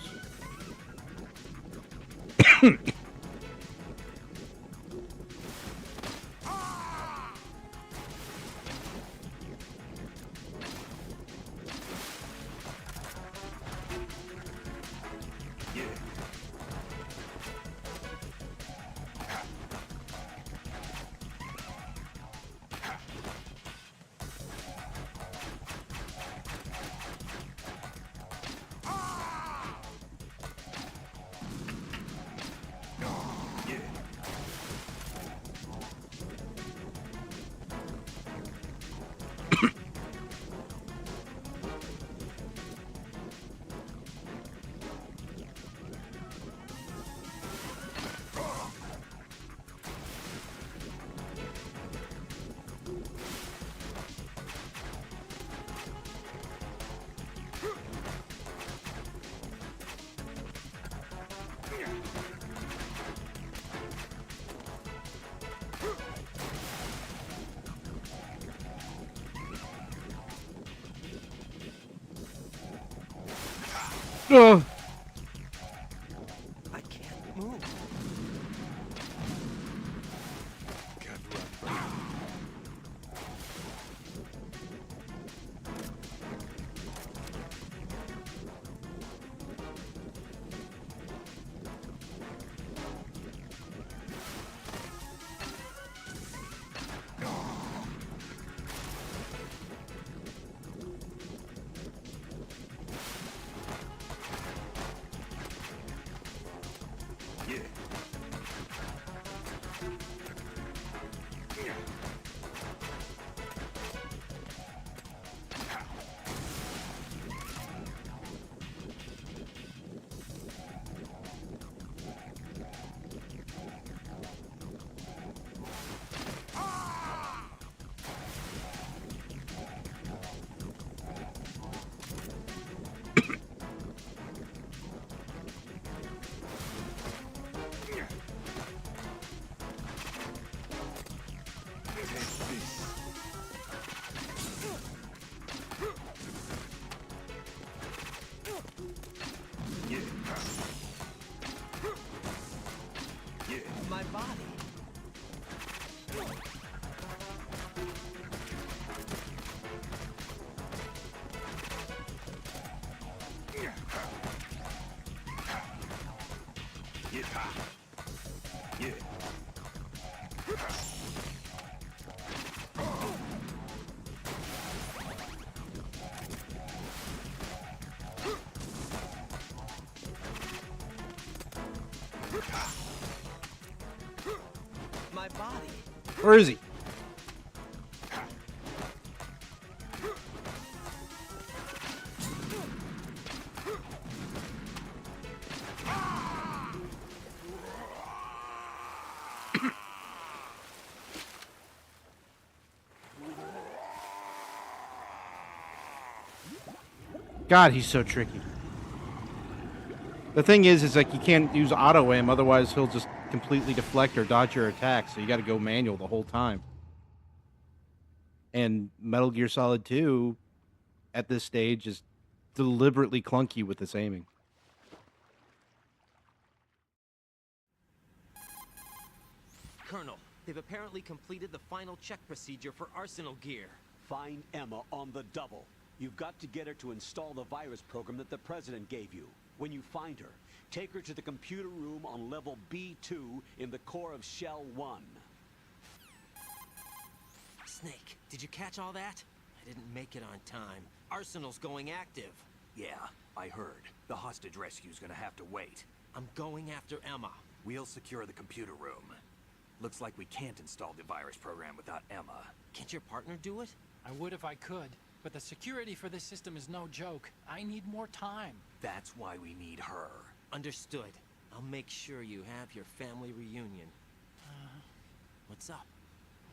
S1: Ugh.
S11: I can't move. My body. My body.
S1: Where is he? God, he's so tricky. The thing is like you can't use auto aim, otherwise he'll just completely deflect or dodge your attacks. So you got to go manual the whole time. And Metal Gear Solid 2, at this stage, is deliberately clunky with its aiming.
S5: Colonel, they've apparently completed the final check procedure for Arsenal gear.
S6: Find Emma on the double. You've got to get her to install the virus program that the President gave you. When you find her, take her to the computer room on level B2 in the core of Shell 1.
S5: Snake, did you catch all that? I didn't make it on time. Arsenal's going active.
S4: Yeah, I heard. The hostage rescue's gonna have to wait.
S5: I'm going after Emma.
S4: We'll secure the computer room. Looks like we can't install the virus program without Emma.
S5: Can't your partner do it?
S14: I would if I could, but the security for this system is no joke. I need more time.
S4: That's why we need her.
S5: Understood. I'll make sure you have your family reunion. What's up?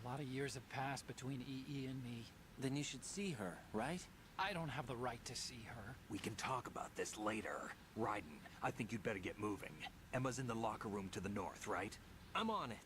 S14: A lot of years have passed between EE and me.
S5: Then you should see her, right?
S14: I don't have the right to see her.
S4: We can talk about this later. Raiden, I think you'd better get moving. Emma's in the locker room to the north, right?
S5: I'm on it.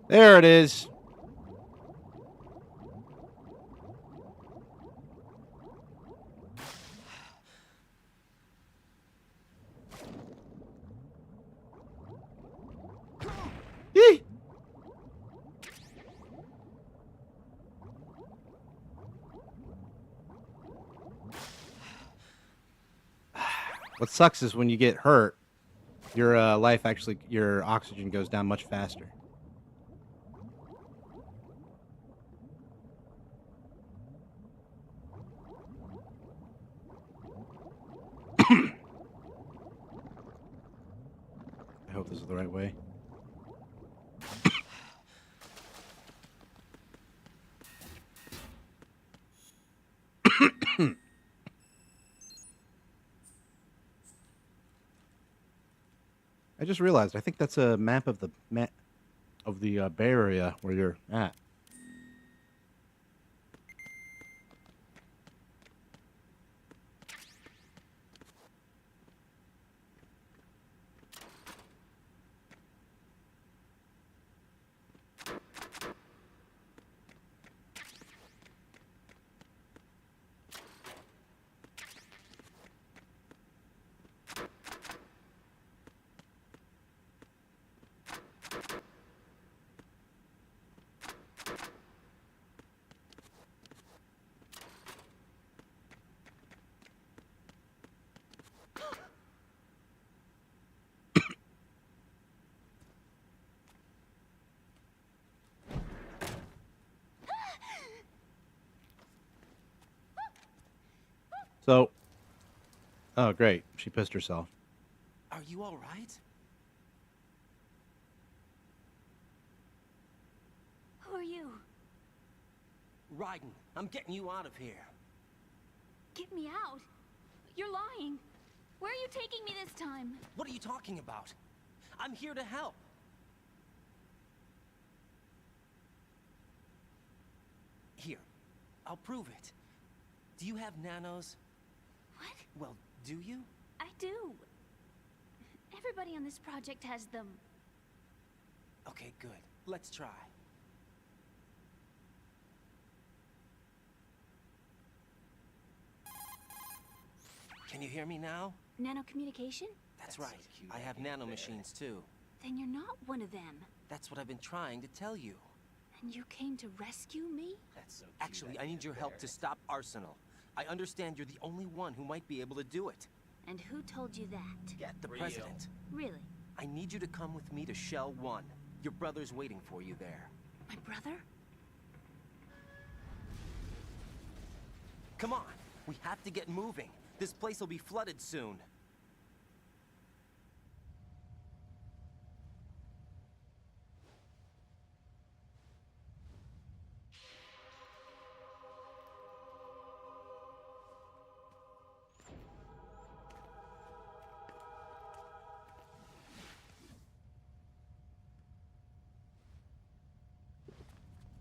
S1: There it is. Yee! What sucks is when you get hurt, your your oxygen goes down much faster. I hope this is the right way. I just realized, I think that's a map of the Bay Area where you're at. So, oh great, she pissed herself.
S5: Are you all right?
S7: Who are you?
S5: Raiden, I'm getting you out of here.
S7: Get me out. You're lying. Where are you taking me this time?
S5: What are you talking about? I'm here to help. Here, I'll prove it. Do you have nanos?
S7: What?
S5: Well, do you?
S7: I do. Everybody on this project has them.
S5: Okay, good. Let's try. Can you hear me now?
S7: Nanocommunication?
S5: That's right. I have nanomachines too.
S7: Then you're not one of them.
S5: That's what I've been trying to tell you.
S17: And you came to rescue me?
S5: That's so cute. Actually, I need your help to stop Arsenal. I understand you're the only one who might be able to do it.
S17: And who told you that?
S5: Get the president.
S17: Really?
S5: I need you to come with me to Shell 1. Your brother's waiting for you there.
S17: My brother?
S5: Come on, we have to get moving. This place will be flooded soon.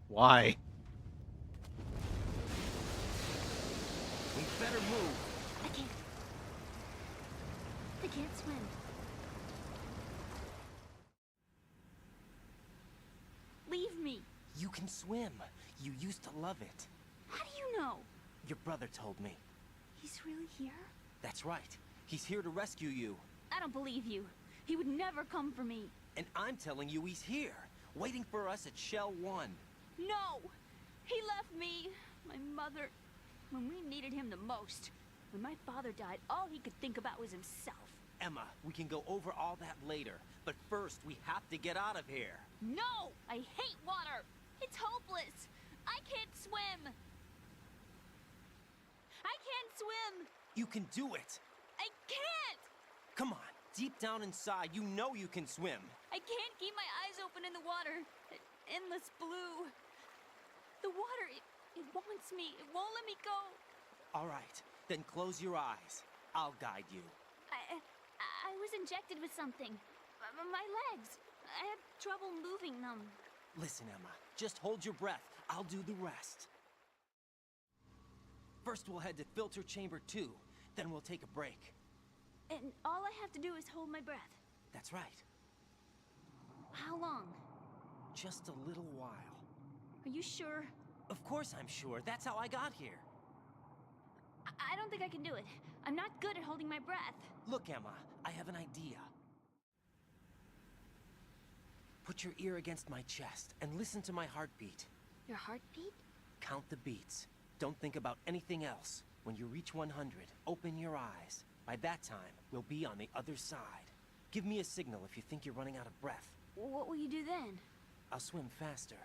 S1: Why?
S5: We better move.
S17: I can't swim. Leave me.
S5: You can swim. You used to love it.
S17: How do you know?
S5: Your brother told me.
S17: He's really here?
S5: That's right. He's here to rescue you.
S17: I don't believe you. He would never come for me.
S5: And I'm telling you he's here, waiting for us at Shell 1.
S17: No! He left me, my mother, when we needed him the most. When my father died, all he could think about was himself.
S5: Emma, we can go over all that later. But first, we have to get out of here.
S17: No! I hate water! It's hopeless! I can't swim! I can't swim!
S5: You can do it!
S17: I can't!
S5: Come on, deep down inside, you know you can swim.
S17: I can't keep my eyes open in the water. Endless blue. The water, it wants me. It won't let me go.
S5: All right, then close your eyes. I'll guide you.
S17: I was injected with something. My legs. I have trouble moving them.
S5: Listen, Emma, just hold your breath. I'll do the rest. First, we'll head to filter chamber 2. Then we'll take a break.
S17: And all I have to do is hold my breath.
S5: That's right.
S17: How long?
S5: Just a little while.
S17: Are you sure?
S5: Of course I'm sure. That's how I got here.
S17: I don't think I can do it. I'm not good at holding my breath.
S5: Look, Emma, I have an idea. Put your ear against my chest and listen to my heartbeat.
S17: Your heartbeat?
S5: Count the beats. Don't think about anything else. When you reach 100, open your eyes. By that time, we'll be on the other side. Give me a signal if you think you're running out of breath.
S17: What will you do then?
S5: I'll swim faster.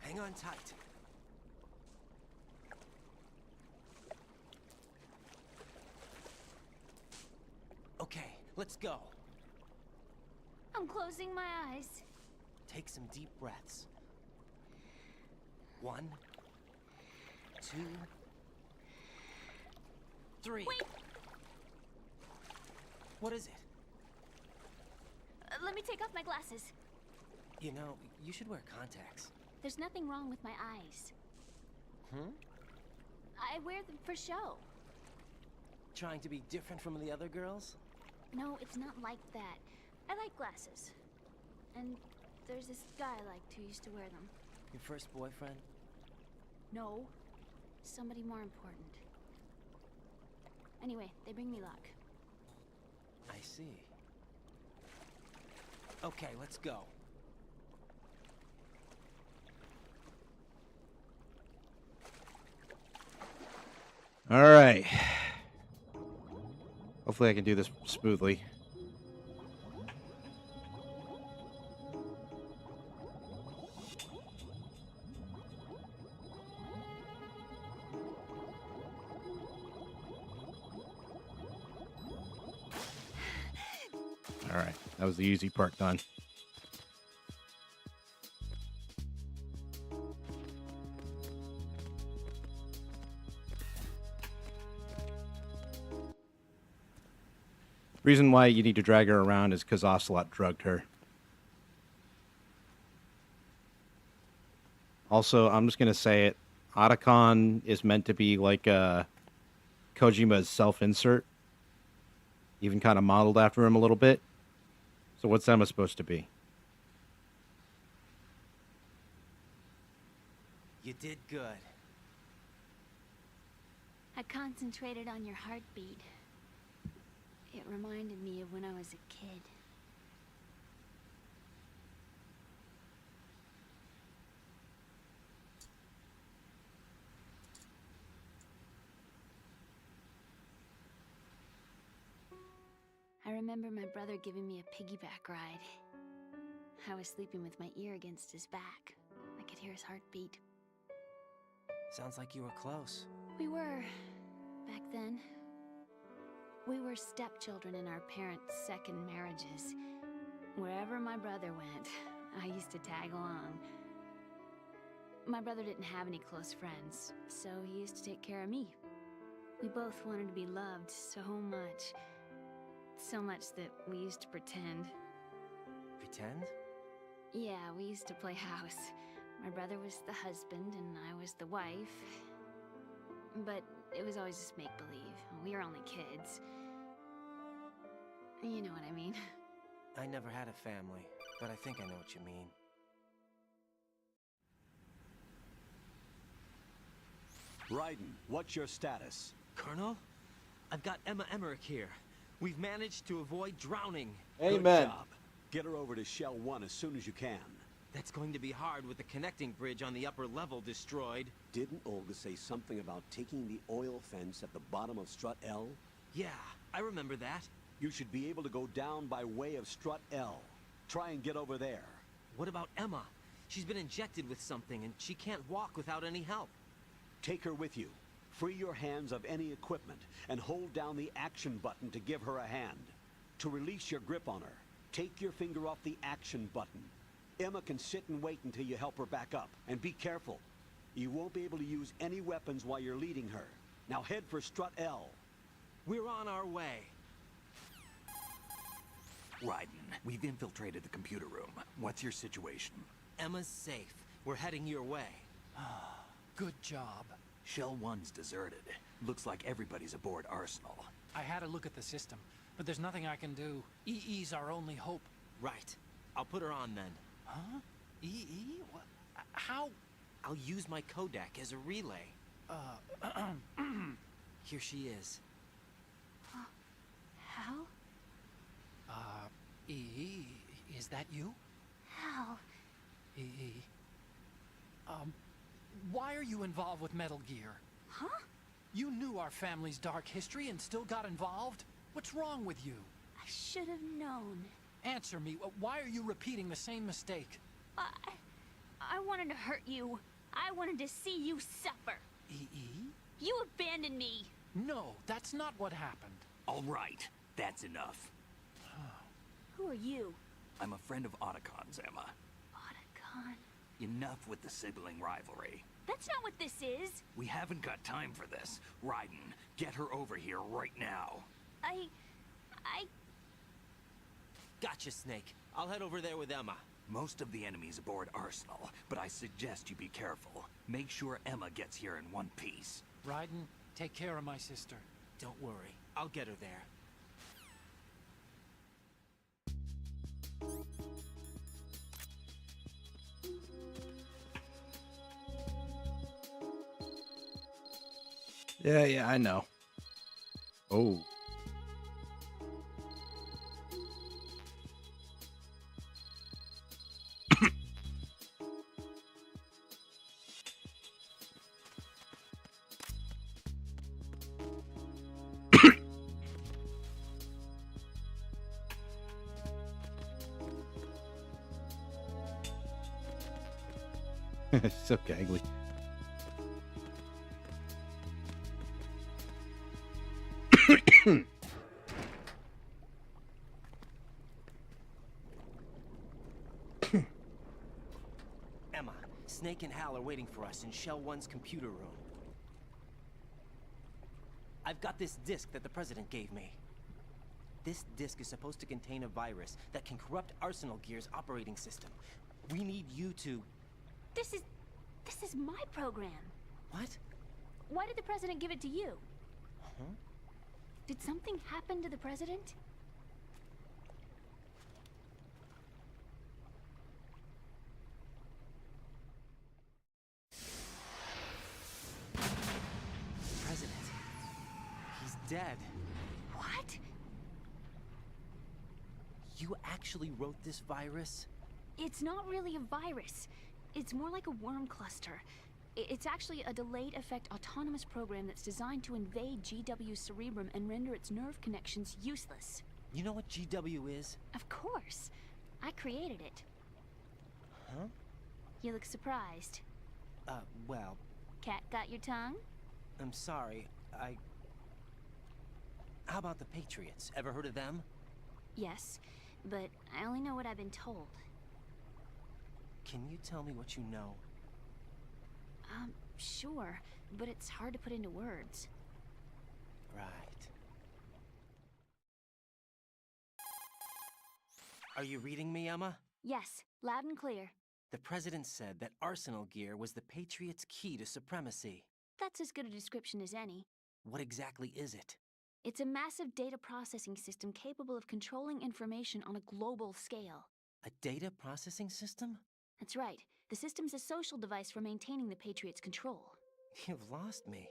S5: Hang on tight. Okay, let's go.
S17: I'm closing my eyes.
S5: Take some deep breaths. 1, 2, 3.
S17: Wait!
S5: What is it?
S17: Let me take off my glasses.
S5: You know, you should wear contacts.
S17: There's nothing wrong with my eyes. I wear them for show.
S5: Trying to be different from the other girls?
S17: No, it's not like that. I like glasses. And there's this guy I liked who used to wear them.
S5: Your first boyfriend?
S17: No. Somebody more important. Anyway, they bring me luck.
S5: I see. Okay, let's go.
S1: All right. Hopefully I can do this smoothly. All right, that was the easy part done. Reason why you need to drag her around is because Ocelot drugged her. Also, I'm just going to say it. Otacon is meant to be like Kojima's self-insert. Even kind of modeled after him a little bit. So what's Emma supposed to be?
S5: You did good.
S17: I concentrated on your heartbeat. It reminded me of when I was a kid. I remember my brother giving me a piggyback ride. I was sleeping with my ear against his back. I could hear his heartbeat.
S5: Sounds like you were close.
S17: We were, back then. We were stepchildren in our parents' second marriages. Wherever my brother went, I used to tag along. My brother didn't have any close friends, so he used to take care of me. We both wanted to be loved so much. So much that we used to pretend.
S5: Pretend?
S17: Yeah, we used to play house. My brother was the husband and I was the wife. But it was always just make-believe. We were only kids. You know what I mean.
S5: I never had a family, but I think I know what you mean.
S6: Raiden, what's your status?
S5: Colonel? I've got Emma Emmerich here. We've managed to avoid drowning.
S6: Good
S1: Amen.
S6: job. Get her over to Shell 1 as soon as you can.
S5: That's going to be hard with the connecting bridge on the upper level destroyed.
S6: Didn't Olga say something about taking the oil fence at the bottom of Strut L?
S5: Yeah, I remember that.
S6: You should be able to go down by way of Strut L. Try and get over there.
S5: What about Emma? She's been injected with something and she can't walk without any help.
S6: Take her with you. Free your hands of any equipment and hold down the action button to give her a hand. To release your grip on her, take your finger off the action button. Emma can sit and wait until you help her back up. And be careful. You won't be able to use any weapons while you're leading her. Now head for Strut L.
S5: We're on our way.
S4: Raiden, we've infiltrated the computer room. What's your situation?
S5: Emma's safe. We're heading your way.
S14: Good job.
S4: Shell 1's deserted. Looks like everybody's aboard Arsenal.
S14: I had a look at the system, but there's nothing I can do. EE's our only hope.
S5: Right. I'll put her on then.
S14: Huh? EE? What? How?
S5: I'll use my Kodak as a relay. Here she is.
S17: How?
S14: EE, is that you?
S17: How?
S14: EE. Why are you involved with Metal Gear?
S17: Huh?
S14: You knew our family's dark history and still got involved? What's wrong with you?
S17: I should have known.
S14: Answer me. Why are you repeating the same mistake?
S17: I wanted to hurt you. I wanted to see you suffer.
S14: EE?
S17: You abandoned me.
S14: No, that's not what happened.
S4: All right, that's enough.
S17: Who are you?
S4: I'm a friend of Otacon's, Emma.
S17: Otacon?
S4: Enough with the sibling rivalry.
S17: That's not what this is.
S4: We haven't got time for this. Raiden, get her over here right now.
S17: I...
S5: Gotcha, Snake. I'll head over there with Emma.
S4: Most of the enemy's aboard Arsenal, but I suggest you be careful. Make sure Emma gets here in one piece.
S14: Raiden, take care of my sister.
S5: Don't worry. I'll get her there.
S1: Yeah, I know. Oh. So gangly.
S5: Emma, Snake and Hal are waiting for us in Shell 1's computer room. I've got this disk that the President gave me. This disk is supposed to contain a virus that can corrupt Arsenal Gear's operating system. We need you to...
S17: This is my program.
S5: What?
S17: Why did the President give it to you?
S5: Huh?
S17: Did something happen to the President?
S5: President. He's dead.
S17: What?
S5: You actually wrote this virus?
S17: It's not really a virus. It's more like a worm cluster. It's actually a delayed effect autonomous program that's designed to invade GW's cerebrum and render its nerve connections useless.
S5: You know what GW is?
S17: Of course. I created it.
S5: Huh?
S17: You look surprised.
S5: Well...
S17: Cat got your tongue?
S5: I'm sorry, How about the Patriots? Ever heard of them?
S17: Yes, but I only know what I've been told.
S5: Can you tell me what you know?
S17: Sure, but it's hard to put into words.
S5: Right. Are you reading me, Emma?
S17: Yes, loud and clear.
S5: The President said that Arsenal gear was the Patriots' key to supremacy.
S17: That's as good a description as any.
S5: What exactly is it?
S17: It's a massive data processing system capable of controlling information on a global scale.
S5: A data processing system?
S17: That's right. The system's a social device for maintaining the Patriots' control.
S5: You've lost me.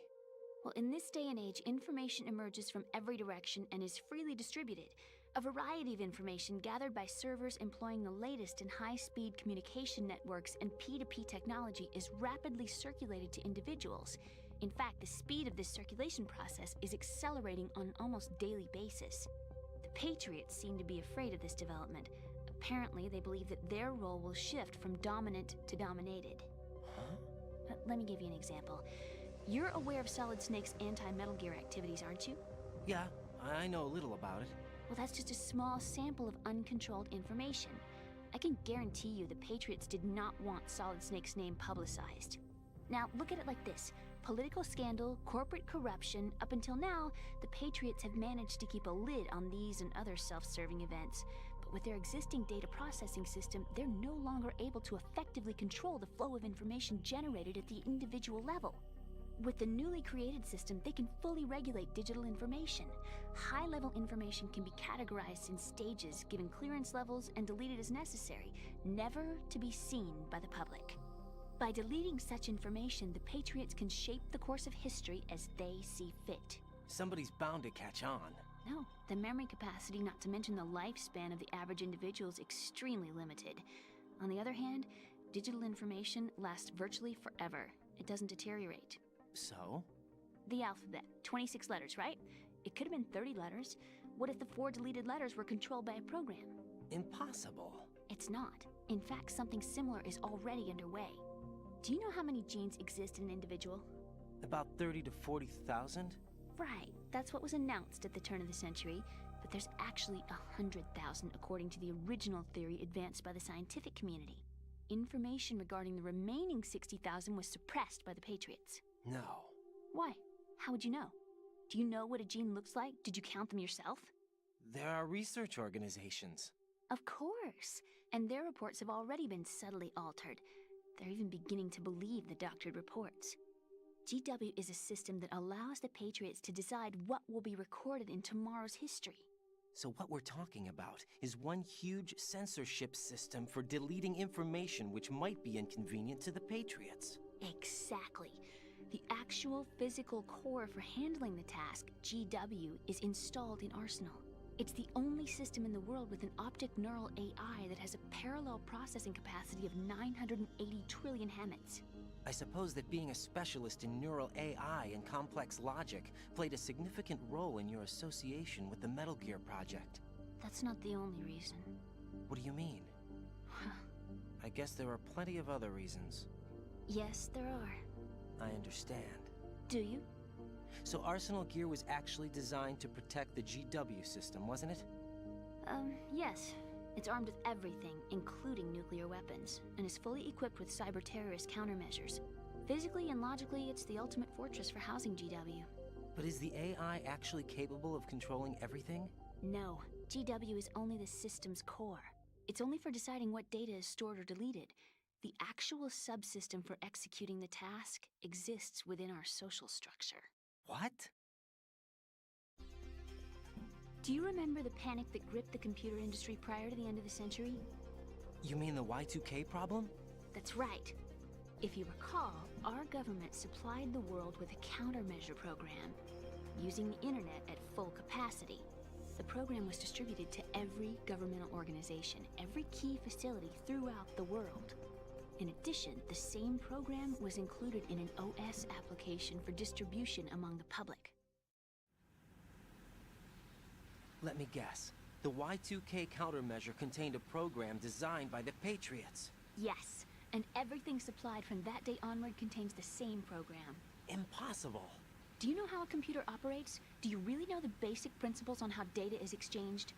S17: Well, in this day and age, information emerges from every direction and is freely distributed. A variety of information gathered by servers employing the latest in high-speed communication networks and P2P technology is rapidly circulated to individuals. In fact, the speed of this circulation process is accelerating on an almost daily basis. The Patriots seem to be afraid of this development. Apparently, they believe that their role will shift from dominant to dominated.
S5: Huh?
S17: Let me give you an example. You're aware of Solid Snake's anti-Metal Gear activities, aren't you?
S5: Yeah, I know a little about it.
S17: Well, that's just a small sample of uncontrolled information. I can guarantee you the Patriots did not want Solid Snake's name publicized. Now, look at it like this. Political scandal, corporate corruption, up until now, the Patriots have managed to keep a lid on these and other self-serving events. But with their existing data processing system, they're no longer able to effectively control the flow of information generated at the individual level. With the newly created system, they can fully regulate digital information. High-level information can be categorized in stages, given clearance levels, and deleted as necessary, never to be seen by the public. By deleting such information, the Patriots can shape the course of history as they see fit.
S5: Somebody's bound to catch on.
S17: No, the memory capacity, not to mention the lifespan of the average individual, is extremely limited. On the other hand, digital information lasts virtually forever. It doesn't deteriorate.
S5: So?
S17: The alphabet, 26 letters, right? It could have been 30 letters. What if the 4 deleted letters were controlled by a program?
S5: Impossible.
S17: It's not. In fact, something similar is already underway. Do you know how many genes exist in an individual?
S5: About 30 to 40,000?
S17: Right, that's what was announced at the turn of the century, but there's actually 100,000 according to the original theory advanced by the scientific community. Information regarding the remaining 60,000 was suppressed by the Patriots.
S5: No.
S17: Why? How would you know? Do you know what a gene looks like? Did you count them yourself?
S5: There are research organizations.
S17: Of course, and their reports have already been subtly altered. They're even beginning to believe the doctored reports. GW is a system that allows the Patriots to decide what will be recorded in tomorrow's history.
S5: So what we're talking about is one huge censorship system for deleting information which might be inconvenient to the Patriots.
S17: Exactly. The actual physical core for handling the task, GW, is installed in Arsenal. It's the only system in the world with an optic neural AI that has a parallel processing capacity of 980 trillion Hammets.
S5: I suppose that being a specialist in neural AI and complex logic played a significant role in your association with the Metal Gear project.
S17: That's not the only reason.
S5: What do you mean? I guess there are plenty of other reasons.
S17: Yes, there are.
S5: I understand.
S17: Do you?
S5: So Arsenal Gear was actually designed to protect the GW system, wasn't it?
S17: Yes. It's armed with everything, including nuclear weapons, and is fully equipped with cyber-terrorist countermeasures. Physically and logically, it's the ultimate fortress for housing GW.
S5: But is the AI actually capable of controlling everything?
S17: No. GW is only the system's core. It's only for deciding what data is stored or deleted. The actual subsystem for executing the task exists within our social structure.
S5: What?
S17: Do you remember the panic that gripped the computer industry prior to the end of the century?
S5: You mean the Y2K problem?
S17: That's right. If you recall, our government supplied the world with a countermeasure program, using the internet at full capacity. The program was distributed to every governmental organization, every key facility throughout the world. In addition, the same program was included in an OS application for distribution among the public.
S5: Let me guess. The Y2K countermeasure contained a program designed by the Patriots.
S17: Yes, and everything supplied from that day onward contains the same program.
S5: Impossible.
S17: Do you know how a computer operates? Do you really know the basic principles on how data is exchanged?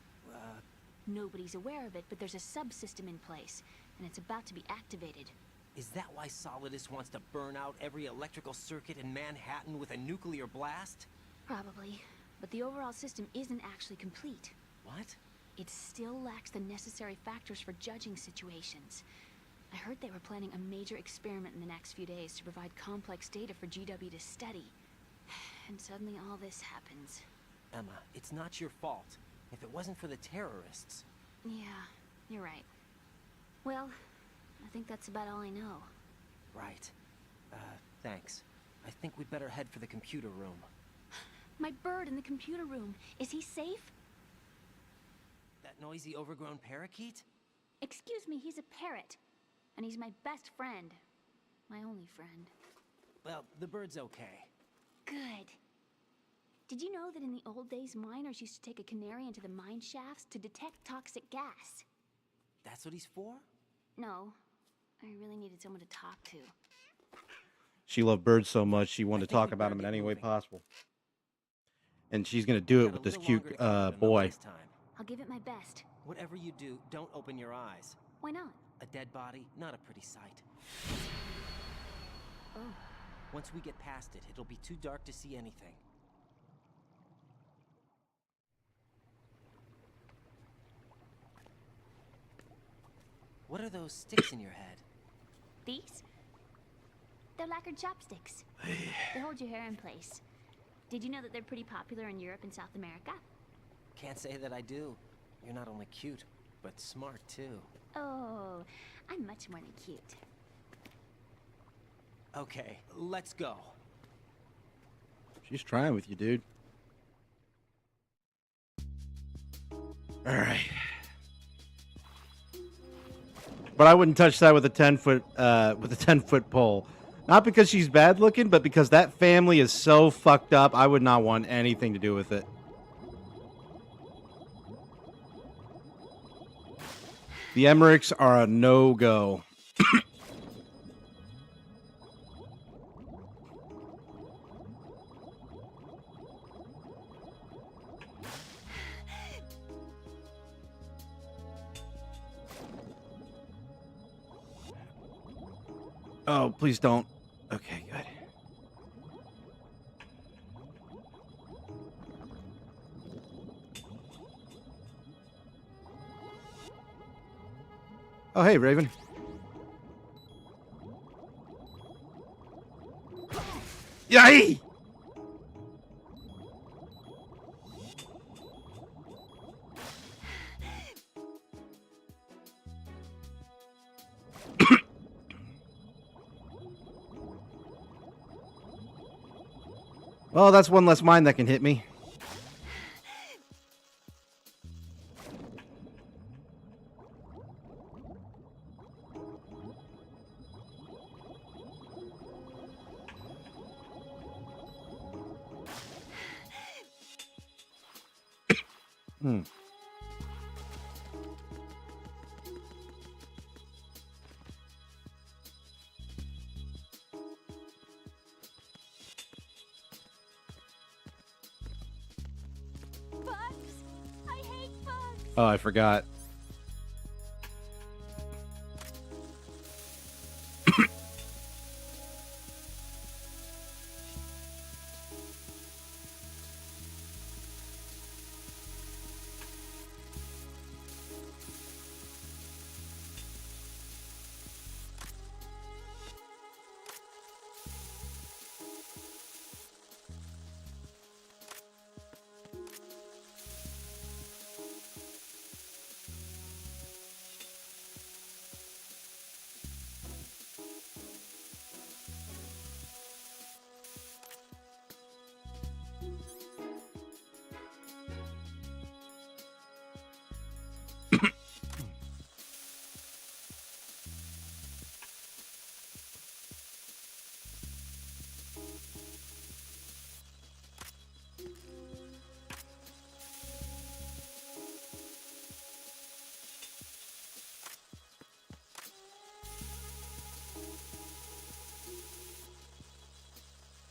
S17: Nobody's aware of it, but there's a subsystem in place, and it's about to be activated.
S5: Is that why Solidus wants to burn out every electrical circuit in Manhattan with a nuclear blast?
S17: Probably, but the overall system isn't actually complete.
S5: What?
S17: It still lacks the necessary factors for judging situations. I heard they were planning a major experiment in the next few days to provide complex data for GW to study. And suddenly all this happens.
S5: Emma, it's not your fault. If it wasn't for the terrorists...
S17: Yeah, you're right. Well, I think that's about all I know.
S5: Right. Thanks. I think we'd better head for the computer room.
S17: My bird in the computer room. Is he safe?
S5: That noisy, overgrown parakeet?
S17: Excuse me, he's a parrot. And he's my best friend. My only friend.
S5: Well, the bird's okay.
S17: Good. Did you know that in the old days, miners used to take a canary into the mine shafts to detect toxic gas?
S5: That's what he's for?
S17: No. I really needed someone to talk to.
S1: She loved birds so much, she wanted to talk about them in any way possible. And she's going to do it with this cute boy.
S17: I'll give it my best.
S5: Whatever you do, don't open your eyes.
S17: Why not?
S5: A dead body, not a pretty sight.
S17: Oh.
S5: Once we get past it, it'll be too dark to see anything. What are those sticks in your head?
S17: These? They're lacquered chopsticks. They hold your hair in place. Did you know that they're pretty popular in Europe and South America?
S5: Can't say that I do. You're not only cute, but smart too.
S17: Oh, I'm much more than cute.
S5: Okay, let's go.
S1: She's trying with you, dude. All right. But I wouldn't touch that with a 10-foot pole. Not because she's bad looking, but because that family is so fucked up. I would not want anything to do with it. The Emmerichs are a no-go. Oh, please don't. Okay, good. Oh, hey, Raven. Yay! Well, that's one less mine that can hit me. Oh, I forgot.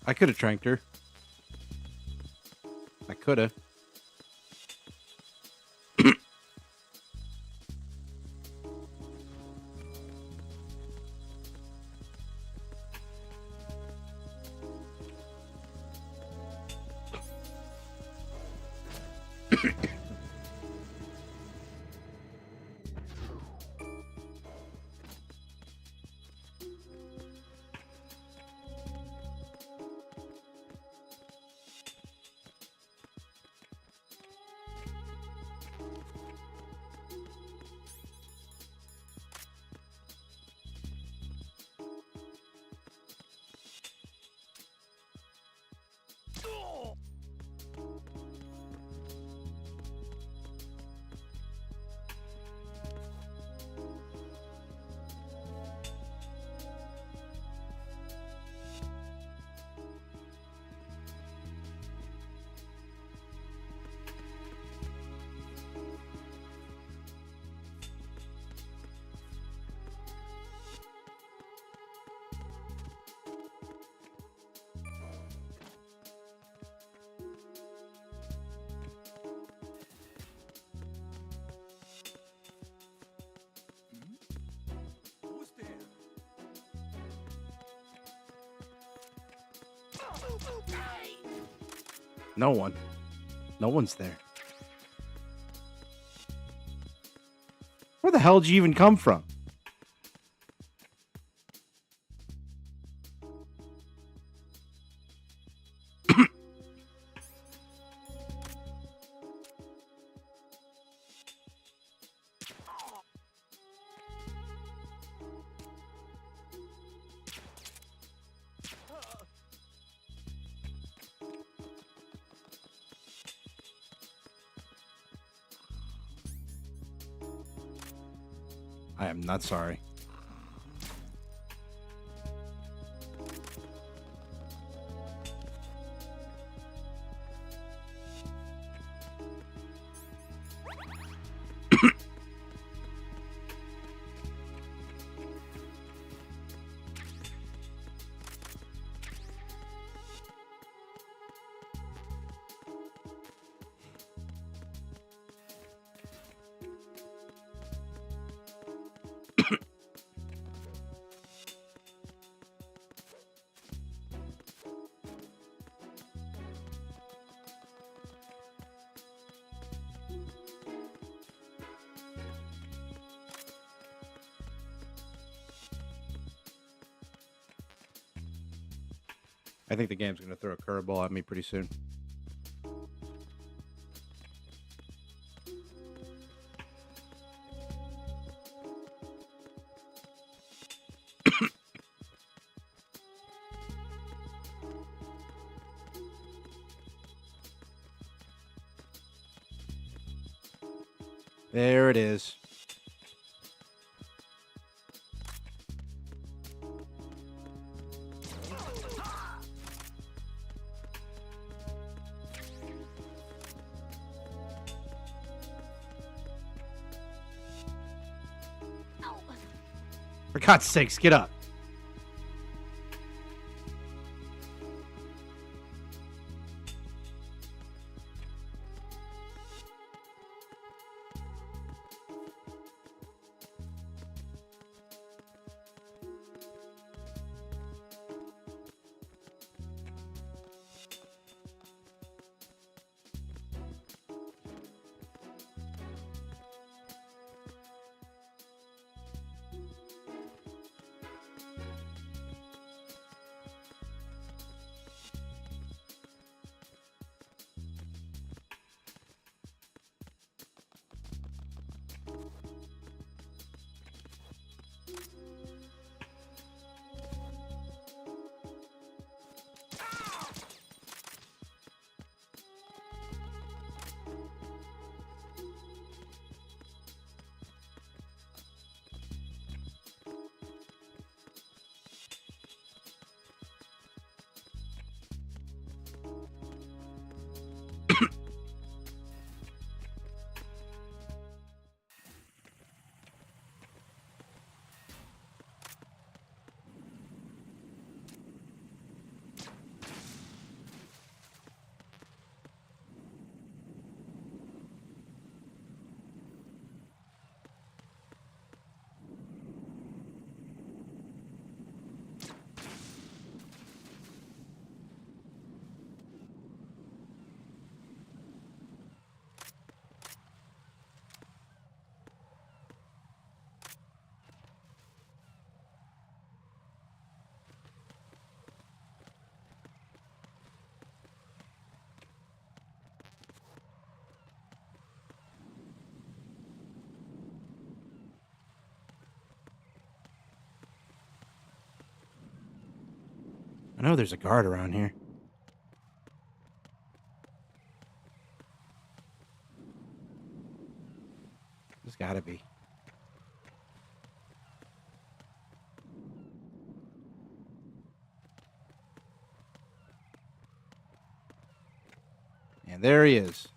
S1: I could have tranked her. I could have.
S2: Who's there?
S1: No one. No one's there. Where the hell did you even come from? I am not sorry. I think the game's going to throw a curveball at me pretty soon. There it is. For God's sakes, get up. know there's a guard around here. There's gotta be. And there he is.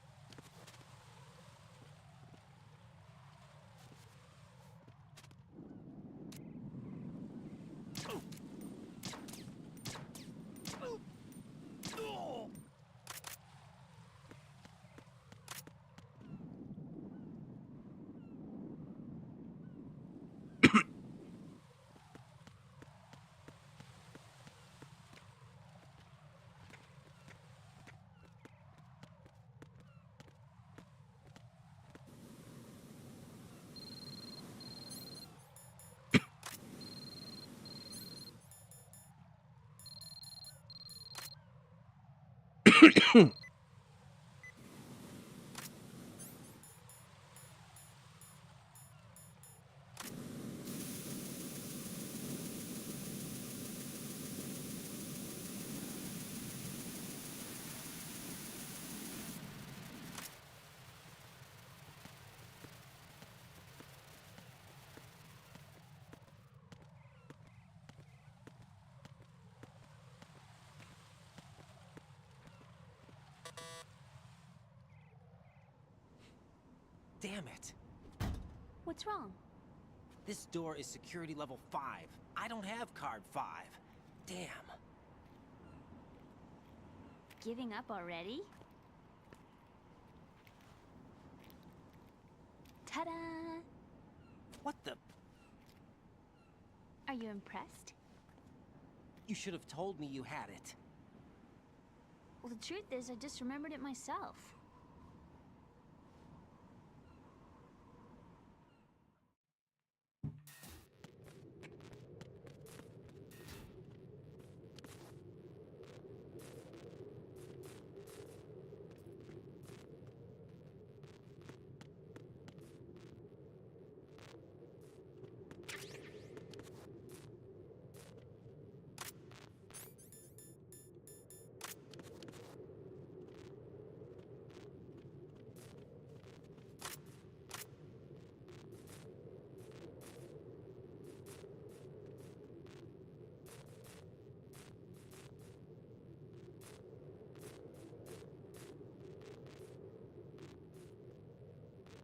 S5: Damn it.
S17: What's wrong?
S5: This door is security level 5. I don't have card 5. Damn.
S17: Giving up already? Ta-da!
S5: What the?
S17: Are you impressed?
S5: You should have told me you had it.
S17: Well, the truth is, I just remembered it myself.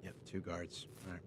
S1: Yep, 2 guards. All right.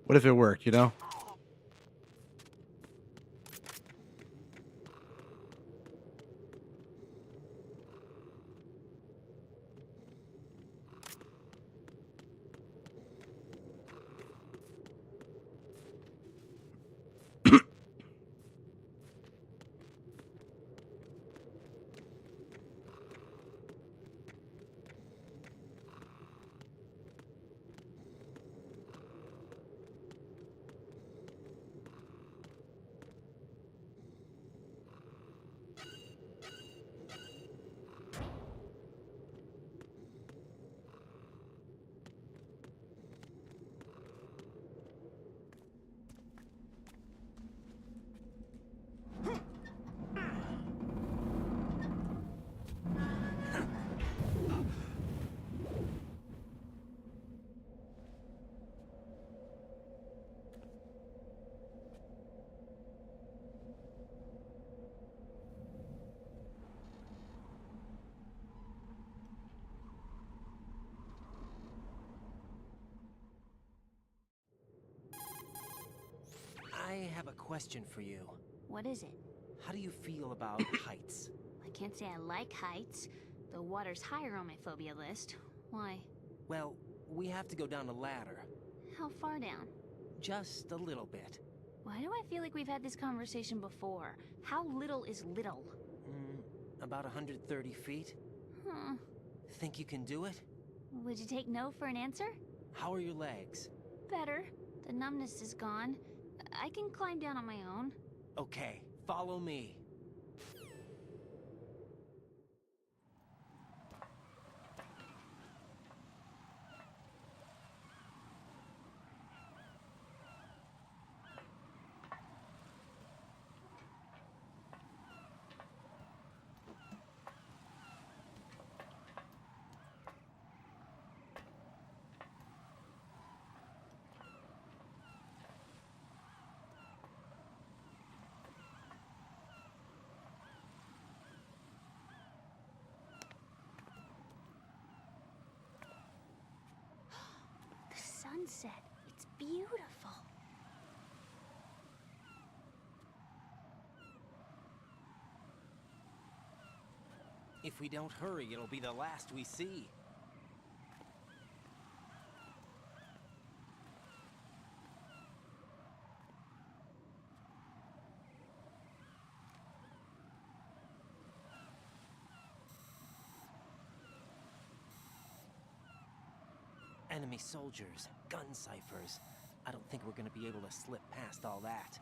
S1: What if it worked, you know?
S5: I have a question for you.
S17: What is it?
S5: How do you feel about heights?
S17: I can't say I like heights. The water's higher on my phobia list. Why?
S5: Well, we have to go down a ladder.
S17: How far down?
S5: Just a little bit.
S17: Why do I feel like we've had this conversation before? How little is little?
S5: About 130 feet.
S17: Huh.
S5: Think you can do it?
S17: Would you take no for an answer?
S5: How are your legs?
S17: Better. The numbness is gone. I can climb down on my own.
S5: Okay, follow me.
S17: Sunset. It's beautiful.
S5: If we don't hurry, it'll be the last we see. Enemy soldiers, gun ciphers. I don't think we're gonna be able to slip past all that.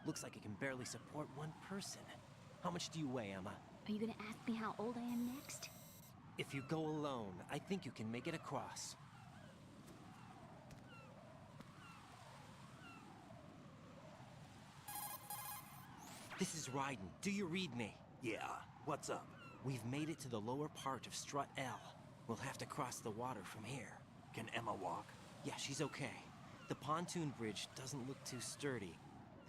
S5: Looks like it can barely support one person. How much do you weigh, Emma?
S17: Are you gonna ask me how old I am next?
S5: If you go alone, I think you can make it across. This is Raiden. Do you read me?
S4: Yeah, what's up?
S5: We've made it to the lower part of Strut L. We'll have to cross the water from here.
S4: Can Emma walk?
S5: Yeah, she's okay. The pontoon bridge doesn't look too sturdy.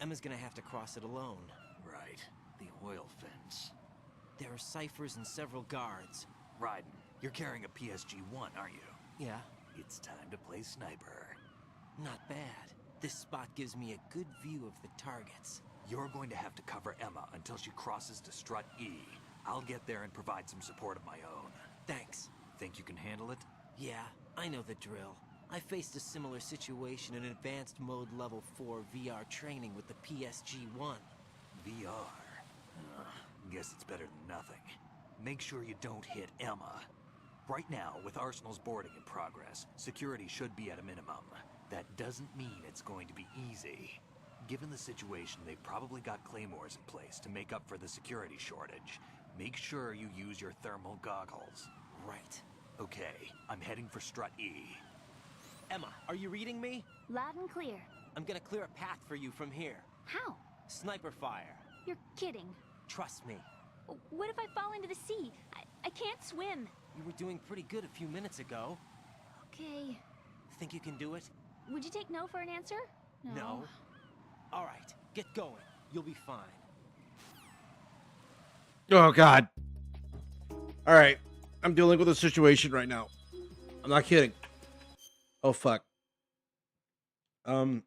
S5: Emma's gonna have to cross it alone.
S4: Right. The oil fence.
S5: There are ciphers and several guards.
S4: Raiden, you're carrying a PSG-1, aren't you?
S5: Yeah.
S4: It's time to play sniper.
S5: Not bad. This spot gives me a good view of the targets.
S4: You're going to have to cover Emma until she crosses to Strut E. I'll get there and provide some support of my own.
S5: Thanks.
S4: Think you can handle it?
S5: Yeah, I know the drill. I faced a similar situation in Advanced Mode Level 4 VR training with the PSG-1.
S4: VR? Guess it's better than nothing. Make sure you don't hit Emma. Right now, with Arsenal's boarding in progress, security should be at a minimum. That doesn't mean it's going to be easy. Given the situation, they've probably got claymores in place to make up for the security shortage. Make sure you use your thermal goggles.
S5: Right.
S4: Okay, I'm heading for Strut E.
S5: Emma, are you reading me?
S17: Loud and clear.
S5: I'm gonna clear a path for you from here.
S17: How?
S5: Sniper fire.
S17: You're kidding.
S5: Trust me.
S17: What if I fall into the sea? I can't swim.
S5: You were doing pretty good a few minutes ago.
S17: Okay.
S5: Think you can do it?
S17: Would you take no for an answer?
S5: No. All right, get going. You'll be fine.
S1: Oh, God. All right. I'm dealing with a situation right now. I'm not kidding. Oh, fuck. I'm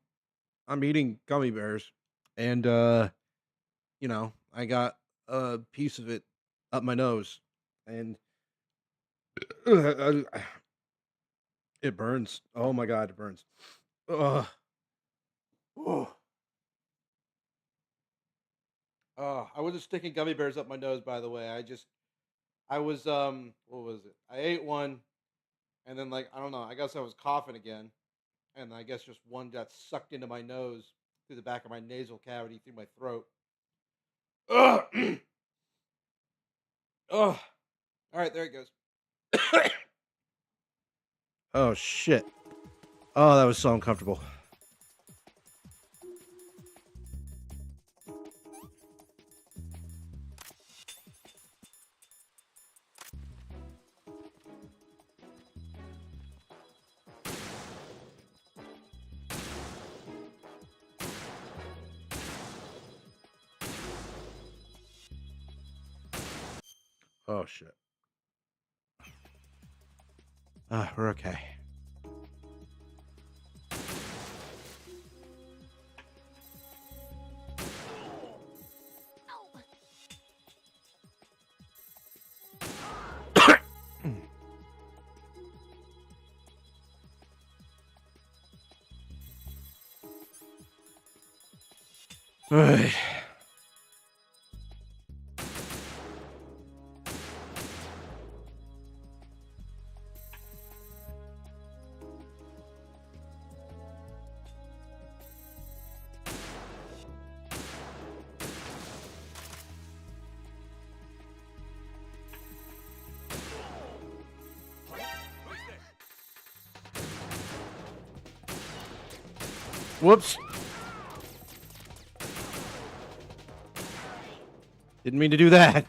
S1: eating gummy bears. And, you know, I got a piece of it up my nose. And it burns. Oh, my God, it burns. Ugh. Oh. I wasn't sticking gummy bears up my nose, by the way. I was, what was it? I ate one, and then, like, I don't know, I guess I was coughing again, and I guess just one got sucked into my nose through the back of my nasal cavity, through my throat. Ugh! Ugh. All right, there it goes. Oh, shit. Oh, that was so uncomfortable. Oh, shit. We're okay. Ugh. Whoops. Didn't mean to do that.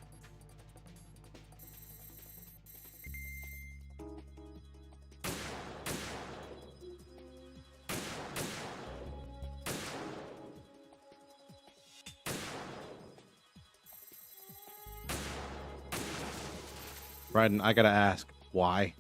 S1: Raiden, I gotta ask, why?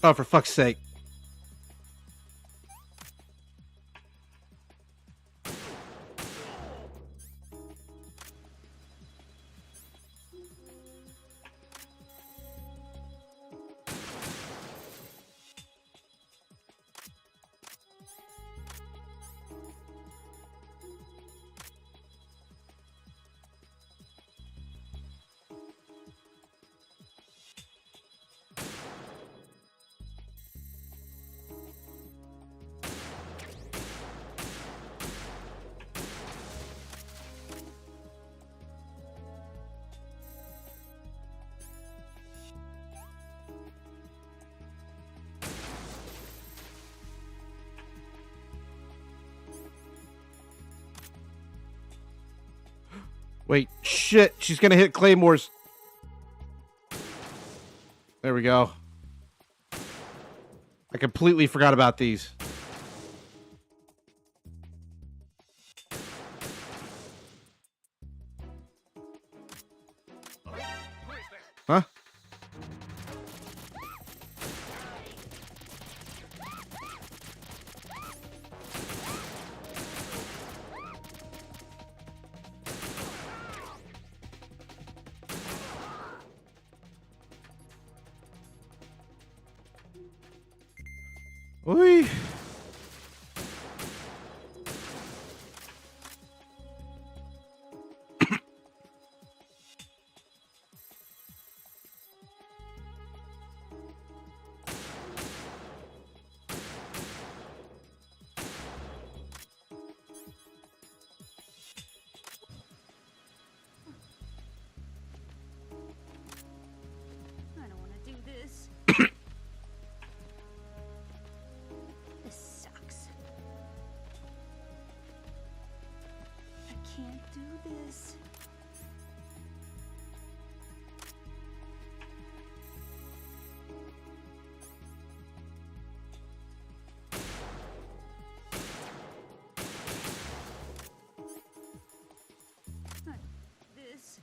S1: Oh, for fuck's sake. Wait, shit, she's gonna hit claymores. There we go. I completely forgot about these. Huh? Oi.
S7: I don't want to do this. This sucks. I can't do this. Not this.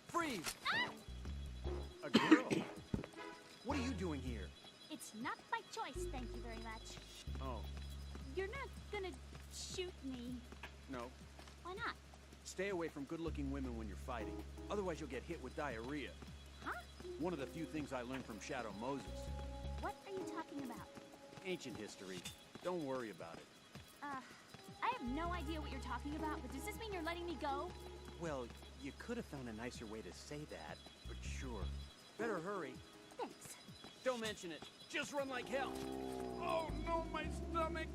S3: Freeze! A girl? What are you doing here?
S7: It's not by choice, thank you very much.
S3: Oh,
S7: You're not gonna shoot me.
S3: no.
S7: Why not?
S3: Stay away from good-looking women when you're fighting. Otherwise, you'll get hit with diarrhea.
S7: Huh?
S3: One of the few things I learned from Shadow Moses.
S7: What are you talking about?
S3: Ancient history. Don't worry about it.
S7: I have no idea what you're talking about, but does this mean you're letting me go?
S3: Well, you could have found a nicer way to say that, but sure. Better hurry.
S7: Thanks.
S3: Don't mention it. Just run like hell. Oh no, my stomach.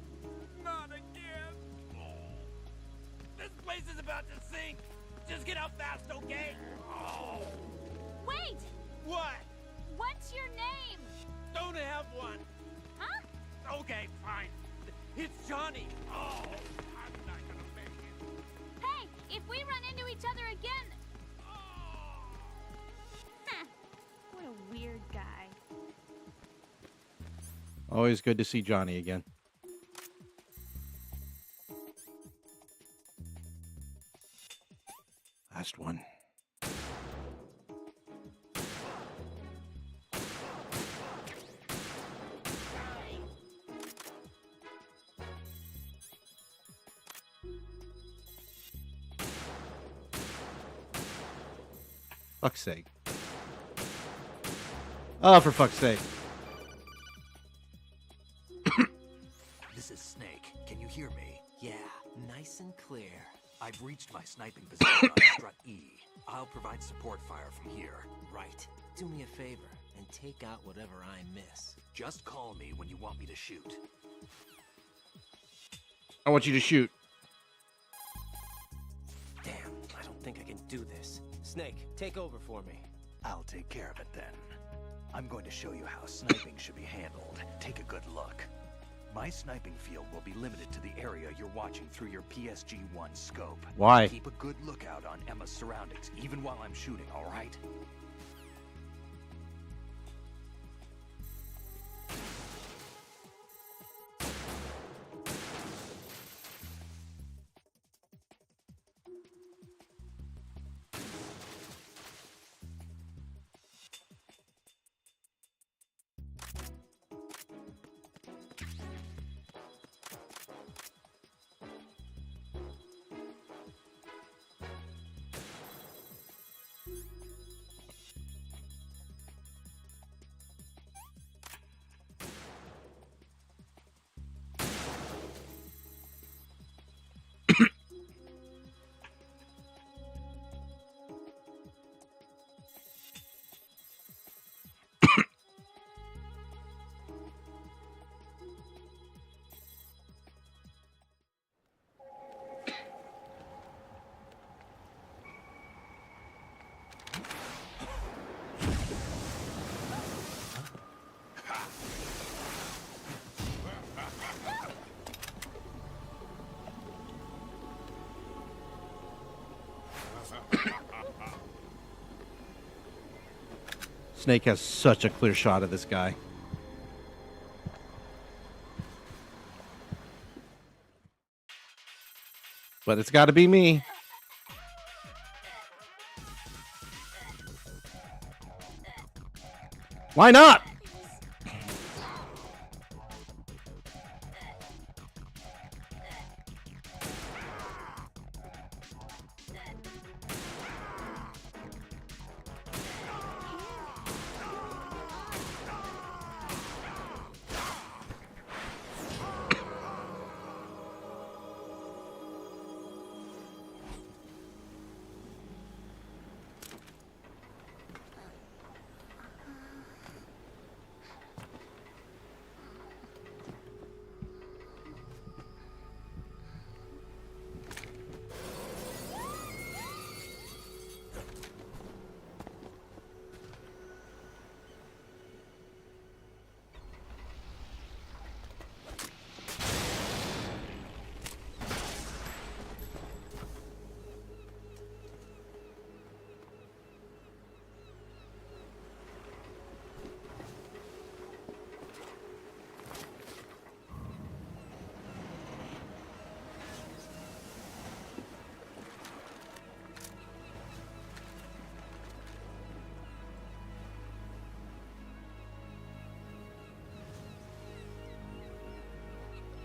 S3: Not again. This place is about to sink. Just get out fast, okay? Oh.
S7: Wait!
S3: What?
S7: What's your name?
S3: Don't have one.
S7: Huh?
S3: Okay, fine. It's Johnny. Oh, I'm not gonna make it.
S7: Hey, if we run into each other again... Huh. What a weird guy.
S1: Always good to see Johnny again. Last one. Fuck's sake. Oh, for fuck's sake.
S4: This is Snake. Can you hear me?
S5: Yeah, nice and clear.
S4: I've reached my sniping position on Strut E. I'll provide support fire from here.
S5: Right. Do me a favor and take out whatever I miss.
S4: Just call me when you want me to shoot.
S1: I want you to shoot.
S5: Damn, I don't think I can do this. Snake, take over for me.
S4: I'll take care of it then. I'm going to show you how sniping should be handled. Take a good look. My sniping field will be limited to the area you're watching through your PSG-1 scope.
S1: Why?
S4: Keep a good lookout on Emma's surroundings, even while I'm shooting, all right?
S1: Snake has such a clear shot of this guy. But it's got to be me. Why not?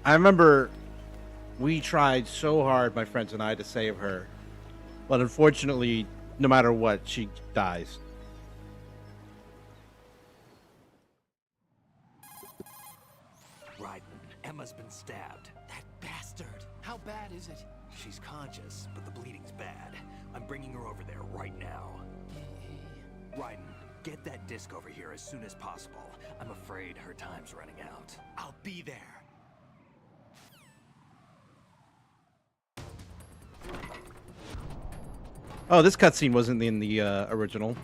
S1: I remember we tried so hard, my friends and I, to save her. But unfortunately, no matter what, she dies.
S4: Raiden, Emma's been stabbed.
S5: That bastard. How bad is it?
S4: She's conscious, but the bleeding's bad. I'm bringing her over there right now. Raiden, get that that disc over here as soon as possible. I'm afraid her time's running out. I'll be there.
S1: Oh, this cutscene wasn't in the original.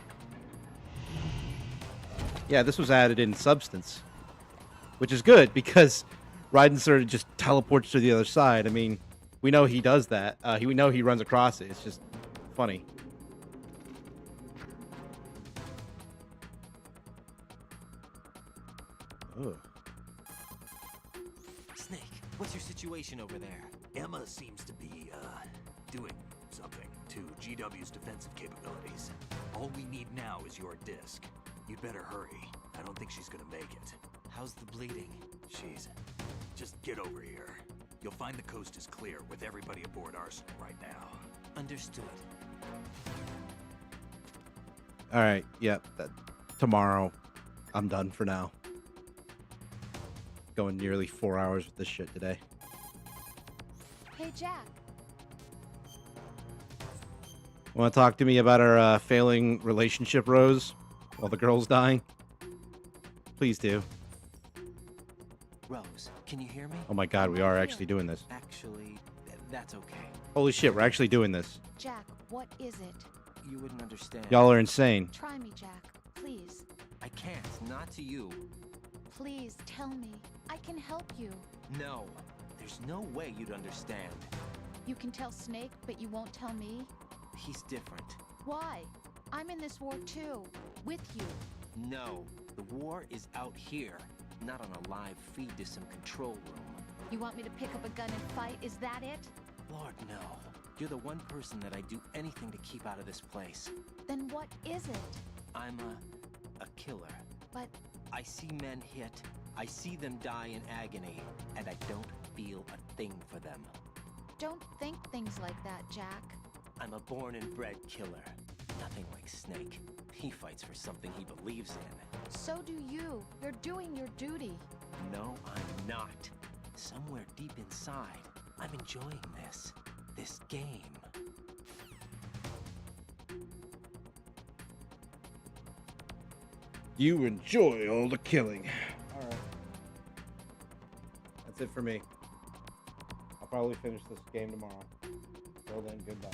S1: Yeah, this was added in Substance, which is good because Raiden sort of just teleports to the other side. I mean, we know he does that. We know he runs across it. It's just funny. Ugh.
S5: Snake, what's your situation over there?
S4: Emma seems to be, doing something to GW's defensive capabilities. All we need now is your disc. You'd better hurry. I don't think she's gonna make it.
S5: How's the bleeding?
S4: Just get over here. You'll find the coast is clear with everybody aboard Arsenal right now.
S5: Understood.
S1: All right. Yep. Tomorrow, I'm done for now. Going nearly 4 hours with this shit today.
S9: Hey, Jack.
S1: Want to talk to me about our failing relationship, Rose? While the girl's dying? Please do.
S5: Rose, can you hear me?
S1: Oh my god, we are actually doing this.
S5: Actually, that's okay.
S1: Holy shit, we're actually doing this.
S9: Jack, what is it?
S5: You wouldn't understand.
S1: Y'all are insane.
S9: Try me, Jack. Please.
S5: I can't. Not to you.
S9: Please, tell me. I can help you.
S5: No. There's no way you'd understand.
S9: You can tell Snake, but you won't tell me?
S5: He's different.
S9: Why? I'm in this war too. With you.
S5: No. The war is out here. Not on a live feed to some control room.
S9: You want me to pick up a gun and fight? Is that it?
S5: Lord, no. You're the one person that I'd do anything to keep out of this place.
S9: Then what is it?
S5: I'm a killer.
S9: But
S5: I see men hit, I see them die in agony, and I don't feel a thing for them.
S9: don't think things like that, Jack.
S5: I'm a born and bred killer. Nothing like Snake. He fights for something he believes in.
S9: So do you. You're doing your duty.
S5: No, I'm not. Somewhere deep inside, I'm enjoying this. This game.
S1: You enjoy all the killing. Alright. That's it for me. I'll probably finish this game tomorrow. Till then, goodbye.